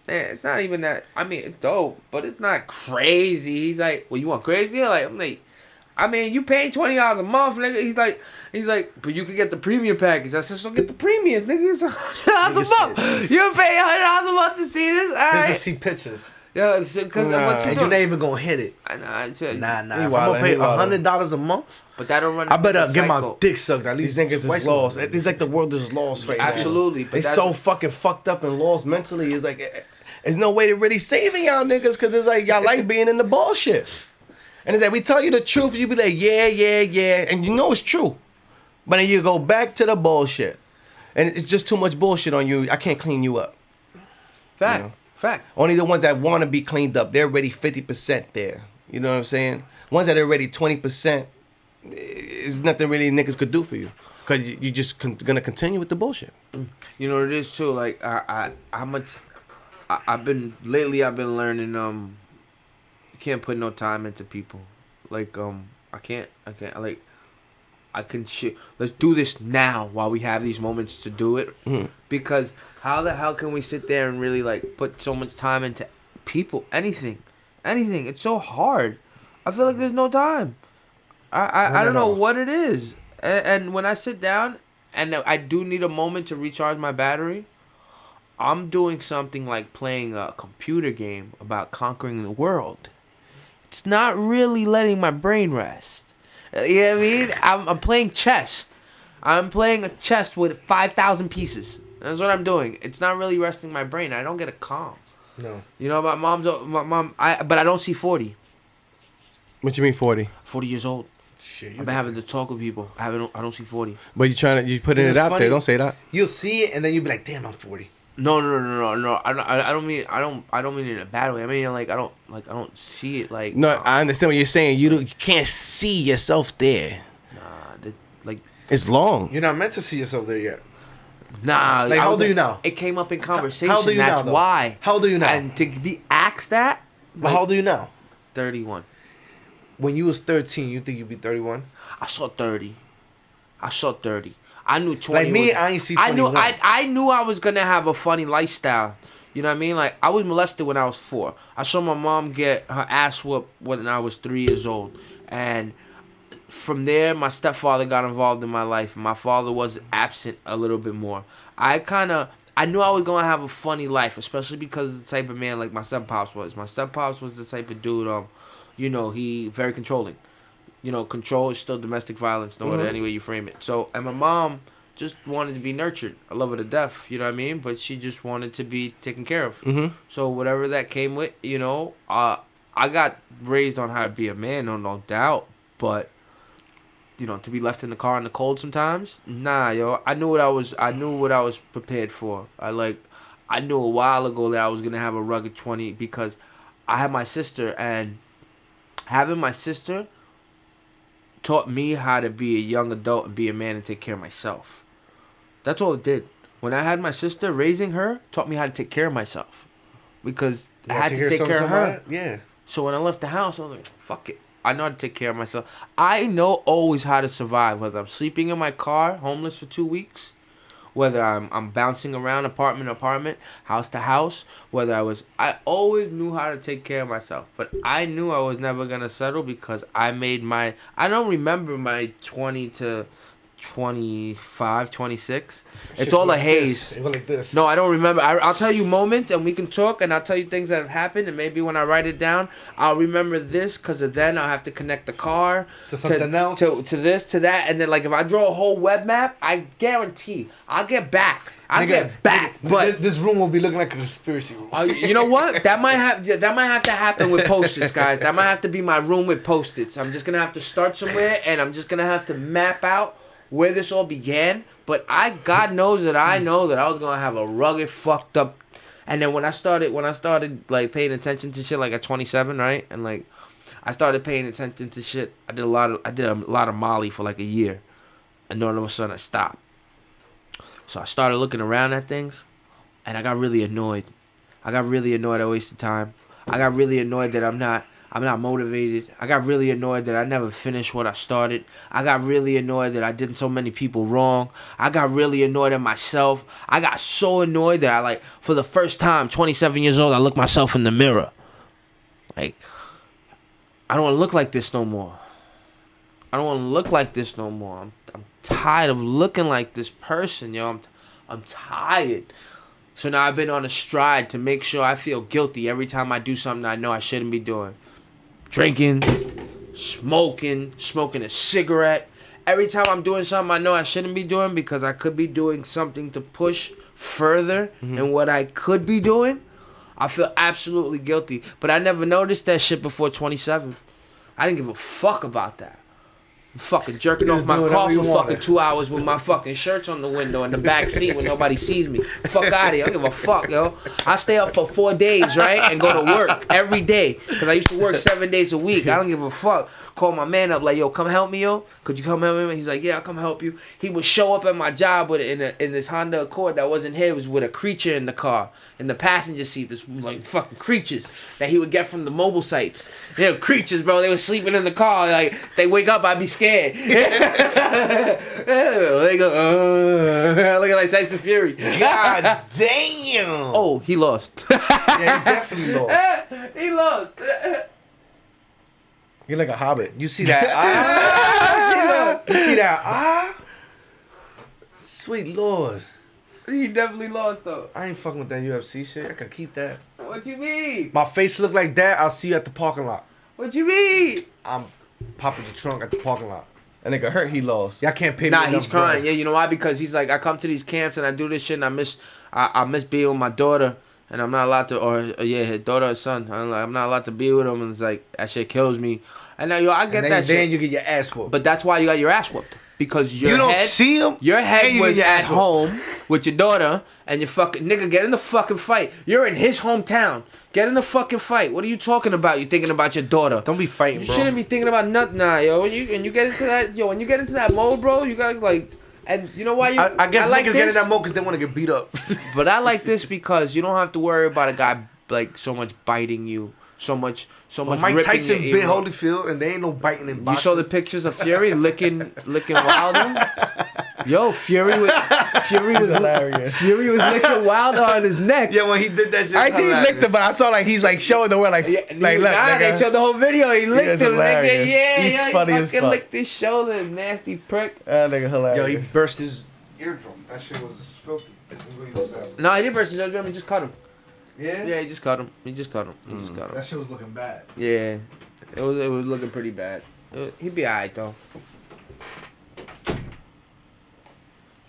man, it's not even that. I mean, it's dope, but it's not crazy. He's like, well, you want crazy? I'm like, I mean, you paying $20 a month, nigga. He's like, but you can get the premium package. I said, so get the premium, nigga. It's $100 a month. You're paying $100 a month to see this? All right. Just to see pictures. Yeah, because what you And doing? you're not even gonna hit it. I said, Nah. He If I'm wildin', gonna pay he wildin'. $100 a month, but that don't run. I better get my cycle. dick sucked at These least niggas twice is a lost. month. It's like the world is lost right now. Absolutely, but They that's- so fucking fucked up and lost mentally. It's like, there's no way to really saving y'all niggas because it's like y'all like being in the bullshit. And it's like we tell you the truth, you be like, yeah, and you know it's true. But then you go back to the bullshit. And it's just too much bullshit on you. I can't clean you up. Fact. You know? Fact. Only the ones that want to be cleaned up, they're already 50% there. You know what I'm saying? Ones that are already 20%, there's nothing really niggas could do for you. Because you just gonna continue with the bullshit. You know what it is too. Like I've been learning. You can't put no time into people. Like I can't. Like I can shit. Let's do this now while we have these moments to do it. Mm-hmm. Because how the hell can we sit there and really like put so much time into people? Anything. It's so hard. I feel like there's no time. I don't know what it is. And when I sit down and I do need a moment to recharge my battery, I'm doing something like playing a computer game about conquering the world. It's not really letting my brain rest. You know what I mean? I'm playing chess. I'm playing a chess with 5,000 pieces. That's what I'm doing. It's not really resting my brain. I don't get a calm. No. You know, my mom. But I don't see 40. What you mean 40? 40 years old. Shit. I've been having to talk with people. I don't see 40. But you putting You know, it it's out funny. there. Don't say that. You'll see it and then you'll be like, damn, I'm 40. No. I don't mean it in a bad way. I mean I don't see it like. No, I understand what you're saying. You can't see yourself there. Like. It's long. You're not meant to see yourself there yet. Nah. Like, how old are you now? It came up in conversation. How old are you That's now, though? why. How old are you now? And to be asked that. But how old are you now? 31. When you was 13, you think you'd be 31? I saw 30. I knew 20. Like me, I ain't see 21. I knew I was gonna have a funny lifestyle. You know what I mean? Like I was molested when I was 4. I saw my mom get her ass whooped when I was 3 years old, and from there, my stepfather got involved in my life. My father was absent a little bit more. I knew I was gonna have a funny life, especially because of the type of man like my step-pops was. My step-pops was the type of dude, you know, he very controlling. You know, control is still domestic violence, no matter any way you frame it. So, and my mom just wanted to be nurtured. I love her to death, you know what I mean? But she just wanted to be taken care of. Mm-hmm. So whatever that came with, you know, I got raised on how to be a man, no doubt. But you know, to be left in the car in the cold sometimes, nah, yo. I knew what I was prepared for. I knew a while ago that I was gonna have a rugged 20 because I had my sister, and having my sister taught me how to be a young adult and be a man and take care of myself. That's all it did. When I had my sister, raising her taught me how to take care of myself because I had to take care of her. Yeah. So when I left the house, I was like, fuck it. I know how to take care of myself. I know always how to survive, whether I'm sleeping in my car, homeless for 2 weeks, whether I'm bouncing around apartment to apartment, house to house, I always knew how to take care of myself. But I knew I was never going to settle because I don't remember my 20 to 25, 26. It's all a haze. It went like this. No, I don't remember. I'll tell you moments and we can talk and I'll tell you things that have happened and maybe when I write it down, I'll remember this because then I'll have to connect the car To something else? To this, to that. And then like if I draw a whole web map, I guarantee I'll get back. But this room will be looking like a conspiracy room. you know what? That might have to happen with Post-its, guys. That might have to be my room with Post-its. I'm just gonna have to start somewhere, and I'm just gonna have to map out where this all began. But God knows that I know that I was gonna have a rugged, fucked up. And then when I started like paying attention to shit, like at 27, right? And like I started paying attention to shit. I did a lot of Molly for like a year, and then all of a sudden I stopped. So I started looking around at things, and I got really annoyed. I wasted time. I got really annoyed that I'm not motivated. I got really annoyed that I never finished what I started. I got really annoyed that I did so many people wrong. I got really annoyed at myself. I got so annoyed that I for the first time, 27 years old, I looked myself in the mirror. Like, I don't want to look like this no more. I don't want to look like this no more. I'm tired of looking like this person, yo. I'm tired. So now I've been on a stride to make sure I feel guilty every time I do something I know I shouldn't be doing. Drinking, smoking a cigarette. Every time I'm doing something I know I shouldn't be doing because I could be doing something to push further than what I could be doing, I feel absolutely guilty. But I never noticed that shit before 27. I didn't give a fuck about that. I'm fucking jerking off my car for fucking 2 hours with my fucking shirts on the window in the back seat when nobody sees me. Fuck out of here. I don't give a fuck, yo. I stay up for 4 days, right? And go to work every day. Because I used to work 7 days a week. I don't give a fuck. Call my man up like, yo, come help me, yo. Could you come help me? He's like, yeah, I'll come help you. He would show up at my job with in this Honda Accord that wasn't his, with a creature in the car. In the passenger seat, this like fucking creatures that he would get from the mobile sites. They were creatures, bro. They were sleeping in the car. Like, they wake up, I'd be scared. They go, looking like Tyson Fury. God damn. Oh, he lost. Yeah, he definitely lost. He lost. You're like a hobbit. You see that? You see that? Sweet Lord. He definitely lost, though. I ain't fucking with that UFC shit. I can keep that. What you mean? My face look like that, I'll see you at the parking lot. What you mean? I'm popping the trunk at the parking lot. That nigga hurt, he lost. Y'all can't pay me Nah, enough he's crying. bread. Yeah, you know why? Because he's like, I come to these camps and I do this shit and I miss being with my daughter and I'm not allowed to, or his daughter or son. I'm not allowed to be with him and it's like, that shit kills me. And now, yo, I get that shit. Then you get your ass whooped. But that's why you got your ass whooped. Because you don't see him. Your head you was get your at ass whooped. home with your daughter and your fucking nigga get in the fucking fight. You're in his hometown. Get in the fucking fight. What are you talking about? You thinking about your daughter? Don't be fighting, You bro. shouldn't be thinking about nothing, nah, yo. When you get into that, mode, bro, you gotta like, and you know why you? I guess like niggas get in this? that mode because they want to get beat up. But I like this because you don't have to worry about a guy like so much biting you, so much Mike ripping Tyson your bit ear off. Holyfield and they ain't no biting in boxing. You saw the pictures of Fury licking Wilder. Yo, Fury was hilarious. Fury was licking Wilder on his neck. Yeah, when he did that shit. I see he licked him, but I saw like he's like showing the world like, Yeah, like look, nah, they nigga. showed the whole video. He licked him, nigga. hilarious. Yeah, He's yeah. funny He as fucking fuck. licked his shoulder, nasty prick. That nigga Yo, hilarious. he burst his eardrum. That shit was filthy. No, he didn't burst his eardrum. He just cut him. Yeah? Yeah, he just cut him. He just cut him. That shit was looking bad. Yeah, it was looking pretty bad. He'd be alright though.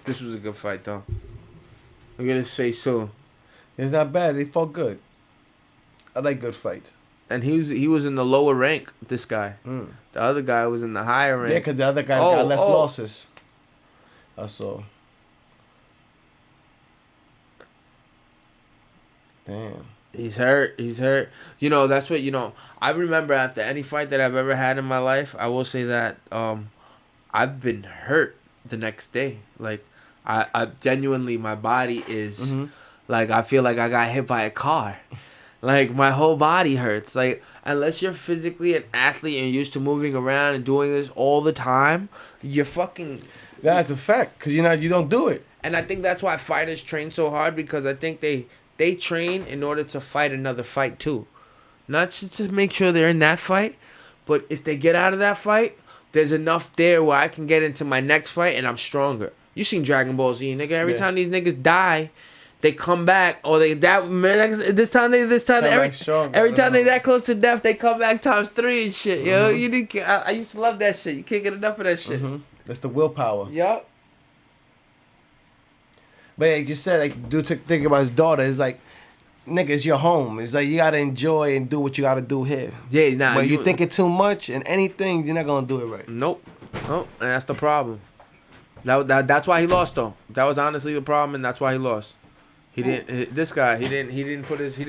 This was a good fight though. Look at his face too. It's not bad. He fought good. I like good fights. And he was in the lower rank. This guy. The other guy was in the higher rank. Yeah, because the other guy got less losses. I saw. Damn. He's hurt. You know, that's what, you know, I remember after any fight that I've ever had in my life, I will say that I've been hurt the next day. Like, I genuinely, my body is, like, I feel like I got hit by a car. Like, my whole body hurts. Like, unless you're physically an athlete and used to moving around and doing this all the time, you're fucking... That's a fact, because you don't do it. And I think that's why fighters train so hard, because I think they train in order to fight another fight too. Not just to make sure they're in that fight, but if they get out of that fight, there's enough there where I can get into my next fight and I'm stronger. You seen Dragon Ball Z, nigga. Every time these niggas die, they come back, or they die. Every time they that close to death, they come back ×3 and shit. Yo, I used to love that shit. You can't get enough of that shit. That's the willpower. Yup. But like you said, like, dude, think about his daughter. It's like, nigga, it's your home. It's like you gotta enjoy and do what you gotta do here. Yeah, nah. But you thinking too much and anything, you're not gonna do it right. Nope. And that's the problem. That's why he lost though. That was honestly the problem, and that's why he lost. He didn't. This guy, he didn't put his head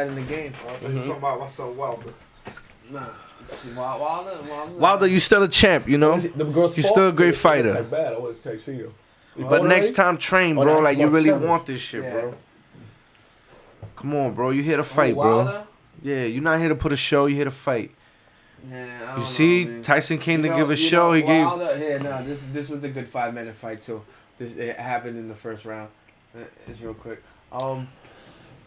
in the game. Talking about my son Wilder. Nah. Wilder, you still a champ, you know. You're still a great fighter. Bad. I was texting you. But next time, train, bro. that's Like, you really 7. want this shit, Yeah. bro. Come on, bro. You here to fight, bro. Yeah, you're not here to put a show. You here to fight. Yeah, You see, Tyson came to give a show. He gave. Yeah, no, this was a good 5-minute fight too. It happened in the first round. It's real quick.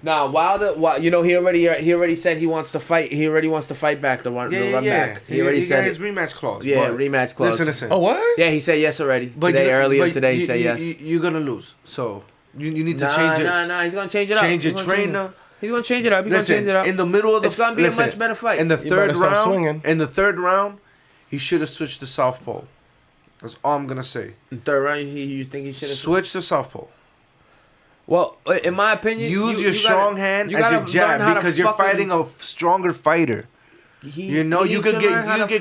Nah, Wilder. You know, he already said he wants to fight. He already wants to fight back the run back. He already said his it. rematch clause. Yeah, but rematch clause. Listen. Oh, what? Yeah, he said yes already. But Earlier but today, he said yes. You're gonna lose. So you need to change it. Nah. He's gonna change it up. Change your trainer. He's gonna change it up. In the middle of the it's gonna be a much better fight. In the third start round, swinging. he should have switched to southpaw. That's all I'm gonna say. In third round, you think he should have Switch to southpaw. Well, in my opinion, Use your strong hand as your jab because you're fighting a stronger fighter. You know you could get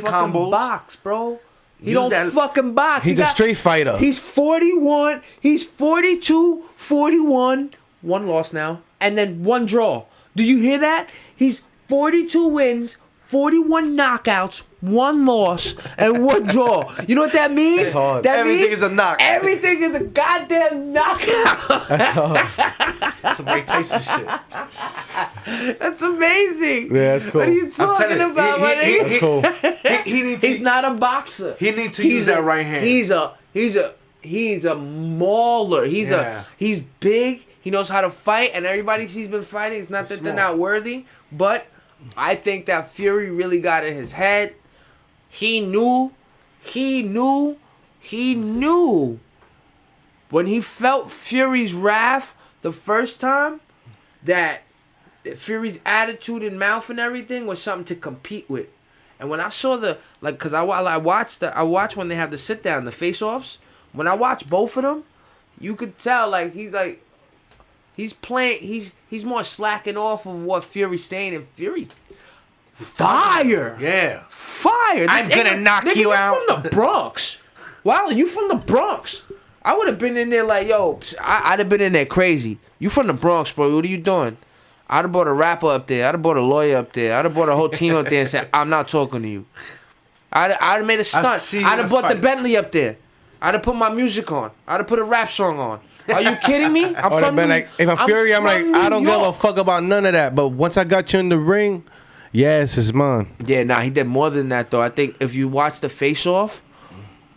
combos. Box, bro. He don't fucking box. He's a street fighter. He's 41. He's 42, 41. One loss now, and then one draw. Do you hear that? He's 42 wins, 41 knockouts, one loss, and one draw. You know what that means? It's hard. Everything is a knock. Everything is a goddamn knockout. That's some Mike Tyson shit. That's amazing. Yeah, that's cool. What are you talking about, my nigga? That's cool. He's not a boxer. He needs to use that right hand. He's a mauler. He's big. He knows how to fight, and everybody he's been fighting. It's not that they're not worthy, but I think that Fury really got in his head. He knew when he felt Fury's wrath the first time that Fury's attitude and mouth and everything was something to compete with. And when I saw cause I watched when they have the sit down, the face offs. When I watched both of them, you could tell he's playing. He's more slacking off of what Fury's saying, and Fury's fire. Yeah, fire. I'm gonna knock you out. From the Bronx. Wow, you from the Bronx? I would have been in there like, yo, I'd have been in there crazy. You from the Bronx, bro? What are you doing? I'd have brought a rapper up there. I'd have brought a lawyer up there. I'd have brought a whole team up there and said, I'm not talking to you. I'd have made a stunt. I'd have brought the Bentley up there. I'd have put my music on. I'd have put a rap song on. Are you kidding me? If I'm Fury, I'm like, I don't give a fuck about none of that. But once I got you in the ring, yes, it's mine. Yeah, he did more than that, though. I think if you watch the face-off,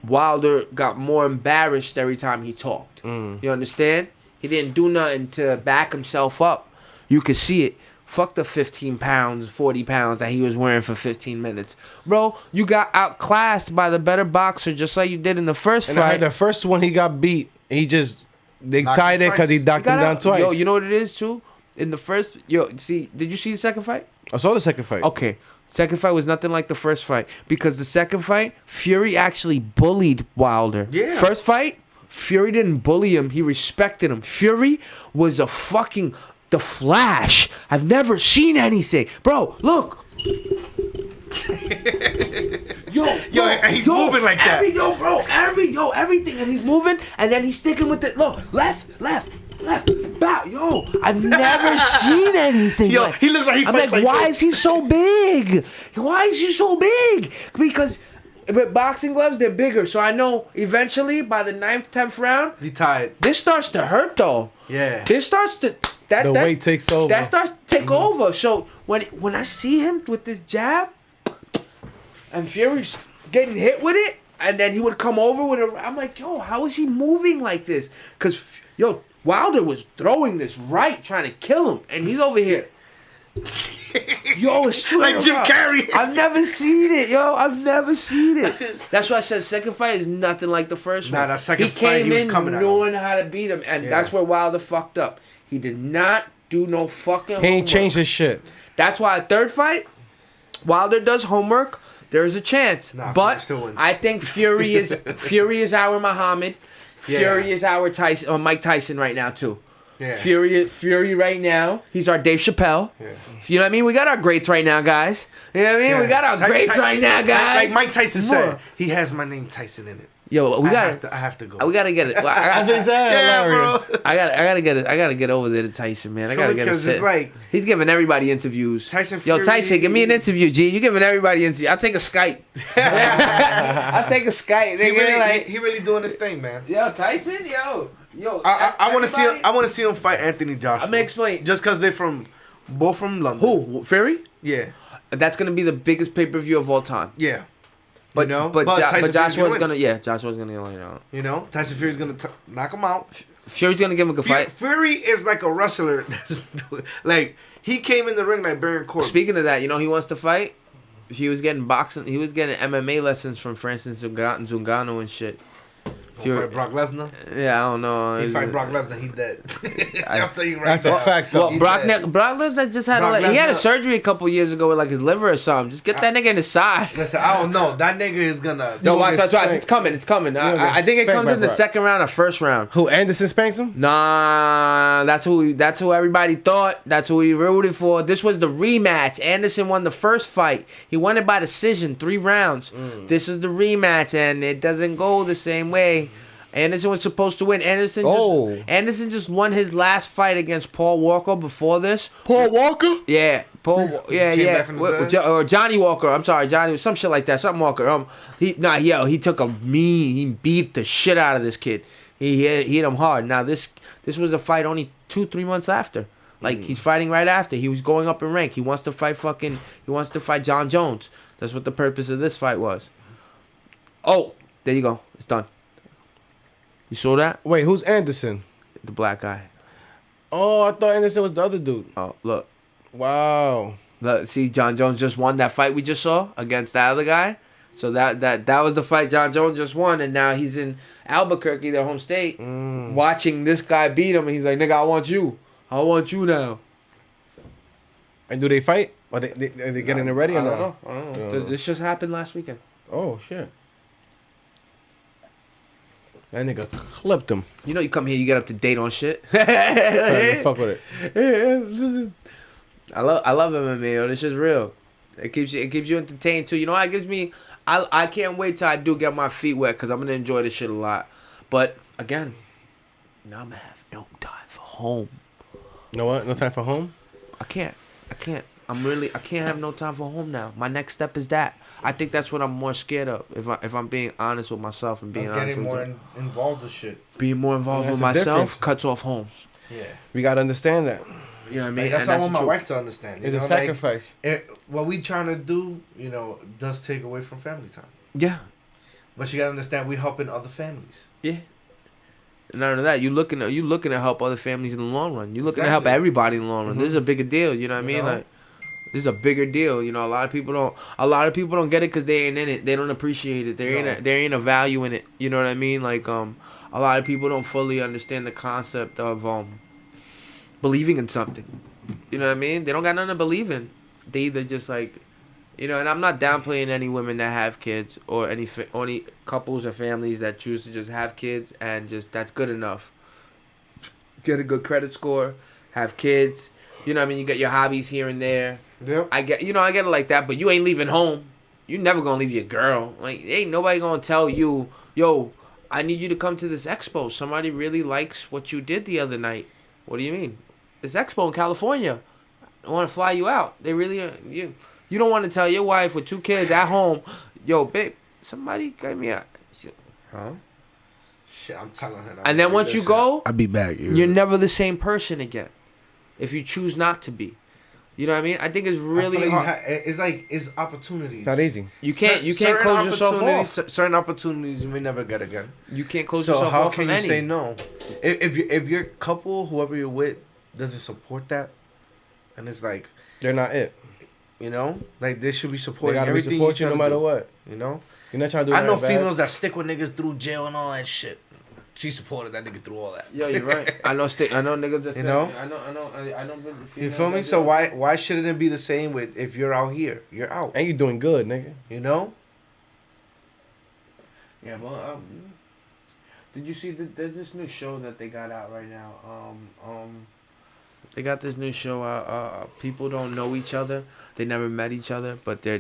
Wilder got more embarrassed every time he talked. You understand? He didn't do nothing to back himself up. You could see it. Fuck the 15 pounds, 40 pounds that he was wearing for 15 minutes. Bro, you got outclassed by the better boxer just like you did in the first fight. I heard the first one he got beat. They tied it because he knocked him down twice. Yo, you know what it is, too? In the first... did you see the second fight? I saw the second fight. Okay. Second fight was nothing like the first fight. Because the second fight, Fury actually bullied Wilder. Yeah. First fight, Fury didn't bully him. He respected him. Fury was the Flash. I've never seen anything. Bro, look. He's moving like that. Everything. And he's moving, and then he's sticking with it. Look, left, bow. Yo, I've never seen anything. Yo, he looks like he fights like why this. is he so big? Why is he so big? Because with boxing gloves, they're bigger. So I know eventually, by the 9th, 10th round, He tied. this starts to hurt, though. Yeah. This starts to... The weight takes over. That starts to take over. So when I see him with this jab, and Fury's getting hit with it, and then he would come over with a... I'm like, yo, how is he moving like this? Because, Wilder was throwing this right, trying to kill him, and he's over here. Yo, it's like Jim Carrey. I've never seen it, yo. I've never seen it. That's why I said second fight is nothing like the first one. That second fight, he was coming at him. knowing how to beat him, and that's where Wilder fucked up. He did not do no fucking He ain't homework. changed his shit. That's why third fight, Wilder does homework. There's a chance, but still wins. I think Fury is our Muhammad. Fury is our Tyson, or Mike Tyson right now too. Yeah. Fury right now. He's our Dave Chappelle. Yeah. You know what I mean? We got our greats right now, guys. You know what I mean? Yeah. We got our greats right now, guys. Like Mike Tyson said, he has my name Tyson in it. Yo, I have to go. We gotta get it. That's what he said. Yeah, Hilarious. I gotta get it. I gotta get over there to Tyson, man. I gotta get it. Because it's like he's giving everybody interviews. Tyson Yo, Fury. Tyson, give me an interview, G. You giving everybody an interview? I'll take a Skype. I'll take a Skype. He really doing his thing, man. Yo, Tyson, yo. I want to see him. I want to see him fight Anthony Joshua. I'm gonna explain. Just because they're both from London. Who? Fury? Yeah. That's gonna be the biggest pay-per-view of all time. Yeah. But you know? but Tyson Joshua's Fury's gonna Joshua's gonna get laid out. You know, Tyson Fury's gonna knock him out. Fury's gonna give him a good fight. Fury is like a wrestler. Like he came in the ring like Baron Corbin. Speaking of that, you know he wants to fight. He was getting boxing. He was getting MMA lessons from Francis Ngannou and shit. Fight Brock Lesnar. Yeah, I don't know. He fight Brock Lesnar, he dead. I'll tell you right That's now. a fact, though. Well, Brock Lesnar just had he had a surgery a couple years ago with like his liver or something. Just get that nigga in his side. Listen, I don't know. That nigga is gonna. No, watch. It's coming. It's coming. I think it comes in the second round or first round. Who, Anderson spanks him? Nah, that's who everybody thought. That's who we rooted for. This was the rematch. Anderson won the first fight. He won it by decision, 3 rounds. This is the rematch, and it doesn't go the same way. Anderson was supposed to win. Anderson just won his last fight against Paul Walker before this. Paul Walker? Yeah. Or Johnny Walker. I'm sorry, Johnny. Some shit like that. Something Walker. He took he beat the shit out of this kid. He hit him hard. Now this was a fight only 2-3 months after. Like he's fighting right after. He was going up in rank. He wants to fight John Jones. That's what the purpose of this fight was. Oh, there you go. It's done. You saw that? Wait, who's Anderson? The black guy. Oh, I thought Anderson was the other dude. Oh, look. Wow. Look, see, John Jones just won that fight we just saw against that other guy. So that was the fight John Jones just won, and now he's in Albuquerque, their home state, watching this guy beat him, and he's like, nigga, I want you. I want you now. And do they fight? Are they getting it ready or not? I don't know. This just happened last weekend. Oh, shit. That nigga clipped him. You know, you come here, you get up to date on shit. Fuck with it. I love MMA, yo. This is real. It keeps you entertained too. You know, it gives me. I can't wait till I do get my feet wet because I'm gonna enjoy this shit a lot. But again, now I'm gonna have no time for home. You know what? No time for home? I can't. I can't have no time for home now. My next step is that. I think that's what I'm more scared of. If I'm being honest with myself and being honest with you. Getting more involved with shit. Being more involved with myself cuts off home. Yeah. We gotta understand that. You know what I mean? Like, that's what I want my wife to understand. It's a sacrifice. What we trying to do, does take away from family time. Yeah. But you gotta understand, we helping other families. Yeah. None of that. You looking to help other families in the long run. You looking to help everybody in the long run. This is a bigger deal. You know what I mean? Like, this is a bigger deal. You know, a lot of people don't get it because they ain't in it. They don't appreciate it. There ain't a value in it. You know what I mean? Like, a lot of people don't fully understand the concept of believing in something. You know what I mean? They don't got nothing to believe in. They either just like, and I'm not downplaying any women that have kids or any couples or families that choose to just have kids and just that's good enough. Get a good credit score, have kids. You know what I mean? You get your hobbies here and there. Yep. I get it like that, but you ain't leaving home. You never gonna leave your girl. Like, ain't nobody gonna tell you, yo, I need you to come to this expo. Somebody really likes what you did the other night. What do you mean? This expo in California. I want to fly you out. They really you don't want to tell your wife with 2 kids at home, yo, babe, somebody gave me a huh? Shit, I'm telling her. And then once you go, I'll be back. You're never the same person again. If you choose not to be. You know what I mean? I think it's really hard. It's opportunities. It's not easy. You can't close yourself off. Certain opportunities you may never get again. You can't close yourself off. So how can you say no? If your couple, whoever you're with, doesn't support that, and it's like they're not it. Like they should be supporting they gotta everything. Be support you no matter what. You know. You're not trying to do. I know females that stick with niggas through jail and all that shit. She supported that nigga through all that. Yeah, you're right. I know niggas that I know. You feel me? So why shouldn't it be the same with if you're out here? You're out. And you doing good, nigga. You know? Yeah, well, did you see there's this new show that they got out right now? They got this new show out. People don't know each other. They never met each other, but they're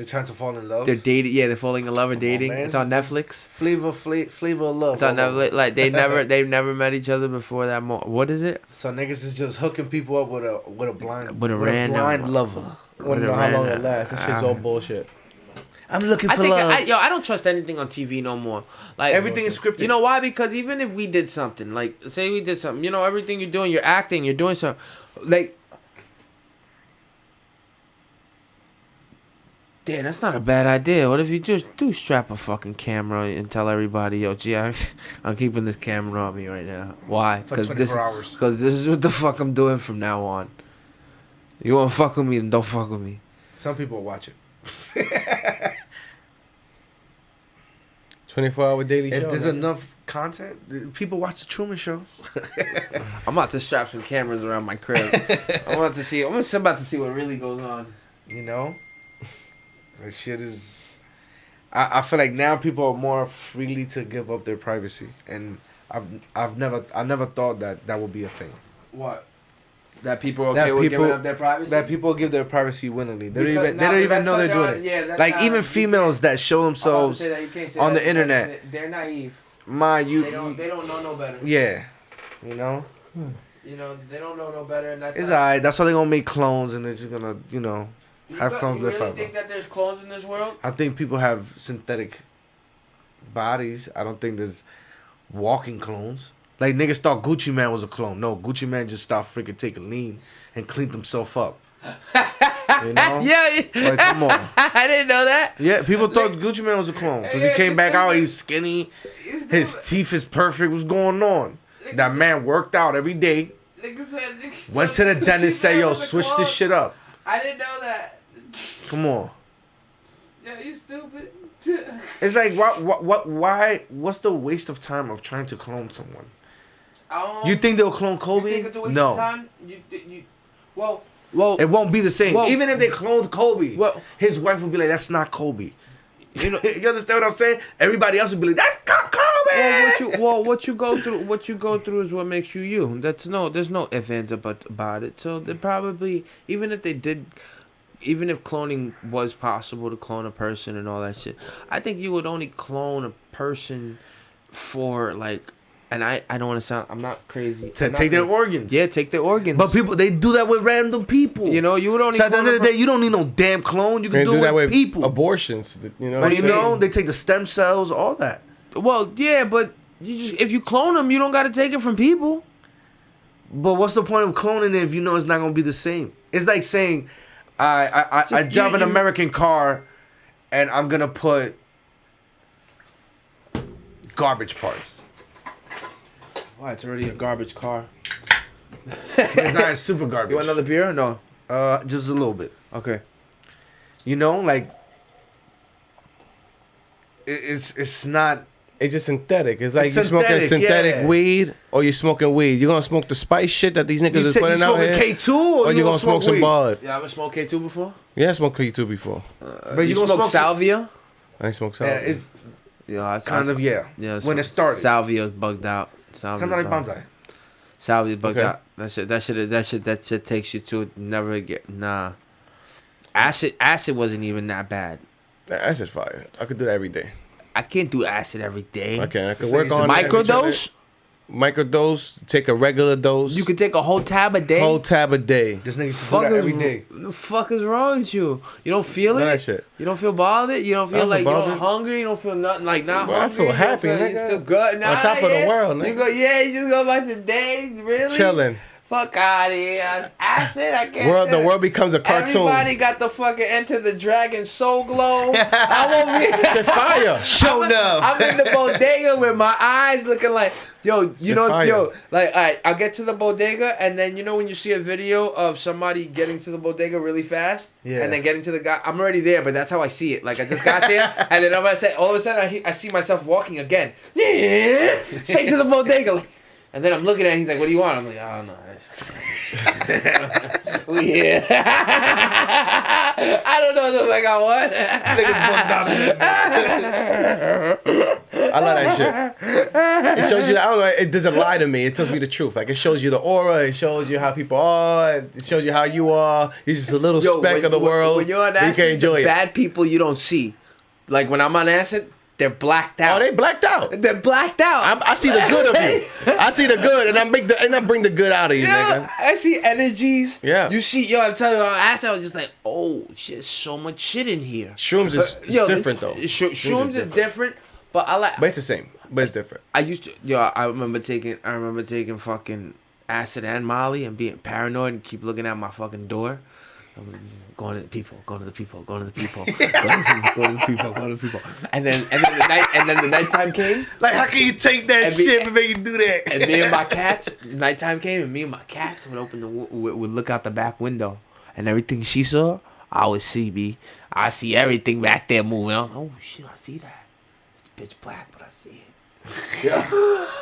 trying to fall in love. They're dating. Yeah, they're falling in love or dating. It's on Netflix. Flavor of love. It's on Netflix. Like they've never met each other before that. What is it? So niggas is just hooking people up with a random blind lover. I want to know how long it lasts. This shit's all bullshit. I'm looking for love. I don't trust anything on TV no more. Like everything is scripted. You know why? Because even if we did something, like say we did something, everything you're doing, you're acting, you're doing something, like. Damn, that's not a bad idea. What if you just do strap a fucking camera and tell everybody, yo, gee, I'm keeping this camera on me right now. Why? For 24 hours. Because this is what the fuck I'm doing from now on. You want to fuck with me, then don't fuck with me. Some people watch it. 24-hour daily show. If there's man. enough content, people watch the Truman Show. I'm about to strap some cameras around my crib. I'm about to see what really goes on. You know? That shit is... I feel like now people are more freely to give up their privacy. And I never thought that would be a thing. What? That people are okay with giving up their privacy? That people give their privacy willingly. They Because- don't even that's know they're not- doing it. yeah, that's like not- even you females that show I'm about to themselves say that, you can't say on that the because internet. They're naive. They don't know no better. Yeah. You know? You know, they don't know no better, and that's It's not- alright. That's why they're gonna make clones and they're just gonna, you know. You have got- clones You live really forever. think that there's clones in this world? I think people have synthetic bodies. I don't think there's walking clones. Like niggas thought Gucci Man was a clone. No, Gucci Man just stopped freaking taking lean and cleaned himself up. You know? Yeah. Like, come on. I didn't know that. Yeah, people thought Gucci Man was a clone because he Yeah, came back it's out. stupid. He's skinny. It's His stupid. teeth is perfect. What's going on? That man worked out every day. Niggas said- Went to the Gucci dentist. Said, Man "Yo, was a switch clone. this shit up." I didn't know that. Come on. Yeah, you stupid. It's like why? What's the waste of time of trying to clone someone? You think they'll clone You Kobe? think it's a waste No. of time? Well, It won't be the same. Well- Even if they cloned Kobe, Well- his wife would be like, "That's not Kobe." You know, you understand what I'm saying? Everybody else would be like, "That's Kobe." what you go through is what makes you you. There's no ifs ands about it. So they probably, even if cloning was possible to clone a person and all that shit, I think you would only clone a person for like, and I don't want to sound, I'm not crazy. To I'm not take their crazy. organs. Yeah, take their organs. But people, they do that with random people. you know, you would only. So at the end clone of a the day, you don't need no damn clone. You can They do do it that with with people. abortions. You know. But what you I'm saying? know, they take the stem cells, all that. Well, yeah, but if you clone them, you don't got to take it from people. But what's the point of cloning it if you know it's not gonna be the same? It's like saying, I Just- drive an you- American car, and I'm gonna put garbage parts. Why? It's already a garbage car. It's not a super garbage. You want another beer or no? Just a little bit. Okay. You know, like it's not. It's just synthetic. It's like It's you smoking synthetic yeah. weed or you smoking weed. You gonna smoke the spice shit that these niggas You is take you putting out smoking here, K2 or you gonna smoke some weed? bud? Yeah, I ever smoked K2 before. Yeah, I smoked K2 before. But you gonna smoke smoke salvia? I ain't smoked Yeah, salvia. it's Yeah, kind of yeah. Yeah, when it started. salvia bugged out. It's Salvia kind of like bugged- bonsai. Salvia bugged Okay. out. That shit takes you to never get nah. Acid wasn't even that bad. That's just fire. I could do that every day. I can't do acid every day. I can. I could This work nigga's on a it every Microdose? Microdose. Take a regular dose. You could take a whole tab a day. whole tab a day. This nigga used to do Fuck that is- every day. The fuck is wrong with you? You don't feel None of it? that shit. You don't feel bothered? You don't I feel don't like feel you're not bothered. hungry? You don't feel nothing like not Bro, I hungry? feel You don't happy, You nigga. feel good? Nah, On top of the yeah. world, You nigga. go, yeah, you just go about the day, really? Chilling. Fuck out of here. Acid, I can't. The tell. world becomes a cartoon. Everybody got the fucking Enter the Dragon Soul Glow. I won't be. Shit fire. Show enough. I'm in the bodega with my eyes looking like, yo, you know, fire. yo, like, all right, I'll get to the bodega, and then, you know, when you see a video of somebody getting to the bodega really fast, Yeah. and then getting to the guy, I'm already there, but that's how I see it. Like, I just got there, and then all of a sudden, I see myself walking again. Yeah, straight to the bodega. Like, and then I'm looking at it, he's like, what do you want? I'm like, I don't know. Yeah. I don't know what the fuck I want. I love that shit. It shows you. I don't know. It doesn't lie to me. It tells me the truth. Like it shows you the aura. It shows you how people are. It shows you how you are. You're just a little speck of the world. When you're on you acid, can enjoy the it. bad people you don't see. Like when I'm on acid, they're blacked out. Oh, they blacked out. They're blacked out. I see the good of you. I see the good, and I bring the good out of you, Yeah, nigga. I see energies. Yeah. You see, yo, I'm telling you, on acid, I was just like, oh, shit, so much shit in here. Shrooms is different though. Shrooms is different, but I like. But it's the same. But it's different. I used to, yo, I remember taking fucking acid and Molly and being paranoid and keep looking at my fucking door. Going to the people, going to the people, going to the people, going to the people, going to the people. And then the nighttime came. Like, how can you take that shit and make you do that? And me and my cats, nighttime came, and me and my cats would would look out the back window, and everything she saw, I would see. I see everything back there moving. I'm like, oh shit, I see that. It's pitch black, but I see it.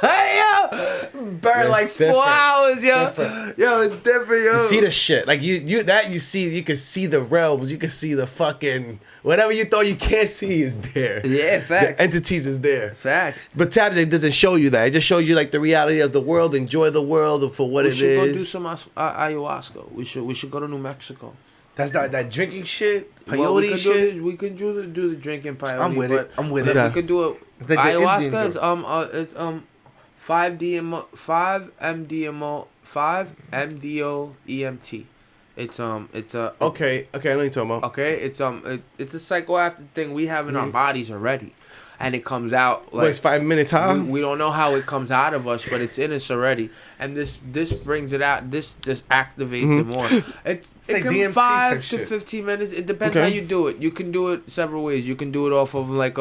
Hey yo, burn like 4 hours, yo. Yo, it's different, yo. You see the shit, like you see. You can see the realms. You can see the fucking whatever you thought you can't see is there. Yeah, facts. The entities is there. Facts. But Tabs, it doesn't show you that. It just shows you like the reality of the world. Enjoy the world for what it is. We should go do some ayahuasca. We should go to New Mexico. That's that drinking shit, peyote Well, we could shit. We can do the drinking peyote. I'm with it. I'm with but it. We could do it. It's like the Ayahuasca Indian is 5-MDO EMT. It's a Okay, I know what you're talking about. okay. It's a psychoactive thing we have in our bodies already, and it comes out like What, it's 5 minutes high? we don't know how it comes out of us, but it's in us already, and this brings it out. This activates it more. It like can DMT 5 type to shit. 15 minutes. It depends Okay. how you do it. You can do it several ways. You can do it off of like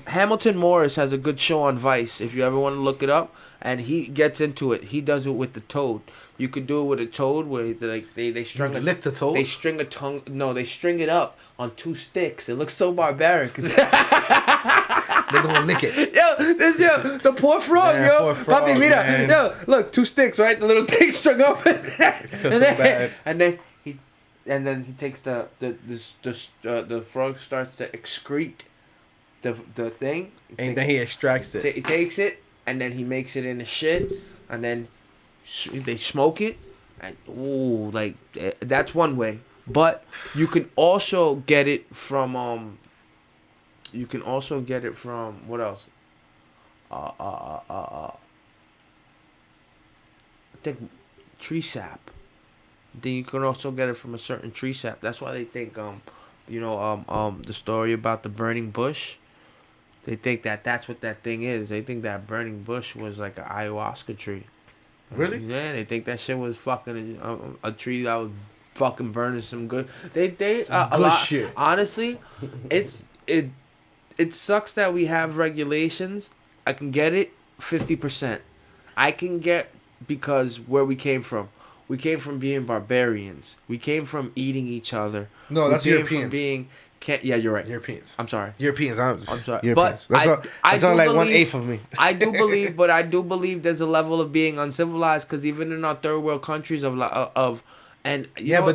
Hamilton Morris has a good show on Vice. If you ever want to look it up, and he gets into it. He does it with the toad. You could do it with a toad where they string You lick the toad? They string a tongue. No, they string it up on 2 sticks. It looks so barbaric. They're gonna lick it. The poor frog, Yeah, yo. poor frog, Papi, mira, man. yo, look, 2 sticks, right? The little thing strung up. feel so bad. And then he takes the frog starts to excrete the thing. And then he extracts it. He takes it and then he makes it in the shit, and then they smoke it, and ooh, like that's one way. But you can also get it from what else? I think tree sap. Then you can also get it from a certain tree sap. That's why they think the story about the burning bush. They think that's what that thing is. They think that burning bush was like an ayahuasca tree. Really? Yeah, they think that shit was fucking a tree that was fucking burning some good. A good lot. shit. Honestly, it sucks that we have regulations. I can get it 50%. I can get because where we came from. We came from being barbarians. We came from eating each other. No, that's we came Europeans. From being, yeah, you're right. Europeans. I'm sorry. Europeans. I'm sorry. Europeans. But that's I only do like believe- 1/8 of me. I do believe there's a level of being uncivilized because even in our third world countries but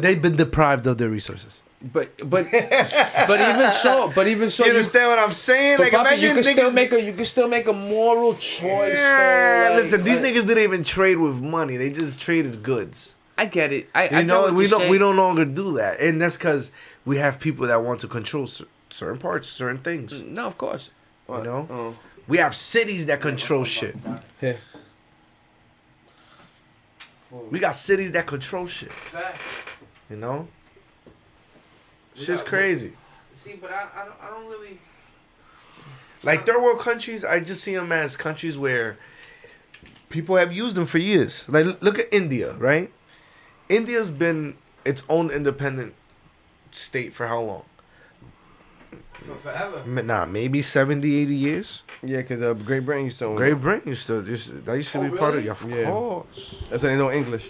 they've been deprived of their resources. even so You understand what I'm saying? but Like, Papi, imagine you can still make a moral choice. Yeah, though, listen, these niggas didn't even trade with money. They just traded goods. I get it. I You know, get what we you're don't saying. we no longer do that, and that's because we have people that want to control certain parts, certain things. No, of course. You know, Oh. we have cities that control shit. Yeah. We got cities that control shit. Facts. You know, We shit's got- crazy. See, but I don't really. Like third world countries, I just see them as countries where people have used them for years. Like look at India, right? India's been its own independent state for how long? Forever. Maybe 70, 80 years. Yeah, because Great Britain used to own it. Great Britain used to Oh, be part of really? you. Of Yeah. course. That's why they know English.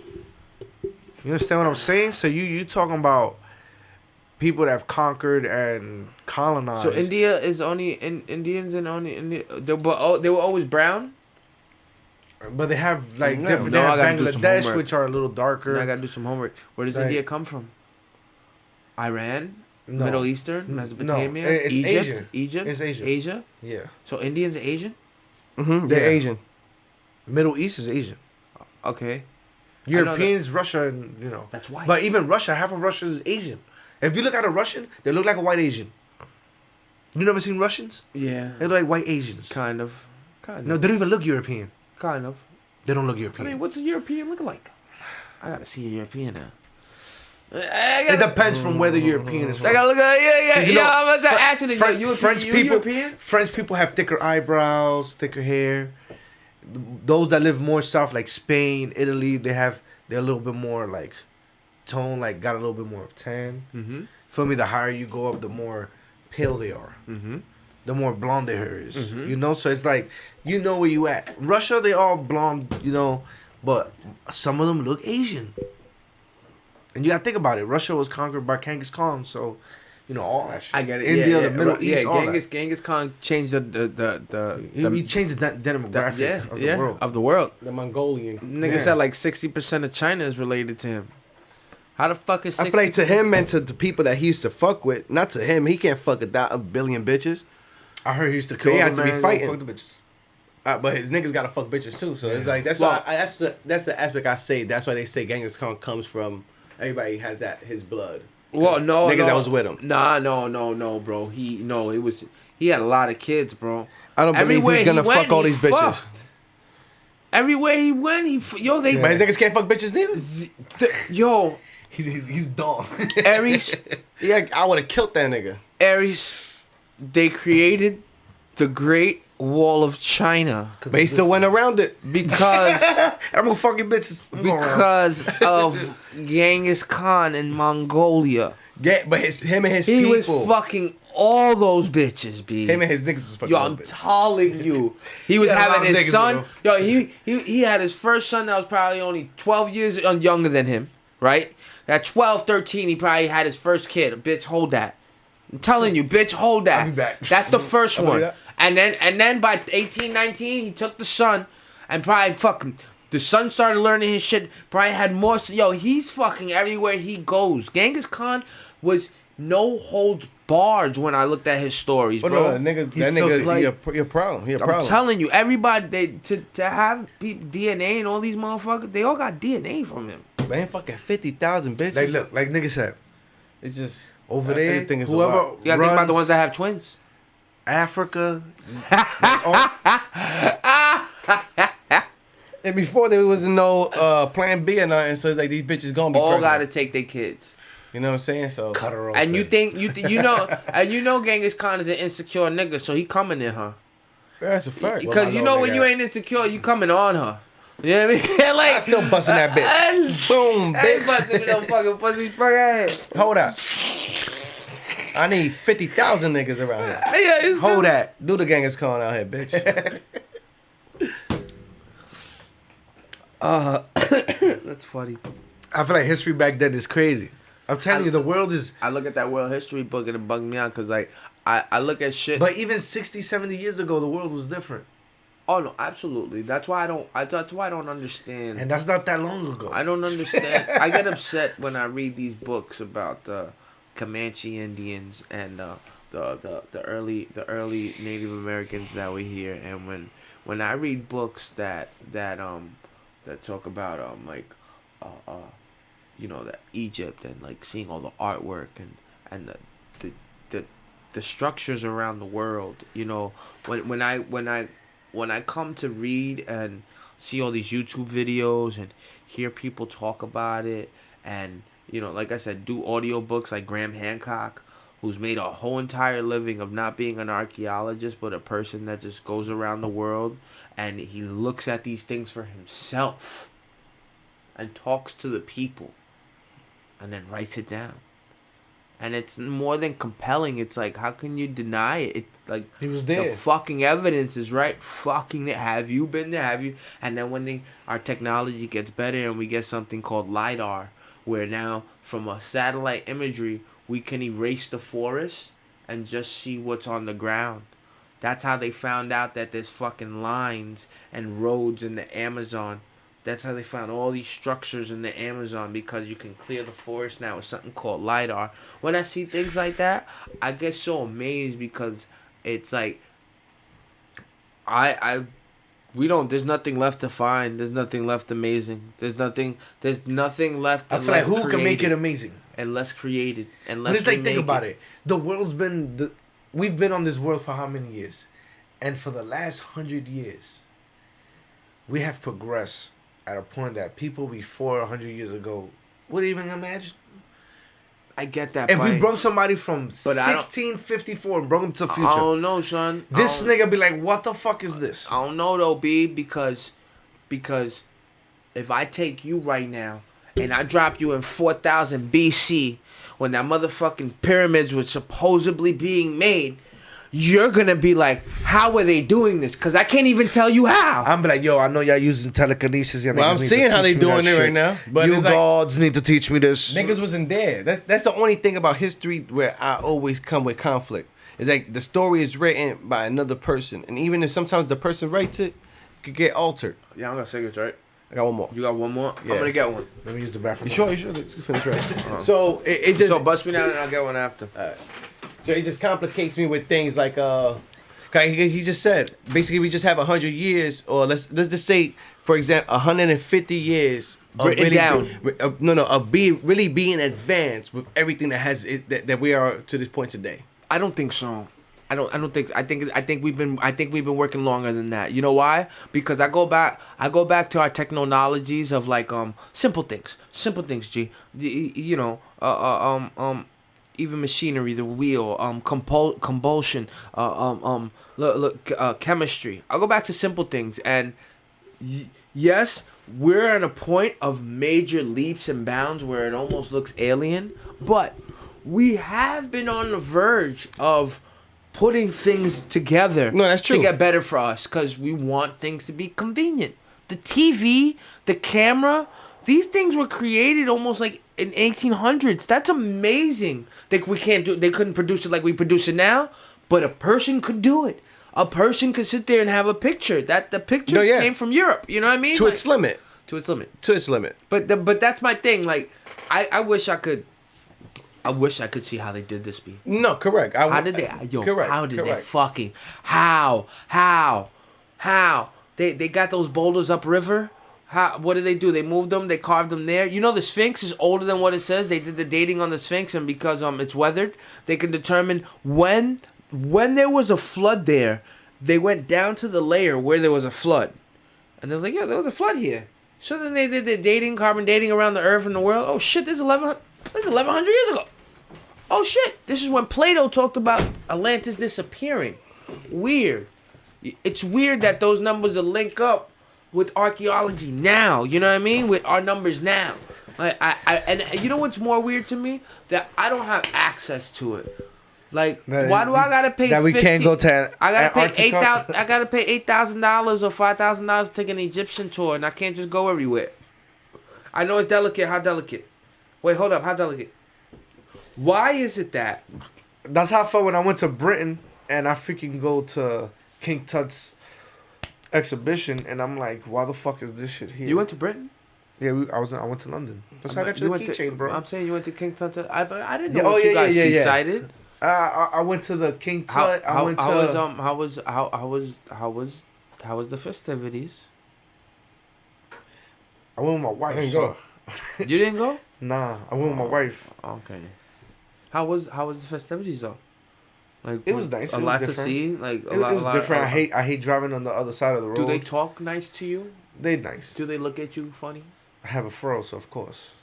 You understand what I'm saying? So you talking about people that have conquered and colonized. So India is only Indians and only India. They were always brown. But they have like No. different. No, They I have gotta do some Bangladesh, homework. which are a little Now I darker. gotta do some homework. Where does Like- India come from? Iran, No. Middle Eastern, Mesopotamia, it's Egypt, Asian. Egypt, It's Asian. Asia. Yeah. So Indians are Asian. They're Yeah. Asian. Middle East is Asian. Okay, know Europeans, Russia, and that's white. But even Russia, half of Russia is Asian. If you look at a Russian, they look like a white Asian. You never seen Russians? yeah, They look like white Asians. kind of. No, they don't even look European. Kind of. They don't look I European. mean, what's a European look like? I gotta see a European now. It depends from where the European is from. I gotta look at yeah. 'Cause you know, I'm gonna ask you French people, European? French people have thicker eyebrows, thicker hair. Those that live more south, like Spain, Italy, they're a little bit more like tone like got a little bit more of tan. Mm-hmm. Feel me? The higher you go up, the more pale they are. Mm-hmm. The more blonde their hair is. Mhm. You know, so it's like you know where you at. Russia, they all blonde. You know, but some of them look Asian. And you gotta think about it. Russia was conquered by Genghis Khan, so you know all that shit. I get it. India, yeah, the Middle East, all Genghis Khan changed the he changed the demographic of the world. The Mongolian. Nigga Yeah. said like 60% of China is related to him. How the fuck is 60%? I feel like to him and to the people that he used to fuck with, not to him, he can't fuck a billion bitches. I heard he used to kill He them, has to be man, fighting. go fuck the bitches. But his niggas gotta fuck bitches too. So it's Yeah. like that's Well- why that's the aspect I say. That's why they say Genghis Khan comes from everybody has that his blood. Well, no, Niggas no. that was with him. Nah, no, bro. He had a lot of kids, bro. I don't believe Everywhere he's gonna he went, fuck all he these bitches. fucked. Everywhere he went, they But his niggas can't fuck bitches neither. yo, He's dumb. Aries, Yeah, I would have killed that nigga. Aries, they created the Great Wall of China But he still went around it. because Everyone fucking bitches. because of Genghis Khan in Mongolia. Yeah, but him and his He people. was fucking all those bitches, B. Him and his niggas was fucking. Yo, all I'm bitches. telling you, he was He had a lot having of his niggas son. with Yo, he had his first son that was probably only 12 years younger than him, right? At 12, 13, he probably had his first kid. Bitch, hold that. I'm telling you, bitch, hold that. I'll be back. That's the first I'll be one. back. And then by 18, 19, he took the son and probably fucking. The son started learning his shit. Probably had more. Yo, he's fucking everywhere he goes. Genghis Khan was no holds barred when I looked at his stories, But bro. no, that nigga, filthy. he a problem. He a I'm problem. telling you, everybody to have DNA and all these motherfuckers, they all got DNA from him. Man, fucking 50,000 bitches. Like look, like nigga said, It's just over I there, think it's a whoever lot. You gotta think about the runs ones that have twins. Africa, And before there was no plan B or nothing, so it's like these bitches gonna be All pregnant. gotta take their kids. You know what I'm saying? So cut her open. And you think you know Genghis Khan is an insecure nigga, so he coming in her. that's a fact. Because you know when you ain't insecure, you coming on her. You know what I mean? Like I still busting that bitch. Boom, I ain't bitch. busting no fucking pussy fuck ass. Hold up. I need 50,000 niggas around here. Yeah, it's hold that. Do the Genghis Khan out here, bitch. That's funny. I feel like history back then is crazy. I'm telling you, the world is. I look at that world history book and it bugged me out because like I look at shit. But even 60, 70 years ago, the world was different, Oh no, absolutely. That's why I don't understand. and that's not that long ago. I don't understand. I get upset when I read these books about the Comanche Indians and the early Native Americans that were here, and when I read books that talk about that Egypt and like seeing all the artwork and the structures around the world, you know, when I come to read and see all these YouTube videos and hear people talk about it, and you know, like I said, do audiobooks like Graham Hancock, who's made a whole entire living of not being an archaeologist but a person that just goes around the world and he looks at these things for himself and talks to the people and then writes it down. And it's more than compelling. It's like, how can you deny it? It's like, He was there. the fucking evidence is right fucking there. Have you been there? Have you? And then when our technology gets better and we get something called LiDAR, where now from a satellite imagery, we can erase the forest and just see what's on the ground. That's how they found out that there's fucking lines and roads in the Amazon. That's how they found all these structures in the Amazon, because you can clear the forest now with something called LiDAR. When I see things like that, I get so amazed because it's like, there's nothing left to find. There's nothing left amazing. There's nothing left I feel like who can make it amazing? and less created and But less it's like, think about it. The world's been we've been on this world for how many years? And for the last 100 years, we have progressed at a point that people before 100 years ago wouldn't even imagine. I get that. If we Mike. brought somebody from But I don't- 1654 and brought him to the I future, don't know, son. this nigga be like, what the fuck is this? I don't know though, B, because if I take you right now and I drop you in 4000 BC when that motherfucking pyramids was supposedly being made, you're gonna be like, how are they doing this? Because I can't even tell you how. I'm be like, yo, I know y'all using telekinesis. Y'all Well, niggas I'm need seeing to how they teach me doing that it right shit. now, but you it's like- gods need to teach me this. Niggas wasn't there. That's the only thing about history where I always come with conflict. It's like the story is written by another person, and even if sometimes the person writes it, could get altered. Yeah, I got cigarettes, right? I got one more. You got one more? Yeah. I'm gonna get one. Let me use the bathroom. You sure? You sure? Let's finish right. So it just So bust me down and I'll get one after. so it just complicates me with things like he just said basically we just have 100 years, or let's just say for example 150 years of Written really down. of really being advanced with everything that has that we are to this point today. I don't think so. I think we've been working longer than that. You know why? Because I go back to our technologies of like simple things, G. You know, even machinery, the wheel, combustion, chemistry. I'll go back to simple things, and yes, we're at a point of major leaps and bounds where it almost looks alien, but we have been on the verge of putting things together. No, that's true. To get better for us, because we want things to be convenient. The TV, the camera, these things were created almost like in 1800s. That's amazing. They couldn't produce it like we produce it now, but a person could do it. A person could sit there and have a picture. The pictures came from Europe. You know what I mean? To its limit. To its limit. To its limit. But that's my thing. Like, I wish I could see how they did this, B. No, correct. How did they fucking how they got those boulders upriver? What did they do? They moved them, they carved them there. You know the Sphinx is older than what it says. They did the dating on the Sphinx, and because it's weathered, they can determine when there was a flood there. They went down to the layer where there was a flood. And they was like, yeah, there was a flood here. So then they did the carbon dating around the earth and the world. Oh shit, this is 1100 years ago. Oh shit, this is when Plato talked about Atlantis disappearing. Weird. It's weird that those numbers will link up with archaeology now. You know what I mean? With our numbers now. Like and you know what's more weird to me? That I don't have access to it. Like, why do I gotta pay? That we can't go to. I gotta pay Antarctica? I gotta pay $8,000 or $5,000 to take an Egyptian tour, and I can't just go everywhere. I know it's delicate. How delicate? Wait, hold up. How delicate? Why is it that? That's how I felt when I went to Britain and I freaking go to King Tut's exhibition, and I'm like, why the fuck is this shit here? You went to Britain? Yeah, I went to London. That's how I got you the keychain, bro. I'm saying you went to King Tut. I didn't know what you guys cited. I went to the King Tut. How was the festivities? I went with my wife. I didn't go. You didn't go? Nah, I went with my wife. Okay. How was the festivities though? Like it was nice. A lot to see. Like it was different. I hate driving on the other side of the road. Do they talk nice to you? They nice. Do they look at you funny? I have a fro, so of course.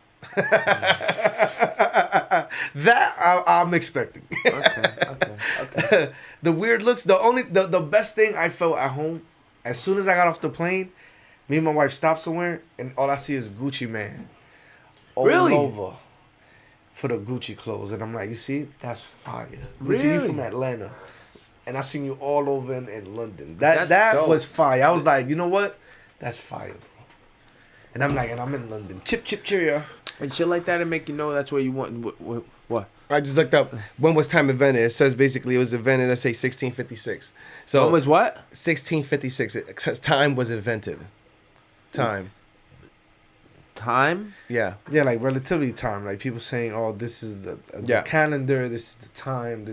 That I'm expecting. Okay. The weird looks. The best thing I felt at home, as soon as I got off the plane, me and my wife stopped somewhere, and all I see is Gucci man. All over. For the Gucci clothes, and I'm like, you see, that's fire. Gucci, you from Atlanta, and I seen you all over in London. That was fire. I was like, you know what? That's fire, bro. And I'm like, and I'm in London. Chip cheerio. And shit like that, and make you know that's where you want. What? I just looked up when was time invented. It says basically it was invented, let's say 1656. So when was what? 1656. Time was invented. Time. Yeah, like relativity time. Like people saying, oh, this is the calendar, this is the time,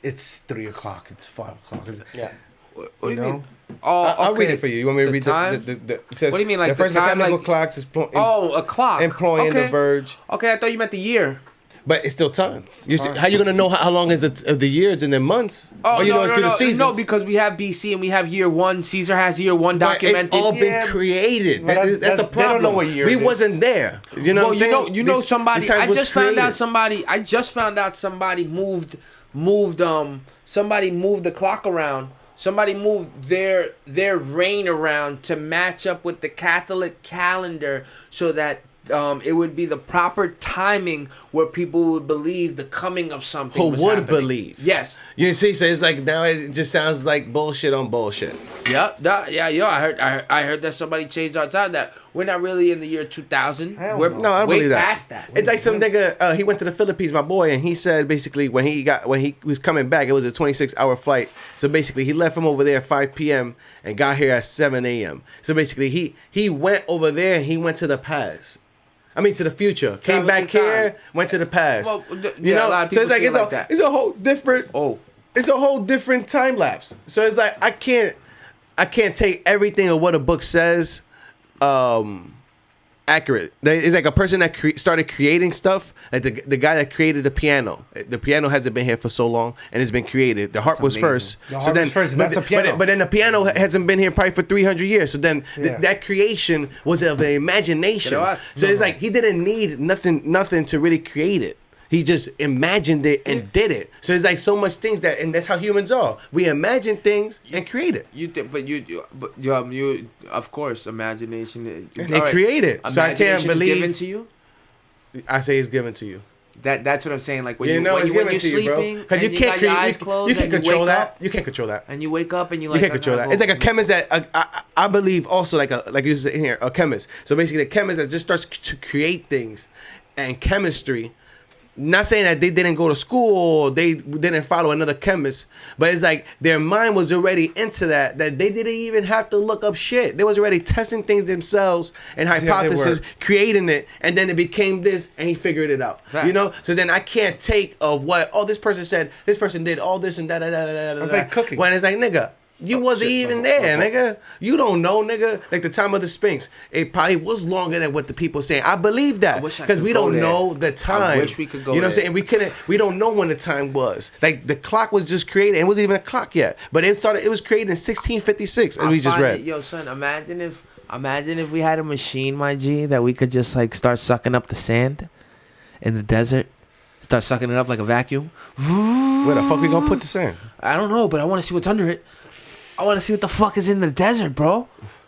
it's 3 o'clock, it's 5 o'clock. Yeah. What do you mean? Oh, I'll read it for you. You want me to read time? the it says, what do you mean, like the first time, mechanical like, clocks is a clock employing the verge. Okay, I thought you meant the year. But it's still time. How you gonna know how long is the years and then months? Oh, you know it's through the seasons. No, because we have BC and we have year one. Caesar has year one documented. It's all been created. That's a problem. They don't know what year we wasn't there. You know what I'm saying? You know somebody. I just found out somebody moved the clock around. Somebody moved their reign around to match up with the Catholic calendar so that it would be the proper timing where people would believe the coming of something. Who was would happening. believe? Yes. You see, so it's like now it just sounds like bullshit on bullshit. Yep. Yeah. Yo, I heard that somebody changed our time. That we're not really in the year 2000. Hell We're no. I don't way believe that. past that. It's like some nigga. He went to the Philippines, my boy, and he said basically when he was coming back, it was a 26-hour flight. So basically, he left from over there at 5 p.m. and got here at 7 a.m. So basically, he went over there and he went to the past. I mean, to the future. Came back here, went to the past. Well, you know, a lot of so people it's like that. it's a whole different. Oh. It's a whole different time lapse. So it's like I can't take everything of what a book says accurate. It's like a person that started creating stuff. Like the guy that created the piano. The piano hasn't been here for so long, and it's been created. The harp was first. The harp was first, and that's a piano. But then the piano hasn't been here probably for 300 years. So then that creation was of the imagination. So it's like he didn't need nothing to really create it. He just imagined it and did it. So it's like so much things and that's how humans are. We imagine things and create it. You of course, imagination. And they create it. So I can't believe. Given to you. I say it's given to you. That's what I'm saying. Like when it's when given you're to you, sleeping, because you can't got your eyes create. closed, You can control that. up, You can't control that. and you wake up and You can't control that. It's like a chemist that I believe also like you said here, a chemist. So basically, a chemist that just starts to create things, and chemistry. Not saying that they didn't go to school or they didn't follow another chemist, but it's like their mind was already into that they didn't even have to look up shit. They was already testing things themselves and hypothesis, creating it, and then it became this, and he figured it out. Fact. You know? So then I can't take of what, this person said, this person did all this and that. It's like cooking. When it's like, nigga, you wasn't even there, nigga. You don't know, nigga. Like the time of the Sphinx, it probably was longer than what the people saying. I believe that because we don't know the time. I wish we could go. You know what I'm saying? We don't know when the time was. Like the clock was just created. It wasn't even a clock yet, but it was created in 1656, as we just read. Yo, son, imagine if we had a machine, my G, that we could just like start sucking up the sand in the desert. Start sucking it up like a vacuum. Where the fuck we gonna put the sand? I don't know, but I want to see what's under it. I want to see what the fuck is in the desert, bro.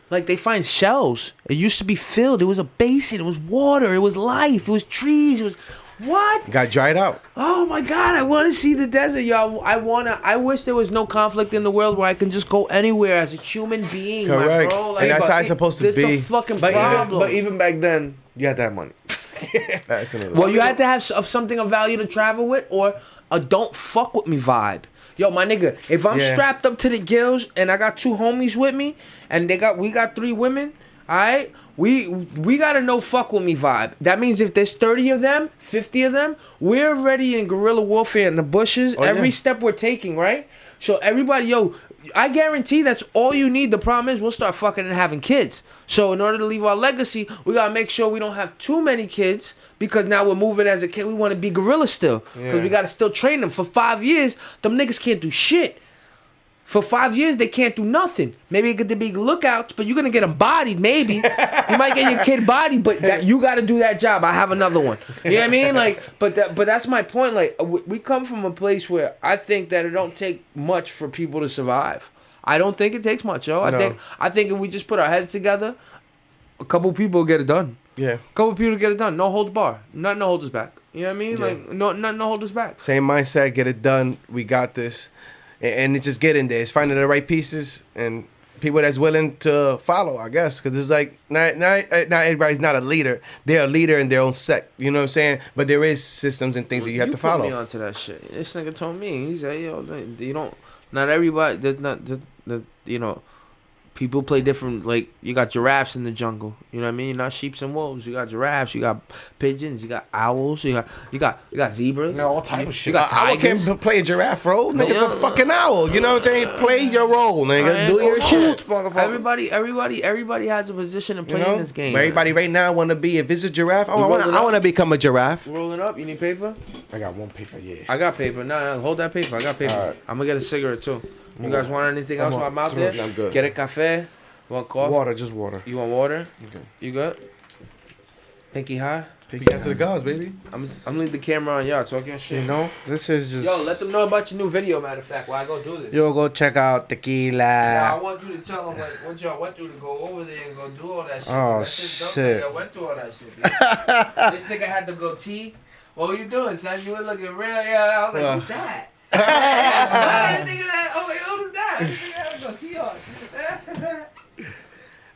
Like, they find shells. It used to be filled. It was a basin. It was water. It was life. It was trees. It was... What? Got dried out. Oh, my God. I want to see the desert, yo. I wish there was no conflict in the world where I can just go anywhere as a human being, correct. my bro. Like, and that's how it's supposed to be. There's a fucking problem. But even back then, you had to have money. That's another well, you had to have something of value to travel with or a don't fuck with me vibe. Yo, my nigga, if I'm strapped up to the gills and I got two homies with me and we got 3 women, all right, we got a no fuck with me vibe. That means if there's 30 of them, 50 of them, we're already in guerrilla warfare in the bushes. Every step we're taking, right? So everybody, yo, I guarantee that's all you need. The problem is we'll start fucking and having kids. So in order to leave our legacy, we gotta make sure we don't have too many kids because now we're moving as a kid. We want to be gorillas still because we gotta still train them. For 5 years, them niggas can't do shit. For 5 years, they can't do nothing. Maybe get the big lookouts, but you're gonna get them bodied. Maybe you might get your kid bodied, but you gotta do that job. I have another one. You know what I mean? Like, but that's my point. Like, we come from a place where I think that it don't take much for people to survive. I don't think it takes much, yo. I think if we just put our heads together, a couple people get it done. Yeah. A couple people get it done. No holds bar. Nothing to hold us back. You know what I mean? Like, nothing to hold us back. Same mindset, get it done. We got this. And it just get in there. It's finding the right pieces and people that's willing to follow, I guess. Because it's like, not everybody's not a leader. They're a leader in their own sect. You know what I'm saying? But there is systems and things that you have to follow. You put me onto that shit. This nigga told me. He said, yo, you don't... Not everybody... There's not... You know... People play different, like, you got giraffes in the jungle. You know what I mean? Not sheeps and wolves. You got giraffes, you got pigeons, you got owls, you got zebras. No, all type of shit. You got Owl tigers. can't play a giraffe role. Nigga, it's a fucking owl. You know what I'm saying? Play your role, nigga. Do your shit. Everybody has a position to play in this game. Everybody right now want to be, if it's a giraffe, I want to become a giraffe. Roll it up. You need paper? I got one paper, yeah. I got paper. No, hold that paper. I got paper. All right. I'm going to get a cigarette, too. You guys want anything else while I'm out there? I'm good. Get a cafe. You want coffee? Water, just water. You want water? Okay. You good? Pinky high? Peek out to the gods, baby. I'm leaving the camera on y'all talking shit. You know, this is just. Yo, let them know about your new video. Matter of fact, while I go do this. Yo, go check out Tequila. Nah, I want you to tell them like what y'all went through to go over there and go do all that shit. Oh, that shit's dope, shit. Y'all went through all that shit. Dude. This nigga had the goatee. What were you doing, son? You were looking real. Yeah, I was like, who's that? I didn't think of that. Oh, wait, who's that? This nigga had a goatee on.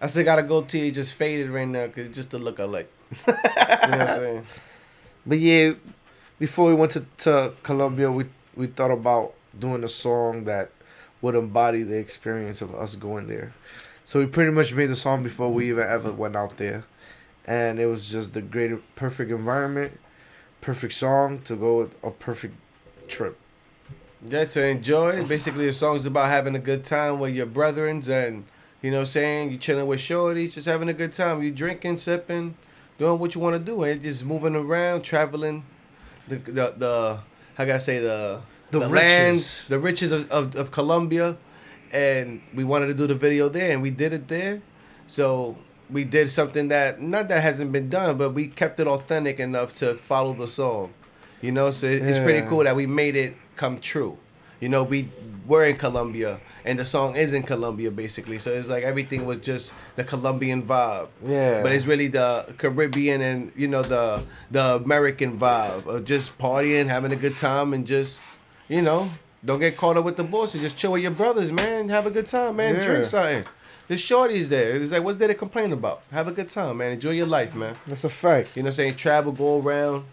I still got a goatee, it just faded right now because it's just the look I like. You know what I'm saying? But yeah, before we went to Colombia, we thought about doing a song that would embody the experience of us going there. So we pretty much made the song before we even ever went out there. And it was just the perfect environment, perfect song to go with a perfect trip. Yeah, to enjoy. Basically, the song's about having a good time with your brethrens and, you know what I'm saying, you chilling with shorty, just having a good time. You drinking, sipping, doing what you want to do, and just moving around, traveling the how can I say, the lands, the riches of Colombia. And we wanted to do the video there, and we did it there. So we did something that, not that hasn't been done, but we kept it authentic enough to follow the song. You know, so it's pretty cool that we made it come true. You know, we're in Colombia, and the song is in Colombia, basically. So it's like everything was just the Colombian vibe. Yeah. But it's really the Caribbean and, you know, the American vibe of just partying, having a good time, and just, you know, don't get caught up with the bullshit. Just chill with your brothers, man. Have a good time, man. Yeah. Drink something. The shorties there. It's like, what's there to complain about? Have a good time, man. Enjoy your life, man. That's a fact. You know what I'm saying? Travel, go around.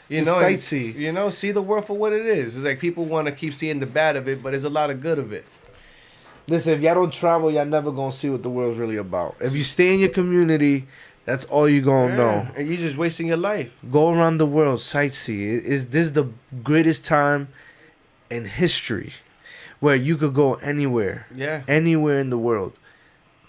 You Just know, sightsee. You know, see the world for what it is. It's like people want to keep seeing the bad of it, but there's a lot of good of it. Listen, if y'all don't travel, y'all never gonna see what the world's really about. If you stay in your community, that's all you gonna know. And you're just wasting your life. Go around the world, sightsee. This is the greatest time in history where you could go anywhere. Yeah. Anywhere in the world.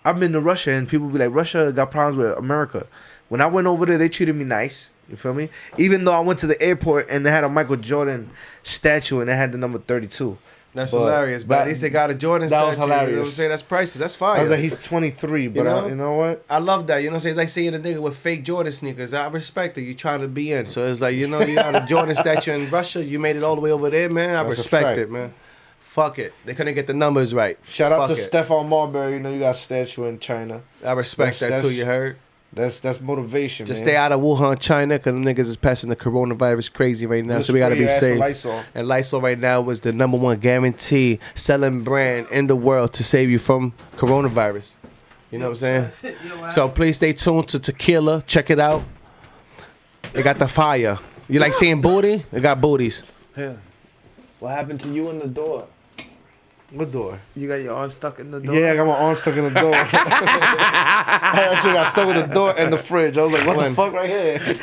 I've been to Russia, and people be like, Russia got problems with America. When I went over there, they treated me nice. You feel me? Even though I went to the airport and they had a Michael Jordan statue and they had the number 32. That's But hilarious. But at least they got a Jordan that was statue. You know what I'm hilarious. saying? That's priceless. That's fire. I was like, he's 23, but you know what? I love that. You know what I'm saying? It's like seeing a nigga with fake Jordan sneakers. I respect it. You trying to be in. So it's like, you know, you got a Jordan statue in Russia. You made it all the way over there, man. I That's a respect fact. it, man. Fuck it. They couldn't get the numbers right. Shout out Fuck to it. Stephon Marbury. You know, you got a statue in China. I respect that too, you heard? That's motivation, Just man. stay out of Wuhan, China, because them niggas is passing the coronavirus crazy right now. Just So we got to spray be your ass with safe. Lysol. And Lysol right now was the #1 guarantee selling brand in the world to save you from coronavirus. You know what I'm saying? So please stay tuned to Tequila. Check it out. They got the fire. You like seeing booty? They got booties. Yeah. What happened to you in the door? What door? You got your arm stuck in the door? Yeah, I got my arm stuck in the door. I actually got stuck in the door and the fridge. I was like, what the fuck right here?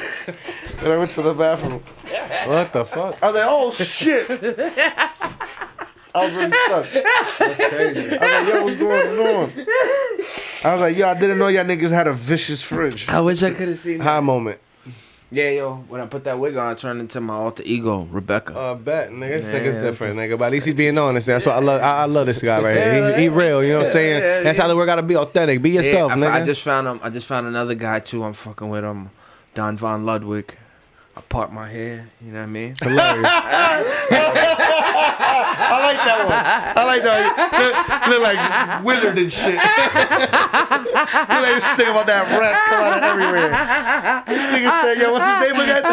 And I went to the bathroom. What the fuck? I was like, oh shit. I was really stuck. That's crazy. I was like, yo, what's going on? I was like, yo, I didn't know y'all niggas had a vicious fridge. I wish I could have seen High that. moment. Yeah, yo, when I put that wig on, I turned into my alter ego, Rebecca. Bet, nigga. This Yeah, nigga's different, nigga. But at least he's being honest. That's what I love. I love this guy right here. He real. You know what I'm saying? That's how the word gotta be authentic. Be yourself, nigga. I just found him. I just found another guy too. I'm fucking with him, Don Von Ludwig. I part my hair. You know what I mean? Hilarious. I like that one. I like that. Look like Willard and shit. Look like this thing about that rats come out of everywhere. This nigga said, yo, what's his name again?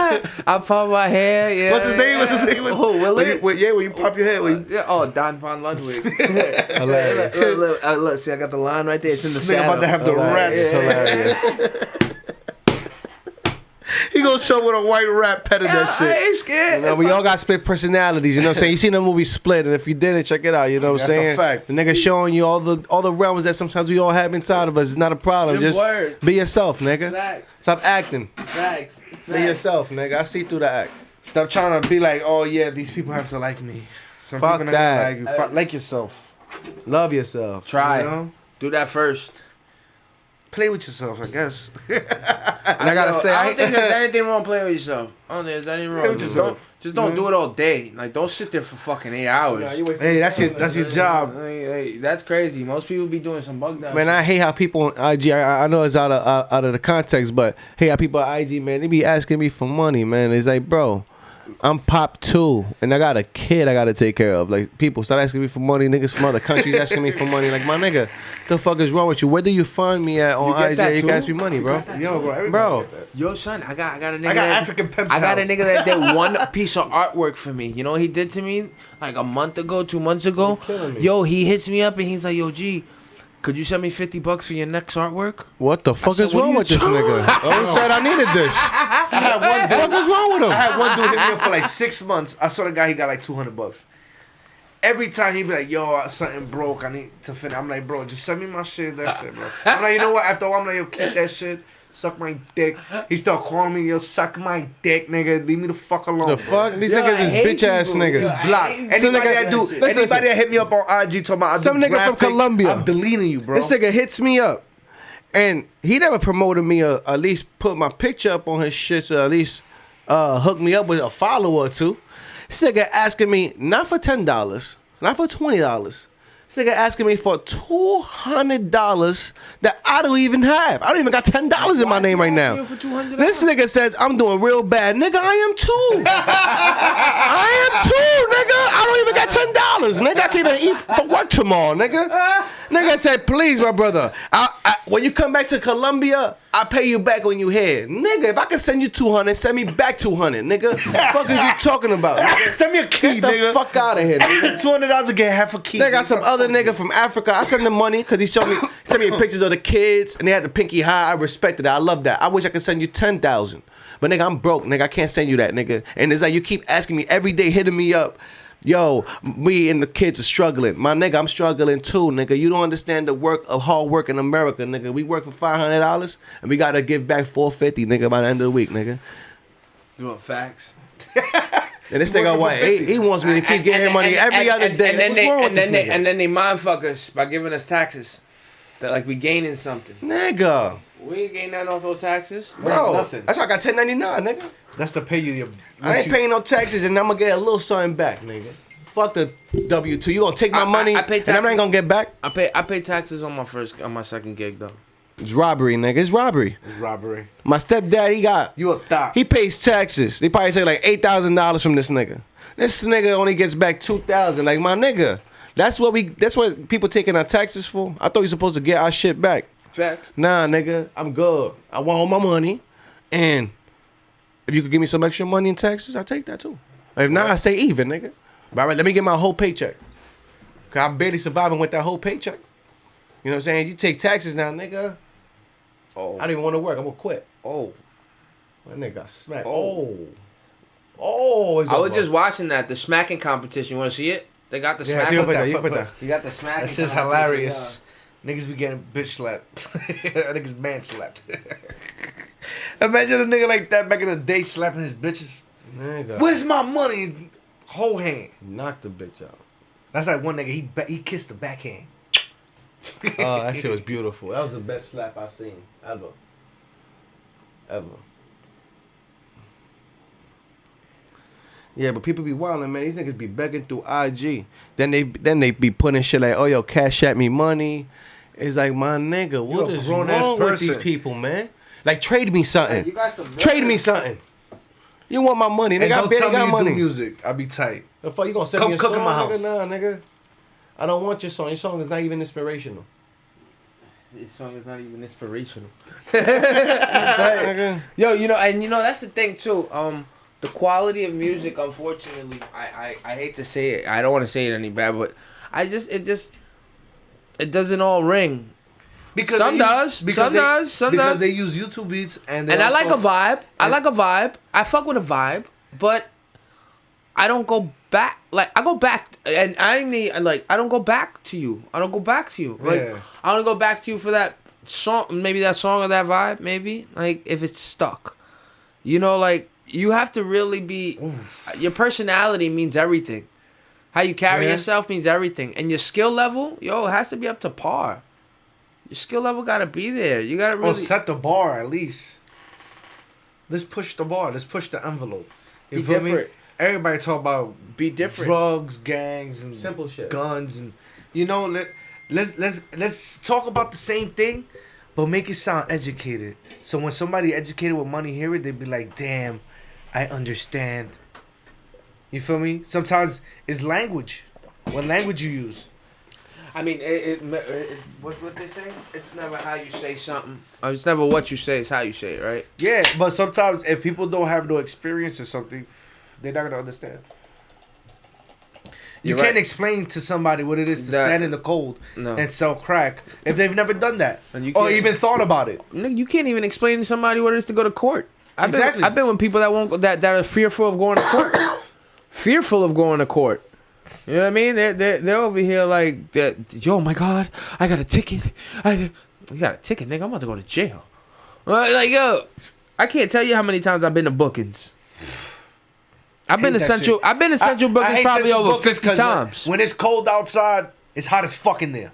I part my hair. Yeah. What's his name? What's his name? Oh, Willard. When you pop your head. Yeah, oh, Don Von Ludwig. Hilarious. Look, see, I got the line right there. It's in the This nigga shadow. about to have the rats. Hilarious. He gonna show with a white rat petting that I shit. ain't scared. You know, we all got split personalities, you know what I'm saying? You seen the movie Split, and if you didn't, check it out, you know what I'm That's a saying? fact. The nigga showing you all the realms that sometimes we all have inside of us. It's not a problem. Good Just word. be yourself, nigga. Facts. Stop acting. Facts. Be yourself, nigga. I see through the act. Stop trying to be like, oh yeah, these people have to like me. Some Fuck people not that. gonna like you. Like yourself. Love yourself. Try. You know? Do that first. play with yourself, I guess. And I gotta say, I don't think there's anything wrong playing with yourself. I don't think there's anything Play wrong. with Just yourself. don't do it all day. Like, don't sit there for fucking 8 hours. Hey, that's your job. Hey, that's crazy. Most people be doing some bug down. Man, I hate how people on IG. I know it's out of the context, but hey, how people on IG, man, they be asking me for money, man. It's like, bro, I'm pop too, and I got a kid I gotta take care of. Like, people stop asking me for money. Niggas from other countries asking me for money. Like, my nigga, the fuck is wrong with you? Where do you find me at on get IG? that You too? can ask me money, bro. Yo, bro, everybody Bro. get that. Yo, son, I got a nigga. I got African pen I got a pals. nigga that did one piece of artwork for me. You know what he did to me like a month ago, 2 months ago? killing me. Yo, he hits me up and he's like, yo, G, could you send me $50 for your next artwork? What the fuck said, is what wrong are you with this doing? nigga? Oh, said I needed this. I had one What the fuck is wrong with him? I had one dude hit me up for like 6 months. I saw the guy, he got like $200. Every time he'd be like, yo, something broke, I need to finish. I'm like, bro, just send me my shit, that's it, bro. I'm like, you know what? After a while, I'm like, yo, keep that shit. Suck my dick. He start calling me, yo, suck my dick, nigga. Leave me the fuck alone. The bro. fuck? These Yo, niggas I is hate bitch ass people. niggas. Yo, I Block. hate Anybody Some nigga- that do, listen, anybody listen. that hit me up on IG talking about I Some do nigga from graphic, Colombia. I'm deleting you, bro. This nigga hits me up, and he never promoted me or at least put my picture up on his shit, so at least hook me up with a follower or two. This nigga asking me not for $10, not for $20. This nigga asking me for $200 that I don't even have. I don't even got $10 in my name right now. For $200? This nigga says I'm doing real bad. Nigga, I am too. I am too, nigga. I don't even got $10. Nigga, I can't even eat for work tomorrow, nigga. Nigga said, please, my brother. When you come back to Colombia, I pay you back when you here. Nigga, if I can send you 200, send me back 200, nigga. Fuck is you talking about, nigga? Send me a key, Get the nigga. fuck out of here, nigga. $200 to get half a key. They got some other nigga from Africa. I send him money because he sent me pictures of the kids and they had the pinky high. I respected it. I love that. I wish I could send you 10,000. But nigga, I'm broke, nigga. I can't send you that, nigga. And it's like you keep asking me every day, hitting me up. Yo, me and the kids are struggling. My nigga, I'm struggling too, nigga. You don't understand the hard work in America, nigga. We work for $500 and we gotta give back $450, nigga, by the end of the week, nigga. You want facts? And this nigga, what? He wants me to keep getting him money every other day. What's wrong with this nigga? And then they mind fuck us by giving us taxes. That like we gaining something. Nigga. We ain't gaining nothing off those taxes. Bro, nothing. that's why I got 1099, nigga. That's to pay you your. I ain't paying no taxes and I'm gonna get a little something back, nigga. Fuck the W-2. You gonna take my money I pay and I'm not taxes. gonna get back? I pay taxes on my second gig though. It's robbery, nigga. It's robbery. It's robbery. My stepdad, You a thought. he pays taxes. They probably take like $8,000 from this nigga. This nigga only gets back $2,000. Like, my nigga, that's what people taking our taxes for. I thought we supposed to get our shit back. Facts. Nah, nigga, I'm good. I want all my money, and if you could give me some extra money in taxes, I'll take that too. If not, I say even, nigga. But all right, let me get my whole paycheck. Cause I'm barely surviving with that whole paycheck. You know what I'm saying? You take taxes now, nigga. Oh. I don't even want to work. I'm gonna quit. Oh. My nigga got smacked. Oh. It's I was over. just watching that, the smacking competition. You want to see it? They got the Yeah, smacking. you put that. You put that. You got the smacking. That's just competition, hilarious. Niggas be getting bitch slapped. Niggas man slapped. Imagine a nigga like that back in the day slapping his bitches. Nigga. Where's my money? Whole hand. Knock the bitch out. That's like one nigga. He kissed the backhand. Oh, that shit was beautiful. That was the best slap I've seen ever. Ever. Yeah, but people be wildin', man. These niggas be begging through IG. Then they be putting shit like, oh, yo, cash at me money. It's like, my nigga, what a is grown-ass wrong with these person. people, man? Like, trade me something. Hey, you got some Trade me something. You want my money, And nigga? I don't barely tell me got you money. do music. I be tight. The fuck you gonna send Come me a cook song, in my nigga? house. Nah, nigga. I don't want your song. Your song is not even inspirational. This song is not even inspirational. Nigga. Yo, you know that's the thing too. The quality of music, unfortunately, I hate to say it. I don't want to say it any bad, but it doesn't all ring. Because Some they use- does, because some they- does, some because does. they use YouTube beats and And I like a also- vibe. I like a vibe. I fuck with a vibe, but I don't go back. Like I go back, and I mean, like I don't go back to you. I don't go back to you. Like Yeah. I don't go back to you for that song. Maybe that song or that vibe. Maybe like if it's stuck, you know, like you have to really be. Your personality means everything. How you carry Yeah. yourself means everything, and your skill level, yo, it has to be up to par. Your skill level gotta be there. You gotta really set the bar at least. Let's push the bar. Let's push the envelope. You be feel me? different. Everybody talk about Be different. drugs, gangs, and Simple shit. guns, and let's talk about the same thing, but make it sound educated. So when somebody educated with money hear it, they be like, "Damn, I understand." You feel me? Sometimes it's language. What language you use? I mean, what they say? It's never how you say something. It's never what you say. It's how you say it, right? Yeah, but sometimes if people don't have no experience or something, they're not gonna understand. You You're can't right. explain to somebody what it is to That- stand in the cold No. and sell crack if they've never done that And you or can't- even thought about it. No, you can't even explain to somebody what it is to go to court. Exactly. I've been with people that won't that are fearful of going to court. Fearful of going to court. You know what I mean? They're over here like that. Yo, my God, I got a ticket. You got a ticket, nigga? I'm about to go to jail. Like yo, I can't tell you how many times I've been to bookings. I've been to that Central. shit. I've been to Central I bookings hate probably Central over Bookings 50 'cause times. When it's cold outside, it's hot as fuck in there.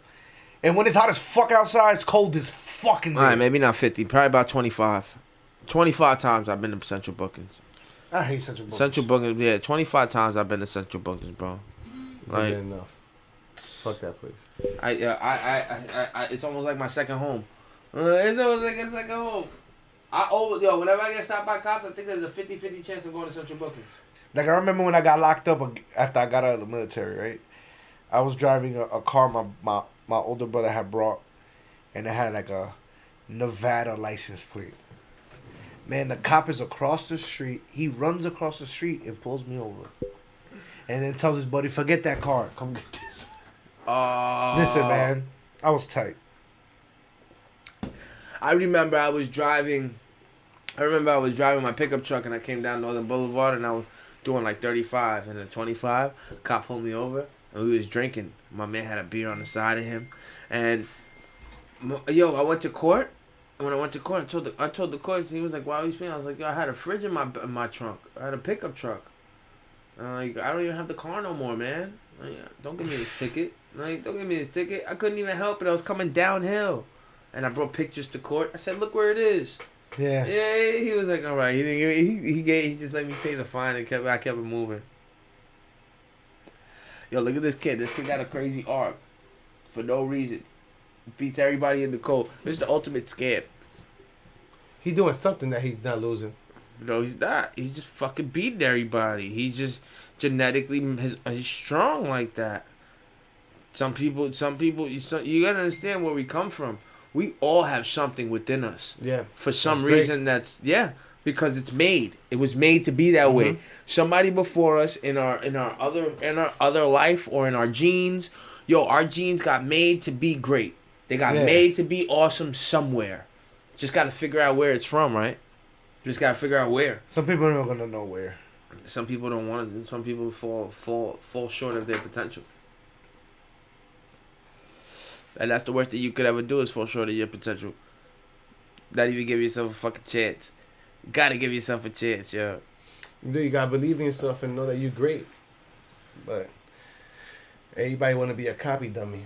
And when it's hot as fuck outside, it's cold as fuck in All there. right, maybe not 50. Probably about 25. 25 times I've been to Central bookings. I hate Central Bookings. Central bookings, yeah. 25 times I've been to Central bookings, bro. Like, enough. Fuck that place. it's almost like my second home. It's almost like a second home. Whenever I get stopped by cops, I think there's a 50-50 chance of going to Central bookings. Like, I remember when I got locked up after I got out of the military, right? I was driving a car my older brother had brought, and it had like a Nevada license plate. Man, the cop is across the street. He runs across the street and pulls me over. And then tells his buddy, forget that car. Come get this. Listen, man. I was tight. I remember I was driving my pickup truck and I came down Northern Boulevard and I was doing like 35 and then 25. Cop pulled me over and we was drinking. My man had a beer on the side of him. And, I went to court. And when I went to court, I told the court, he was like, why are you speaking? I was like, yo, I had a fridge in my trunk. I had a pickup truck. And I'm like, I don't even have the car no more, man. Like, don't give me this ticket. Like, don't give me this ticket. I couldn't even help it. I was coming downhill. And I brought pictures to court. I said, look where it is. Yeah. Yeah, he was like, all right. He didn't give me, he just let me pay the fine and I kept it moving. Yo, look at this kid. This kid got a crazy arc for no reason. Beats everybody in the cold. This is the ultimate scam. He's doing something that he's not losing. No, he's not. He's just fucking beating everybody. He's just genetically he's strong like that. Some people. You gotta understand where we come from. We all have something within us. Yeah. For some That's reason, because it's made. It was made to be that way. Somebody before us in our other life or in our genes, our genes got made to be great. They got made to be awesome somewhere. Just got to figure out where it's from, right? Just got to figure out where. Some people are not gonna know where. Some people don't want it. Some people fall short of their potential. And that's the worst that you could ever do is fall short of your potential. Not even give yourself a fucking chance. You gotta give yourself a chance, yo. You gotta believe in yourself and know that you're great. But everybody wanna be a copy dummy.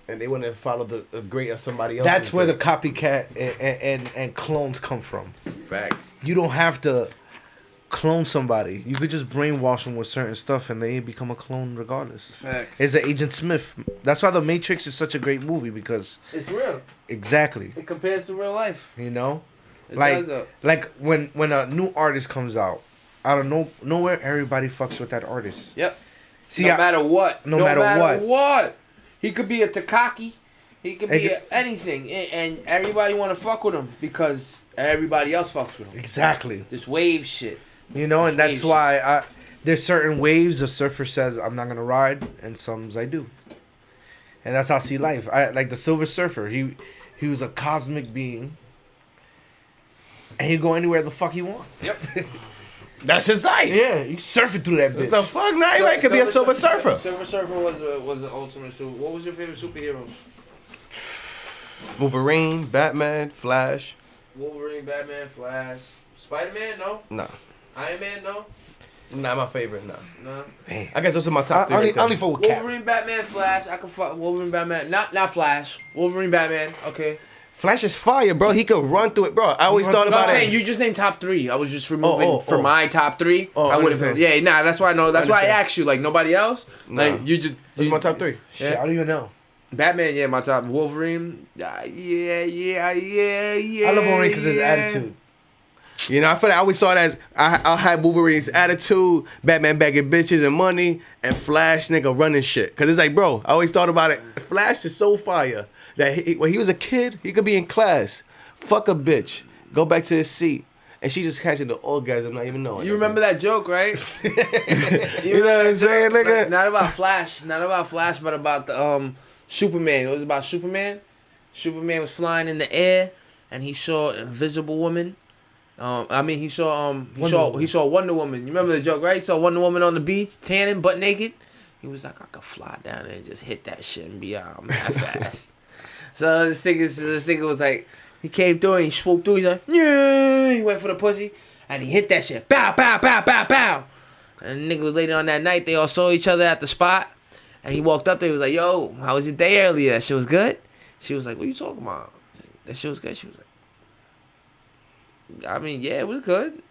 And they wanna follow the great of somebody else. That's where the copycat and clones come from. Facts. You don't have to clone somebody. You could just brainwash them with certain stuff and they become a clone regardless. Facts. It's the Agent Smith. That's why The Matrix is such a great movie because It's real. exactly, It compares to real life. you know, It like does. like when a new artist comes out of nowhere, everybody fucks with that artist. Yep. See, no matter what. no matter what. He could be a Takaki. He could be Hey, anything. And everybody want to fuck with him because everybody else fucks with him. exactly, This wave shit. you know, and that's Wave why there's certain waves a surfer says I'm not gonna ride, and some I do. And that's how I see life. I like the Silver Surfer. He was a cosmic being, and he'd go anywhere the fuck he want. Yep. That's his life. Yeah, he's surfing through that What bitch. the fuck? Now anybody could be a Silver Surfer. Silver Surfer was the ultimate super. What was your favorite superheroes? Wolverine, Batman, Flash. Wolverine, Batman, Flash, Spider-Man, no. No. Iron Man, no. Not my favorite. No. No. Damn. I guess those are my top three. I right there. only fuck with Cap. Wolverine, Batman, Flash. I can fuck Wolverine, Batman. Not Flash. Wolverine, Batman. Okay. Flash is fire, bro. He could run through it, bro. I always thought No, about I'm saying it. you just named top 3. I was just removing for oh. my top 3. Oh, I would have. understand. Yeah, nah. That's why I know. That's why I Understand. asked you. Like nobody else. Nah. Like you just. Those are my top 3. Shit, I don't even know. Batman, yeah, my top. Wolverine, yeah. I love Wolverine because his attitude. You know, I feel like I always saw it as I had Wolverine's attitude, Batman bagging bitches and money, and Flash nigga running shit. Cause it's like, bro, I always thought about it. Flash is so fire that when he was a kid, he could be in class, fuck a bitch, go back to his seat, and she just catching the orgasm, not even knowing. You remember that joke, right? You know what I'm saying, nigga? Like, not about Flash, but about the Superman. It was about Superman. Superman was flying in the air, and he saw an invisible woman. He saw Wonder Woman. You remember the joke, right? He saw Wonder Woman on the beach, tanning, butt naked. He was like, I could fly down there and just hit that shit and be out that fast. So this nigga was like, he came through and he swooped through. He's like, yeah. He went for the pussy and he hit that shit. Bow, bow, bow, bow, bow. And the nigga was later on that night. They all saw each other at the spot. And he walked up there. He was like, yo, how was your day earlier? That shit was good? She was like, what you talking about? That shit was good? She was like, I mean, yeah, it was good.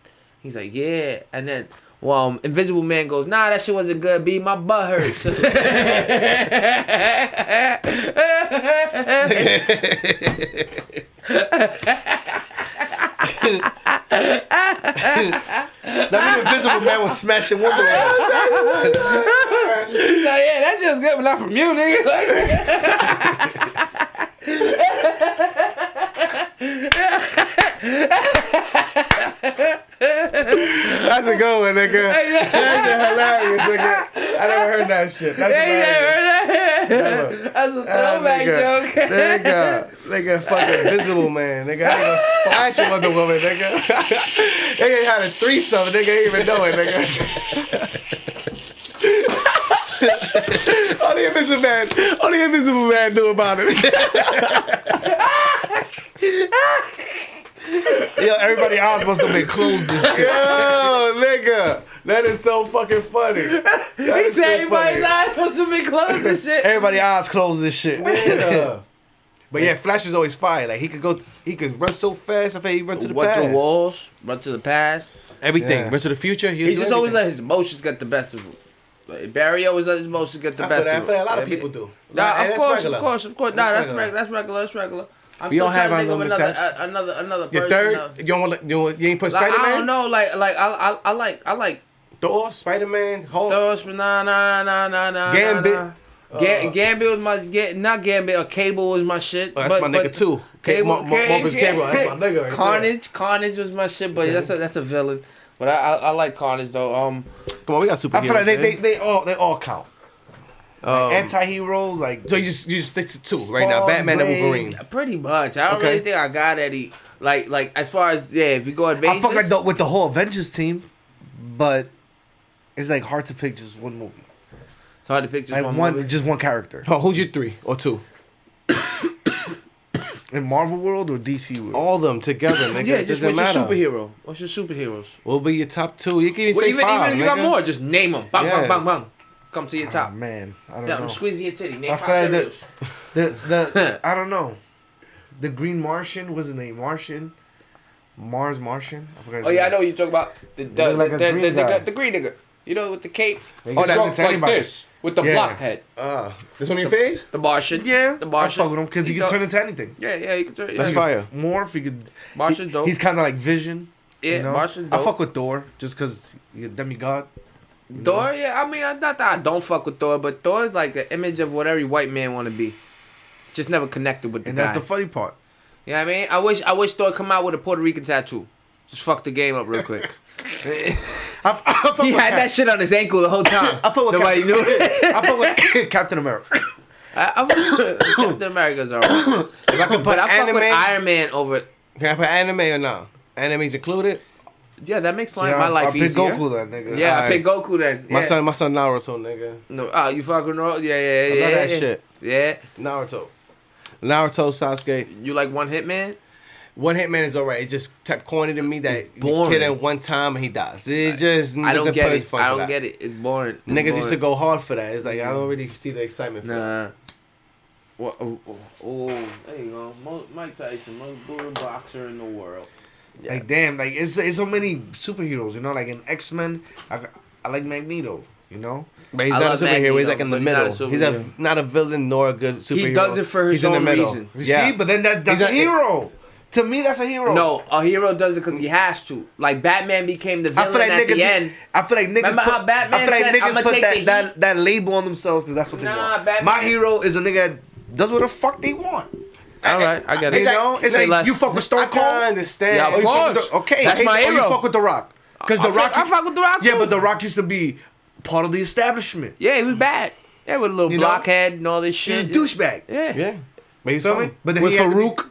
He's like, yeah. And then, Invisible Man goes, nah, that shit wasn't good, B. My butt hurts. That mean Invisible Man was smashing Wonder Woman. She's like, yeah, that shit was good, but not from you, nigga. That's a good one, nigga. That's hilarious, nigga. I never heard that shit. That's hilarious. That's a throwback joke. Nigga, fucking Invisible Man, nigga. I ain't gonna splash him Wonder Woman, nigga. Nigga had a threesome, nigga ain't even know it, nigga. Only Invisible Man knew about it. Yo, everybody else must have been closed this shit. Yo, nigga, that is so fucking funny. He said everybody's eyes supposed to be closed and shit. Everybody else closed this shit. Yeah. But yeah, Flash is always fire. Like he could run so fast. I think he run to the Run past. through walls, run to the past. Everything. Yeah. Run to the future. He just always let his emotions get the best of him. Like, Barry always let his emotions get the I feel best that. I of feel him. that a lot of people do. Nah, And of that's course. regular. Nah, That's that's regular. I'm We still all have trying to our think little of mishaps. another Your person. third, you ain't put Like, Spider-Man? I don't know. Like I like Thor, Spider-Man, Hulk. those. Nah. Gambit. Gambit was my not Gambit. Or Cable was my shit. Oh, that's my nigga too. Marcus Cable. That's my nigga right Carnage was my shit. But that's a villain. But I like Carnage though. Come on, we got superheroes. I feel like man. they all count. Like anti-heroes, like So you just stick to two right now, Batman and Wolverine. Pretty much. I don't Okay. really think I got any. Like as far as if you go Avengers. I fuck like with the whole Avengers team, but it's like hard to pick just one movie. It's hard to pick just Like one movie. just one character. Oh, who's your 3 or 2? In Marvel world or DC world? All of them together, nigga. Yeah, It just doesn't what's your matter. superhero? What's your superheroes? What will be your top 2? You can even Well, say even 5, if you got nigga. more, just name them. Bang, Yeah. bang, bang, bang. Come to your Oh, top. man, I don't Yeah, know. I'm squeezing your titty. Name I 5 find cereals. The I don't know. The Green Martian, what's his name? Martian? Martian? I forgot his Oh yeah, I name. know what you're talking about. The look like a green guy. the green nigga. You know, with the cape. They Oh, can that talk can to like anybody. this. With the Yeah. blocked head. This one of your faves? The Martian. Yeah, The I Martian. fuck with him because he He can go- turn into anything. Yeah, you can turn. That's Yeah. fire. Morph, he could. Martian dope. He's kind of like Vision. Yeah, you know? Martian I dope. fuck with Thor just because he's a demigod. Thor, yeah, I mean, not that I don't fuck with Thor, but Thor is like the image of what every white man want to be. Just never connected with the And guy. that's the funny part. You know what I mean? I wish Thor come out with a Puerto Rican tattoo. Just fuck the game up real quick. I fuck He with had that shit on his ankle the whole time. I fuck with Nobody knew it. I fuck with Captain America. Captain America's alright. If I could put But I fuck with anime, Iron Man over. can I put anime or no? Anime's included? Yeah, that makes Yeah, my life I pick easier. Goku then, nigga. Yeah, I Alright. pick Goku then. My Yeah. son Naruto, nigga. No, you fucking know? Yeah. I love that yeah. shit. Yeah. Naruto, Sasuke. You like One Hit Man? one hit man is alright. It just kept corny to me that you boring. kill him one time and he dies. It just I don't doesn't get put it. fun I for don't that. get it. It's boring. It's Niggas boring. used to go hard for that. It's like I don't really see the excitement for that. Nah. What? Oh, there you go. Mike Tyson, most brutal boxer in the world. Yeah. Like damn, like it's so many superheroes, you know. Like in X-Men, I like Magneto, you know. But he's I not love a superhero. He's Magneto, like in the but he's not a middle. He's superhero. not a villain nor a good superhero. He does it for his He's in the own middle. reason. You Yeah. see, but then that's He's a a- hero. To me, that's a hero. No, a hero does it because he has to. Like Batman became the villain at the end. I feel like niggas Remember how Batman I feel like said, niggas "I'ma put take the that label on themselves because that's what they Nah, want. Batman- My hero is a nigga that does what the fuck they want. All right, I get it. You know, it's Say like less. you fuck with Stone I Cold. can't understand. Yeah, of Or you fuck course. with okay, That's my or you hero. fuck with The Rock. Because The Rock, I fuck with The Rock. yeah, too. but The Rock used to be part of the establishment. Yeah, he was bad. Yeah, with a little You know? blockhead and all this He's shit. a douchebag. Yeah. Yeah. But he's Feel funny. me? But then With he had to be- Farouk.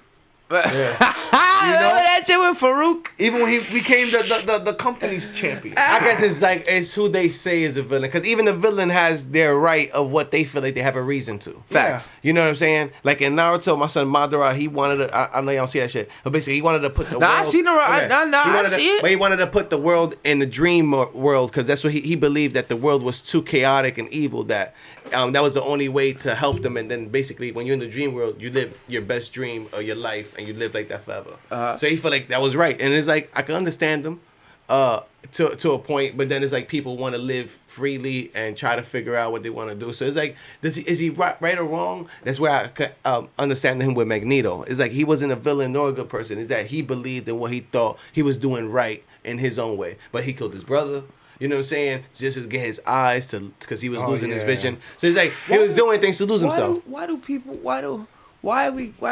Remember that shit with Farouk? even when he became the company's champion. I guess it's like it's who they say is a villain, because even the villain has their right of what they feel like they have a reason to. Facts. You know what I'm saying? Like in Naruto, my son Madara, he wanted to. I know y'all don't see that shit, but basically he wanted to put the Nah, I world. seen the- I- nah, He I wanted to- see it. But he wanted to put the world in the dream world, because that's what he believed, that the world was too chaotic and evil, that that was the only way to help them. And then basically, when you're in the dream world, you live your best dream of your life, and you live like that forever. So he felt like that was right, and it's like I can understand them to a point, but then it's like people want to live freely and try to figure out what they want to do. So it's like, is he right or wrong? That's where I could understand him with Magneto. It's like he wasn't a villain nor a good person. It's that he believed in what he thought he was doing right in his own way, but he killed his brother. You know what I'm saying? Just to get his eyes because he was losing his vision. So it's like he was doing things to lose himself. Why do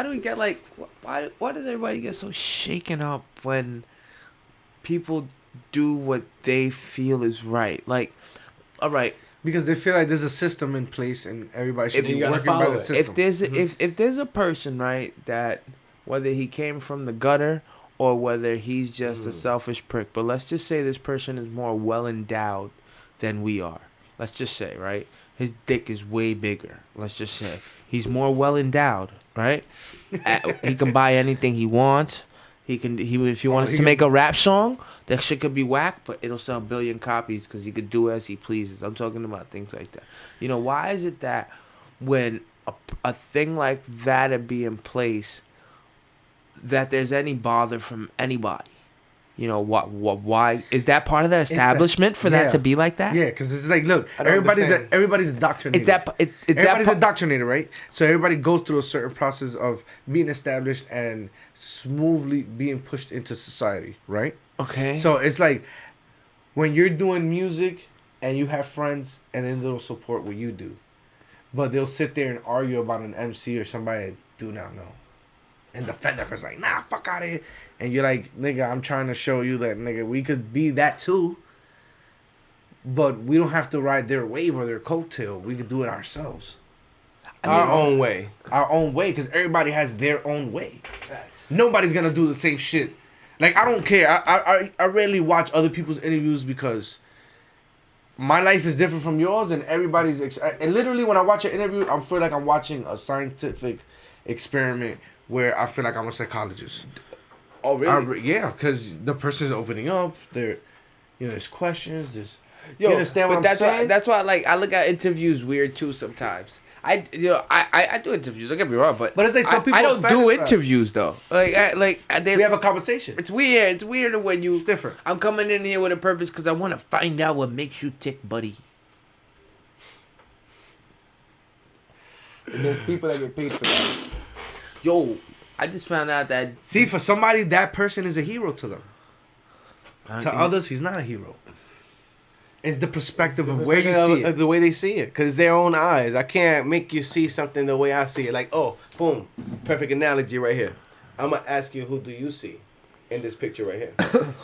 we get like why does everybody get so shaken up when people do what they feel is right? Like, all right, Because they feel like there's a system in place and everybody should If be you gotta working by follow the it. system. if there's a person, right, that whether he came from the gutter or whether he's just a selfish prick, but let's just say this person is more well endowed than we are. Let's just say, right, his dick is way bigger. Let's just say he's more well endowed, right? He can buy anything he wants. If he wants to make a rap song, that shit could be whack, but it'll sell 1 billion copies because he could do as he pleases. I'm talking about things like that. You know, why is it that when a thing like that would be in place, that there's any bother from anybody? You know, why is that part of the establishment for that to be like that? Yeah, because it's like, look, I don't understand. everybody's indoctrinated. Everybody's indoctrinated, right? So everybody goes through a certain process of being established and smoothly being pushed into society, right? Okay. So it's like when you're doing music and you have friends and then they'll support what you do, but they'll sit there and argue about an MC or somebody that do not know. And defend that person like, nah, fuck out of here. And you're like, nigga, I'm trying to show you that, nigga, we could be that too. But we don't have to ride their wave or their coattail. We could do it ourselves. Our own way. Our own way, because everybody has their own way. Nobody's going to do the same shit. Like, I don't care. I rarely watch other people's interviews because my life is different from yours and everybody's... and literally, when I watch an interview, I feel like I'm watching a scientific experiment where I feel like I'm a psychologist. Oh, really? Yeah, because the person's opening up. There's questions. There's Yo, you understand what but I'm saying? that's why I look at interviews weird too sometimes. I do interviews. Don't get me wrong, but But it's like some people I don't are do fed up. interviews though. We have a conversation. It's weird. It's weirder when you. It's different. I'm coming in here with a purpose because I want to find out what makes you tick, buddy. And there's people that get paid for that. Yo, I just found out that. See, for somebody, that person is a hero to them. To others, he's not a hero. It's the perspective of where you see it. The way they see it, because it's their own eyes. I can't make you see something the way I see it. Like, oh, boom, perfect analogy right here. I'm gonna ask you, who do you see in this picture right here?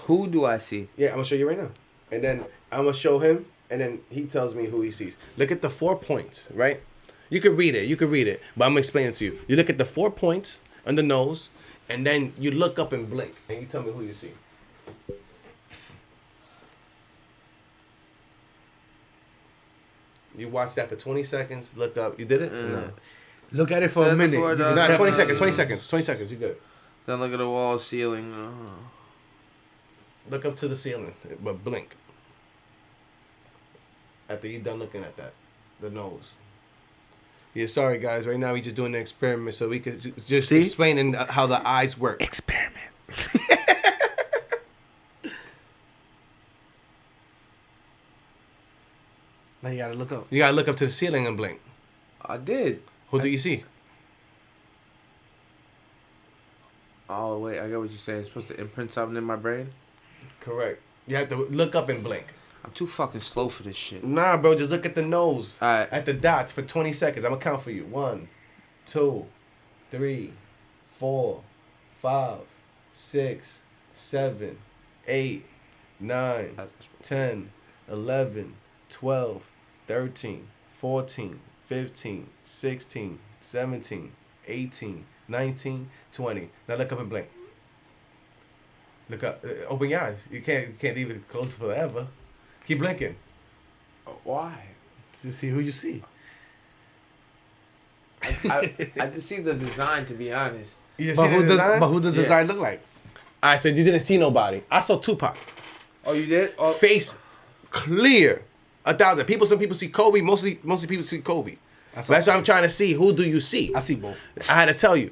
Who do I see? Yeah, I'm gonna show you right now, and then I'm gonna show him, and then he tells me who he sees. Look at the 4 points, right? You could read it, but I'm gonna explain it to you. You look at the 4 points on the nose, and then you look up and blink, and you tell me who you see. You watch that for 20 seconds, look up. You did it? No. Look at it for a minute. before You the- can No, 20 definitely- seconds, 20 seconds, you good. Then look at the wall, ceiling. Look up to the ceiling, but blink. After you're done looking at that, the nose. Yeah, sorry guys. Right now we just doing an experiment, so we could just See? explaining how the eyes work. Experiment. Now you gotta look up. You gotta look up to the ceiling and blink. I did. Who do you see? Oh, wait. I get what you're saying. It's supposed to imprint something in my brain? Correct. You have to look up and blink. I'm too fucking slow for this shit. Nah, bro, just look at the nose. Alright. At the dots for 20 seconds. I'm gonna count for you. 1, 2, 3, 4, 5, 6, 7, 8, 9, 10, 11, 12, 13, 14, 15, 16, 17, 18, 19, 20. Now look up and blink. Look up. Open your eyes. You can't leave it closed forever. Keep blinking. Why? To see who you see. I just see the design, to be honest. You just But see who the does? design? But who does the design look like? All right, so you didn't see nobody. I saw Tupac. Oh, you did? Oh, Face clear. 1,000. Some people see Kobe. Mostly people see Kobe. That's what I'm trying to see. Who do you see? I see both. I had to tell you.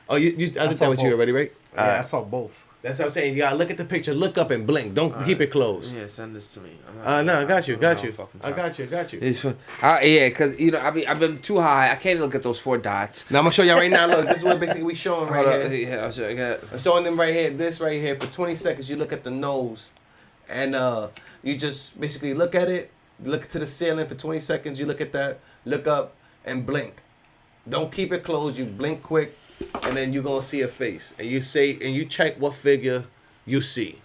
Oh, I did that saw with you both. already, right? Yeah, I saw both. That's what I'm saying. You gotta look at the picture, look up and blink. Don't keep it closed. yeah, send this to me. No, I got you. I got you. It's fun. Yeah, because, you know, I've been too high. I can't look at those 4 dots. Now I'm gonna show y'all right now. Look, this is what basically we showing Hold right up. here. Yeah, I'll show you. I'm showing them right here. This right here for 20 seconds. You look at the nose, and you just basically look at it. Look to the ceiling for 20 seconds. You look at that. Look up and blink. Don't keep it closed. You blink quick, and then you're gonna see a face, and you check what figure you see.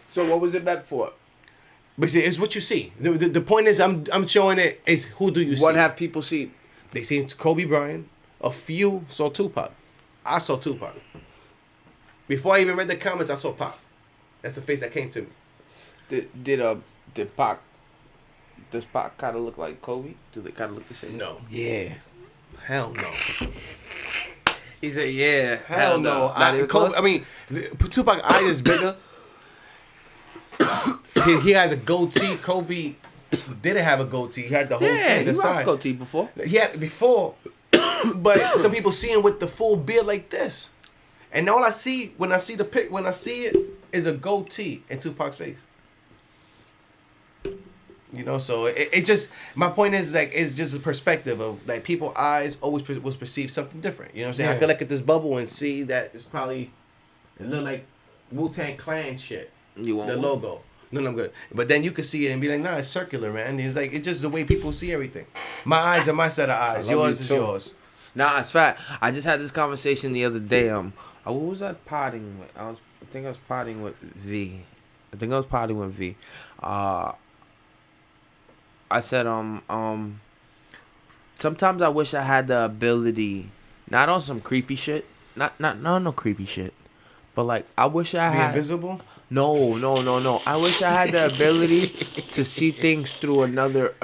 So what was it meant for? But see, it's what you see. The point is, I'm showing it is who do you see. What have people seen? They seen Kobe Bryant. A few saw Tupac. I saw Tupac. Before I even read the comments, I saw Pac. That's the face that came to me. Did Pac? Does Pac kind of look like Kobe? Do they kind of look the same? No. Yeah. Hell no. He said, "Yeah, Hell no. Not even close? Tupac eye is bigger. he has a goatee. Kobe didn't have a goatee. He had the whole Yeah, thing he rocked aside. goatee before. He had it before, but some people see him with the full beard like this, and all I see when I see it is a goatee in Tupac's face. You know, so it just, my point is, like, it's just a perspective of, like, people's eyes always was perceived something different. You know what I'm saying? Yeah. I could look at this bubble and see that it's probably, it look like Wu-Tang Clan shit. You want The one? logo. No, I'm good. But then you could see it and be like, nah, it's circular, man. It's like, it's just the way people see everything. My eyes are my set of eyes. love Yours you is too. yours. Nah, it's fact. I just had this conversation the other day. What was I potting with? I think I was potting with V. I said, sometimes I wish I had the ability, not on some creepy shit, not no creepy shit, but like I wish I Be had. invisible? No. I wish I had the ability to see things through another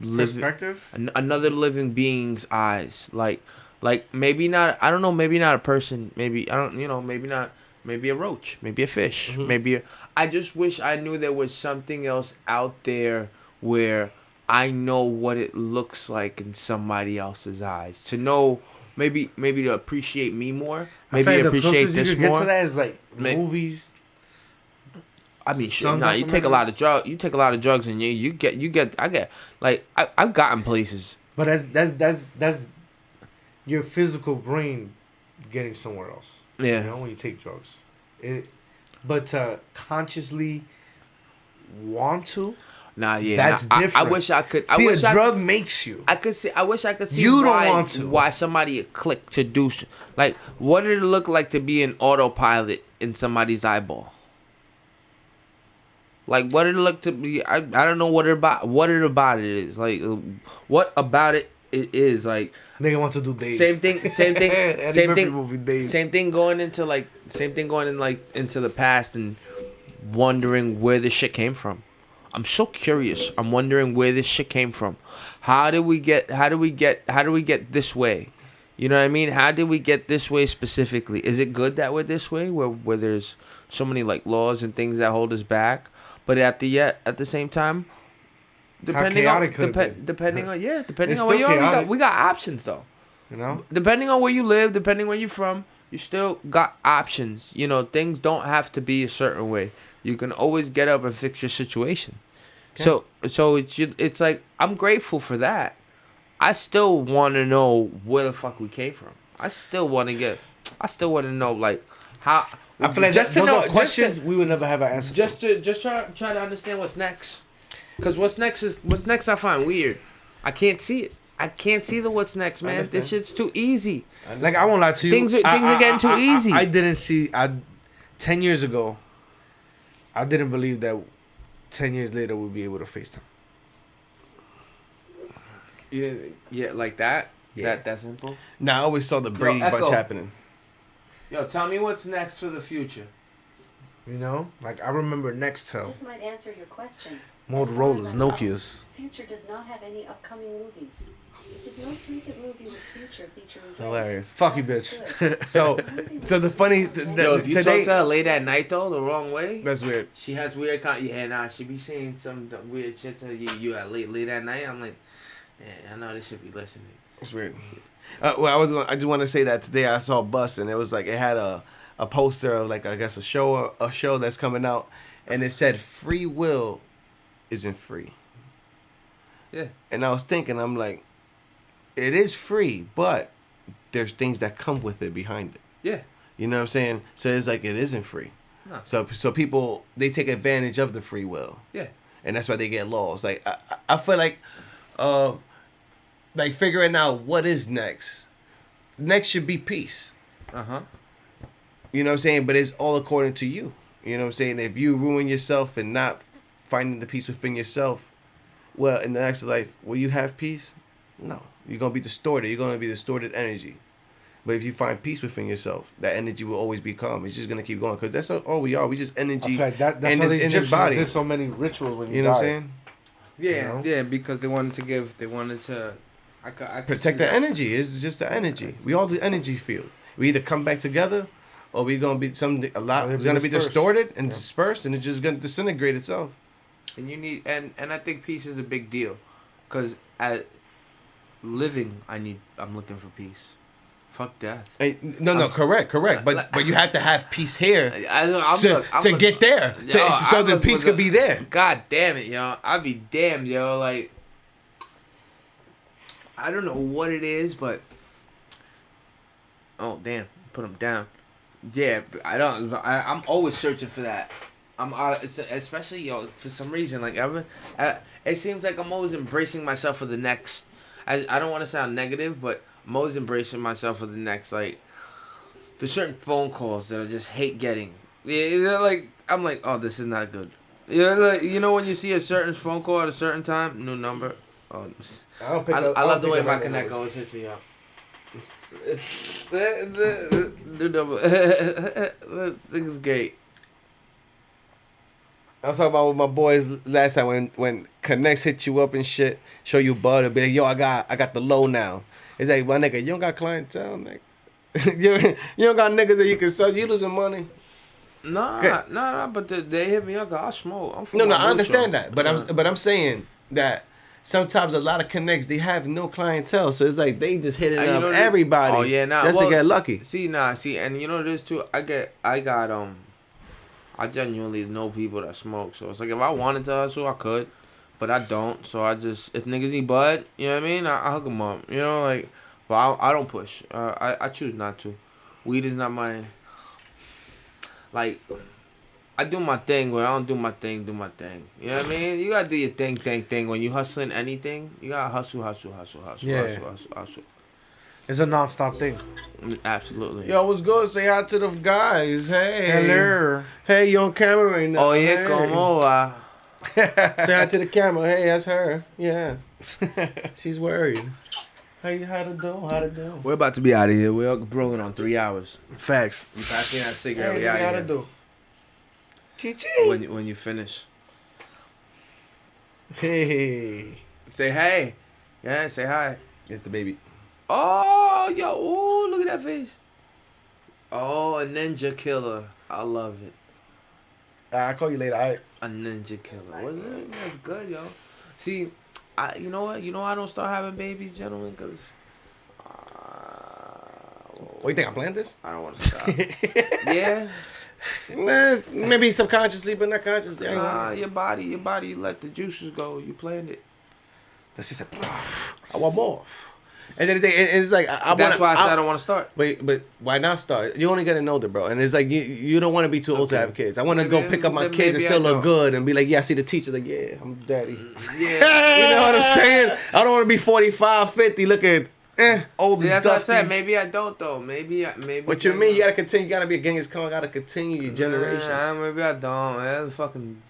Perspective? another living being's eyes. Like maybe not. I don't know. Maybe not a person. Maybe I don't. You know. Maybe not. Maybe a roach. Maybe a fish. Mm-hmm. I just wish I knew there was something else out there where I know what it looks like in somebody else's eyes. To know, maybe to appreciate me more. Maybe I appreciate the closest this you could get more. to that is like May- movies. I mean, shit. Some Nah, you take a lot of drugs. You take a lot of drugs, and you get. I get like I've gotten places. But that's your physical brain getting somewhere else. Yeah. You know, when you take drugs. But to consciously want to, Nah, yeah. That's I different. wish I could. see, a drug makes you. I could see. I wish I could see You don't why, want to. why somebody would click to do. Like, what did it look like to be an autopilot in somebody's eyeball? Like, what did it look to be? I don't know what it about it is. Like, what about it is like. Nigga want to do Dave. Same thing. Eddie Same Murphy thing. movie, Dave. Same thing going into into the past and wondering where this shit came from. I'm so curious. I'm wondering where this shit came from. How did we get this way? You know what I mean? How did we get this way specifically? Is it good that we're this way, where there's so many like laws and things that hold us back? But at the same time, depending on chaotic could it be? depending on depending It's on where you still are, chaotic. we got options though. You know? Depending on where you live, depending where you're from, you still got options. You know, things don't have to be a certain way. You can always get up and fix your situation. Okay. So it's like I'm grateful for that. I still want to know where the fuck we came from. I still want to know like how. I feel like just to those know are questions just we would never have an answer to, just try to understand what's next. Cause what's next I find weird. I can't see it. I can't see the what's next, man. understand. This shit's too easy. Like, I won't lie to you. Things are getting too easy. I didn't see... 10 years ago, I didn't believe that 10 years later we'd be able to FaceTime. Yeah, like that. Yeah. That simple. Now I always saw the Brady Echo. bunch happening. Yo, tell me what's next for the future. You know? Like, I remember Nextel, This might answer your question. Motorola's, Nokia's. Future does not have any upcoming movies. His most recent movie was Future, featuring Hilarious. Fuck you, bitch. So the funny Yo, if you today talk to her late at night though, the wrong way, that's weird. she has weird she be saying some weird shit to you at late at night. I'm like, yeah, I know they should be listening. That's weird. Well, I just want to say that today I saw a bus and it was like it had a poster of like I guess a show that's coming out, and it said free will isn't free. Yeah. And I was thinking, I'm like, it is free, but there's things that come with it behind it. Yeah. You know what I'm saying? So it's like it isn't free. No. So people, they take advantage of the free will. Yeah. And that's why they get lost. Like I feel like figuring out what is next. Next should be peace. Uh-huh. You know what I'm saying? But it's all according to you. You know what I'm saying? If you ruin yourself and not finding the peace within yourself, well, in the next life, will you have peace? No. You're going to be distorted. You're going to be distorted energy. But if you find peace within yourself, that energy will always be calm. It's just going to keep going. Because that's all we are. We just I energy feel like that's in why this, they in just this body. did so many rituals when you You know die. what I'm saying? Yeah, You know? yeah, because they wanted to I could Protect see the that. energy. It's just the energy. We all the energy field. We either come back together or we're going to be a lot. Or It's they'll going be to be dispersed. distorted and Yeah. dispersed, and it's just going to disintegrate itself. And you need and I think peace is a big deal, because at living I'm looking for peace. Fuck death. No, correct. But you have to have peace here I'm get there, so the peace could be there. God damn it, yo! I'd be damned, yo. Like, I don't know what it is, but oh damn, put them down. Yeah, I'm always searching for that. Especially for some reason, like it seems like I'm always embracing myself for the next. I don't want to sound negative, but I'm always embracing myself for the next. Like, there's certain phone calls that I just hate getting. Yeah, like I'm like, oh, this is not good. Like, when you see a certain phone call at a certain time, new number. Oh, I love the way my connect always hits me up. New number. This is great. I was talking about with my boys last time when connects hit you up and shit, show you butter, be like, yo, I got the low now. It's like, my nigga, you don't got clientele, nigga. you don't got niggas that you can sell. You losing money. Nah, but they hit me up. I smoke. I'm from No, my I understand neutral. that, but I'm saying that sometimes a lot of connects they have no clientele, so it's like they just hitting up everybody. Oh yeah, just to get lucky. See, and you know this too. I genuinely know people that smoke, so it's like if I wanted to hustle, I could, but I don't. So I just if niggas need bud, you know what I mean? I hook them up, like. But I don't push. I choose not to. Weed is not my. Like, I do my thing, but I don't do my thing. You know what I mean? You gotta do your thing. When you hustling anything, you gotta hustle. Yeah. Hustle. It's a non-stop thing. Absolutely. Yo, what's good? Say hi to the guys. Hey. Hello. Hey, you on camera right now? Oh yeah, hey. como va? Say hi to the camera. Hey, that's her. Yeah. She's worried. Hey, how to do? We're about to be out of here. We're rolling on 3 hours. Facts. You pass me that cigarette. Hey, We out how to of do? here. When you finish, Hey. say hey. Yeah, say hi. It's the baby. Oh, yo, ooh, look at that face. Oh, a ninja killer. I love it. I'll call you later. All right. A ninja killer. Was it? That's good, yo. See, you know what? You know I don't start having babies, gentlemen, because What, you think I planned this? I don't want to stop. Yeah. Nah, maybe subconsciously, but not consciously. I ain't want Your body let the juices go. You planned it. That's just I want more. And then it's like I want. That's why I said I don't want to start. But why not start? You only getting older, bro. And it's like you don't want to be too old to have kids. I want to go pick up my then kids and maybe still I look don't. good and be like, yeah, I see the teacher. Like, yeah, I'm daddy. Yeah. You know what I'm saying? I don't want to be 45, 50 looking old See, and that's what I dusty. said. Maybe I don't though. Maybe. What you mean? You gotta continue. You gotta be a Genghis Khan. Gotta continue your generation. Nah, maybe I don't. Man, fucking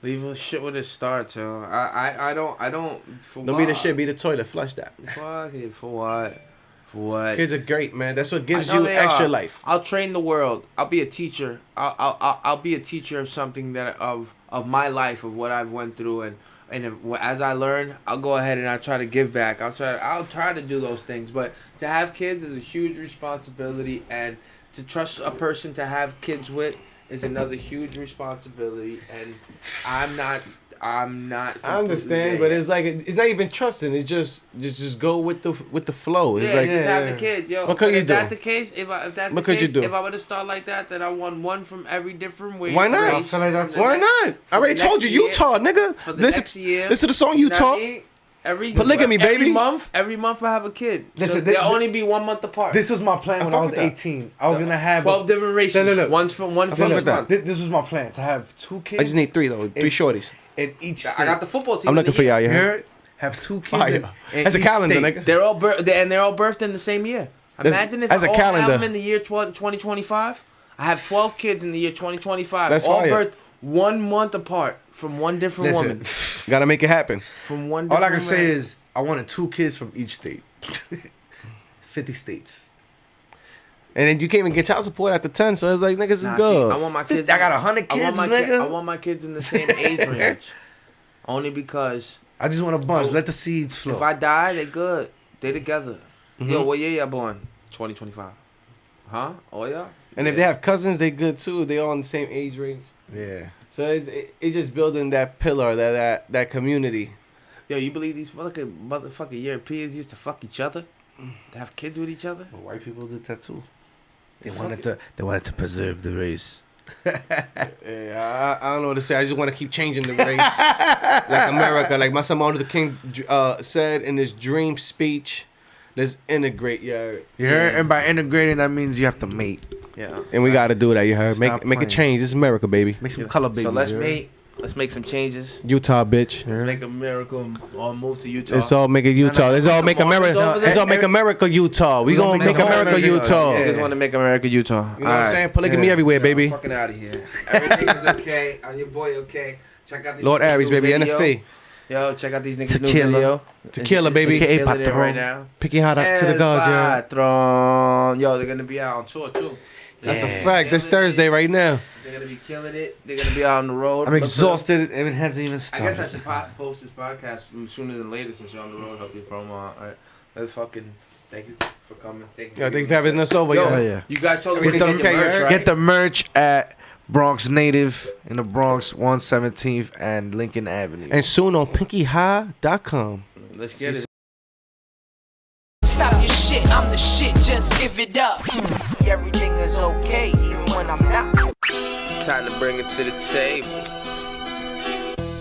leave a shit with it starts, yo. I don't. For Don't what? be the shit. Be the toilet. Flush that. Fuck it. For what? For what? Kids are great, man. That's what gives I know you they extra are. life. I'll train the world. I'll be a teacher. I'll be a teacher of something that of my life, of what I've went through, and as I learn, I'll go ahead and I'll try to give back. I'll try to do those things. But to have kids is a huge responsibility, and to trust a person to have kids with is another huge responsibility. And I'm not. I completely understand, there but yet. it's like it's not even trusting. It's just go with the flow. It's Yeah, like just have the kids, yo. What could But you if that's do? the case, if that's What the could you case, do? if I were to start like that, then I want one from every different way. Why not? race, I feel like that's- from the Why next- not? I for already the told next you, year, Utah, nigga. For the next year, Listen to the song, you know Utah. what I mean? But look at me, baby. Every month I have a kid. Listen, So they'll only be 1 month apart. This was my plan I when fuck I was with that. 18. I was gonna have 12 different races. No. One for fuck each with that. month. This was my plan to have 2 kids. I just need 3 though. 3 shorties. in each state. I got the football team. I'm in looking the for year. y'all. You You heard? heard? Have 2 kids. Fire. in That's a each calendar, state. nigga. They're all birthed in the same year. Imagine if as a all calendar. have them in the year 2025. I have 12 kids in the year 2025. That's all fire. birthed 1 month apart from one different Listen, woman. Gotta make it happen. From one. all I different can say man. is I wanted 2 kids from each state. 50 states. And then you can't even get child support after 10, so it's like niggas is Nah, good. see, I want my kids. I got 100 I want kids, my nigga. I want my kids in the same age range. Only because I just want a bunch. Let the seeds flow. if I die, they good. They together. Mm-hmm. Yo, what year y'all born? 2025. Huh? Oh yeah. And if they have cousins, they good too. They all in the same age range. yeah. So it's just building that pillar, that community. Yo, you believe these motherfucking Europeans used to fuck each other? To have kids with each other? Well, white people did that too. They wanted to preserve the race. Yeah, I don't know what to say. I just want to keep changing the race, like America. Like my son Martin Luther King said in his dream speech, "Let's integrate." Yeah, You heard? And by integrating, that means you have to mate. Yeah. and we got to do that. You heard? Stop Make a playing. change. This is America, baby. Make some color babies. So let's you heard? make Let's make some changes. Utah, bitch. Let's make America or move to Utah. Let's all make it Utah. Let's all make Come on, America. over there. Let's all make America Utah. We gonna make America Utah. Niggas want to make America Utah. You know what I'm saying? Polygamy everywhere, baby. I'm fucking out of here. Everything is okay. I'm your boy, okay. Check out these Lord niggas' Aries, new baby. video. NFE. Yo, check out these niggas' new Tequila. video. Tequila, baby. It's Hey, killing it patron. right now. Pick your heart up to the gods, yeah. Patron. Yo, they're gonna be out on tour too. That's Yeah. a fact. This Killing Thursday it. right now. They're gonna be killing it. They're gonna be out on the road. I'm exhausted. It hasn't even I started. guess I should post this podcast sooner than later since you're on the road. Help you promo. All right. Let's fucking thank you for coming. Thank you. Yo, thank you for having us over, Yo, yo. yeah. You guys told me to Everything get the okay, merch, you right? Get the merch at Bronx Native in the Bronx, 117th and Lincoln Avenue. And soon on pinkyhigh.com. Let's get it. Stop your shit, I'm the shit, just give it up. Everything is okay, even when I'm not. Time to bring it to the table.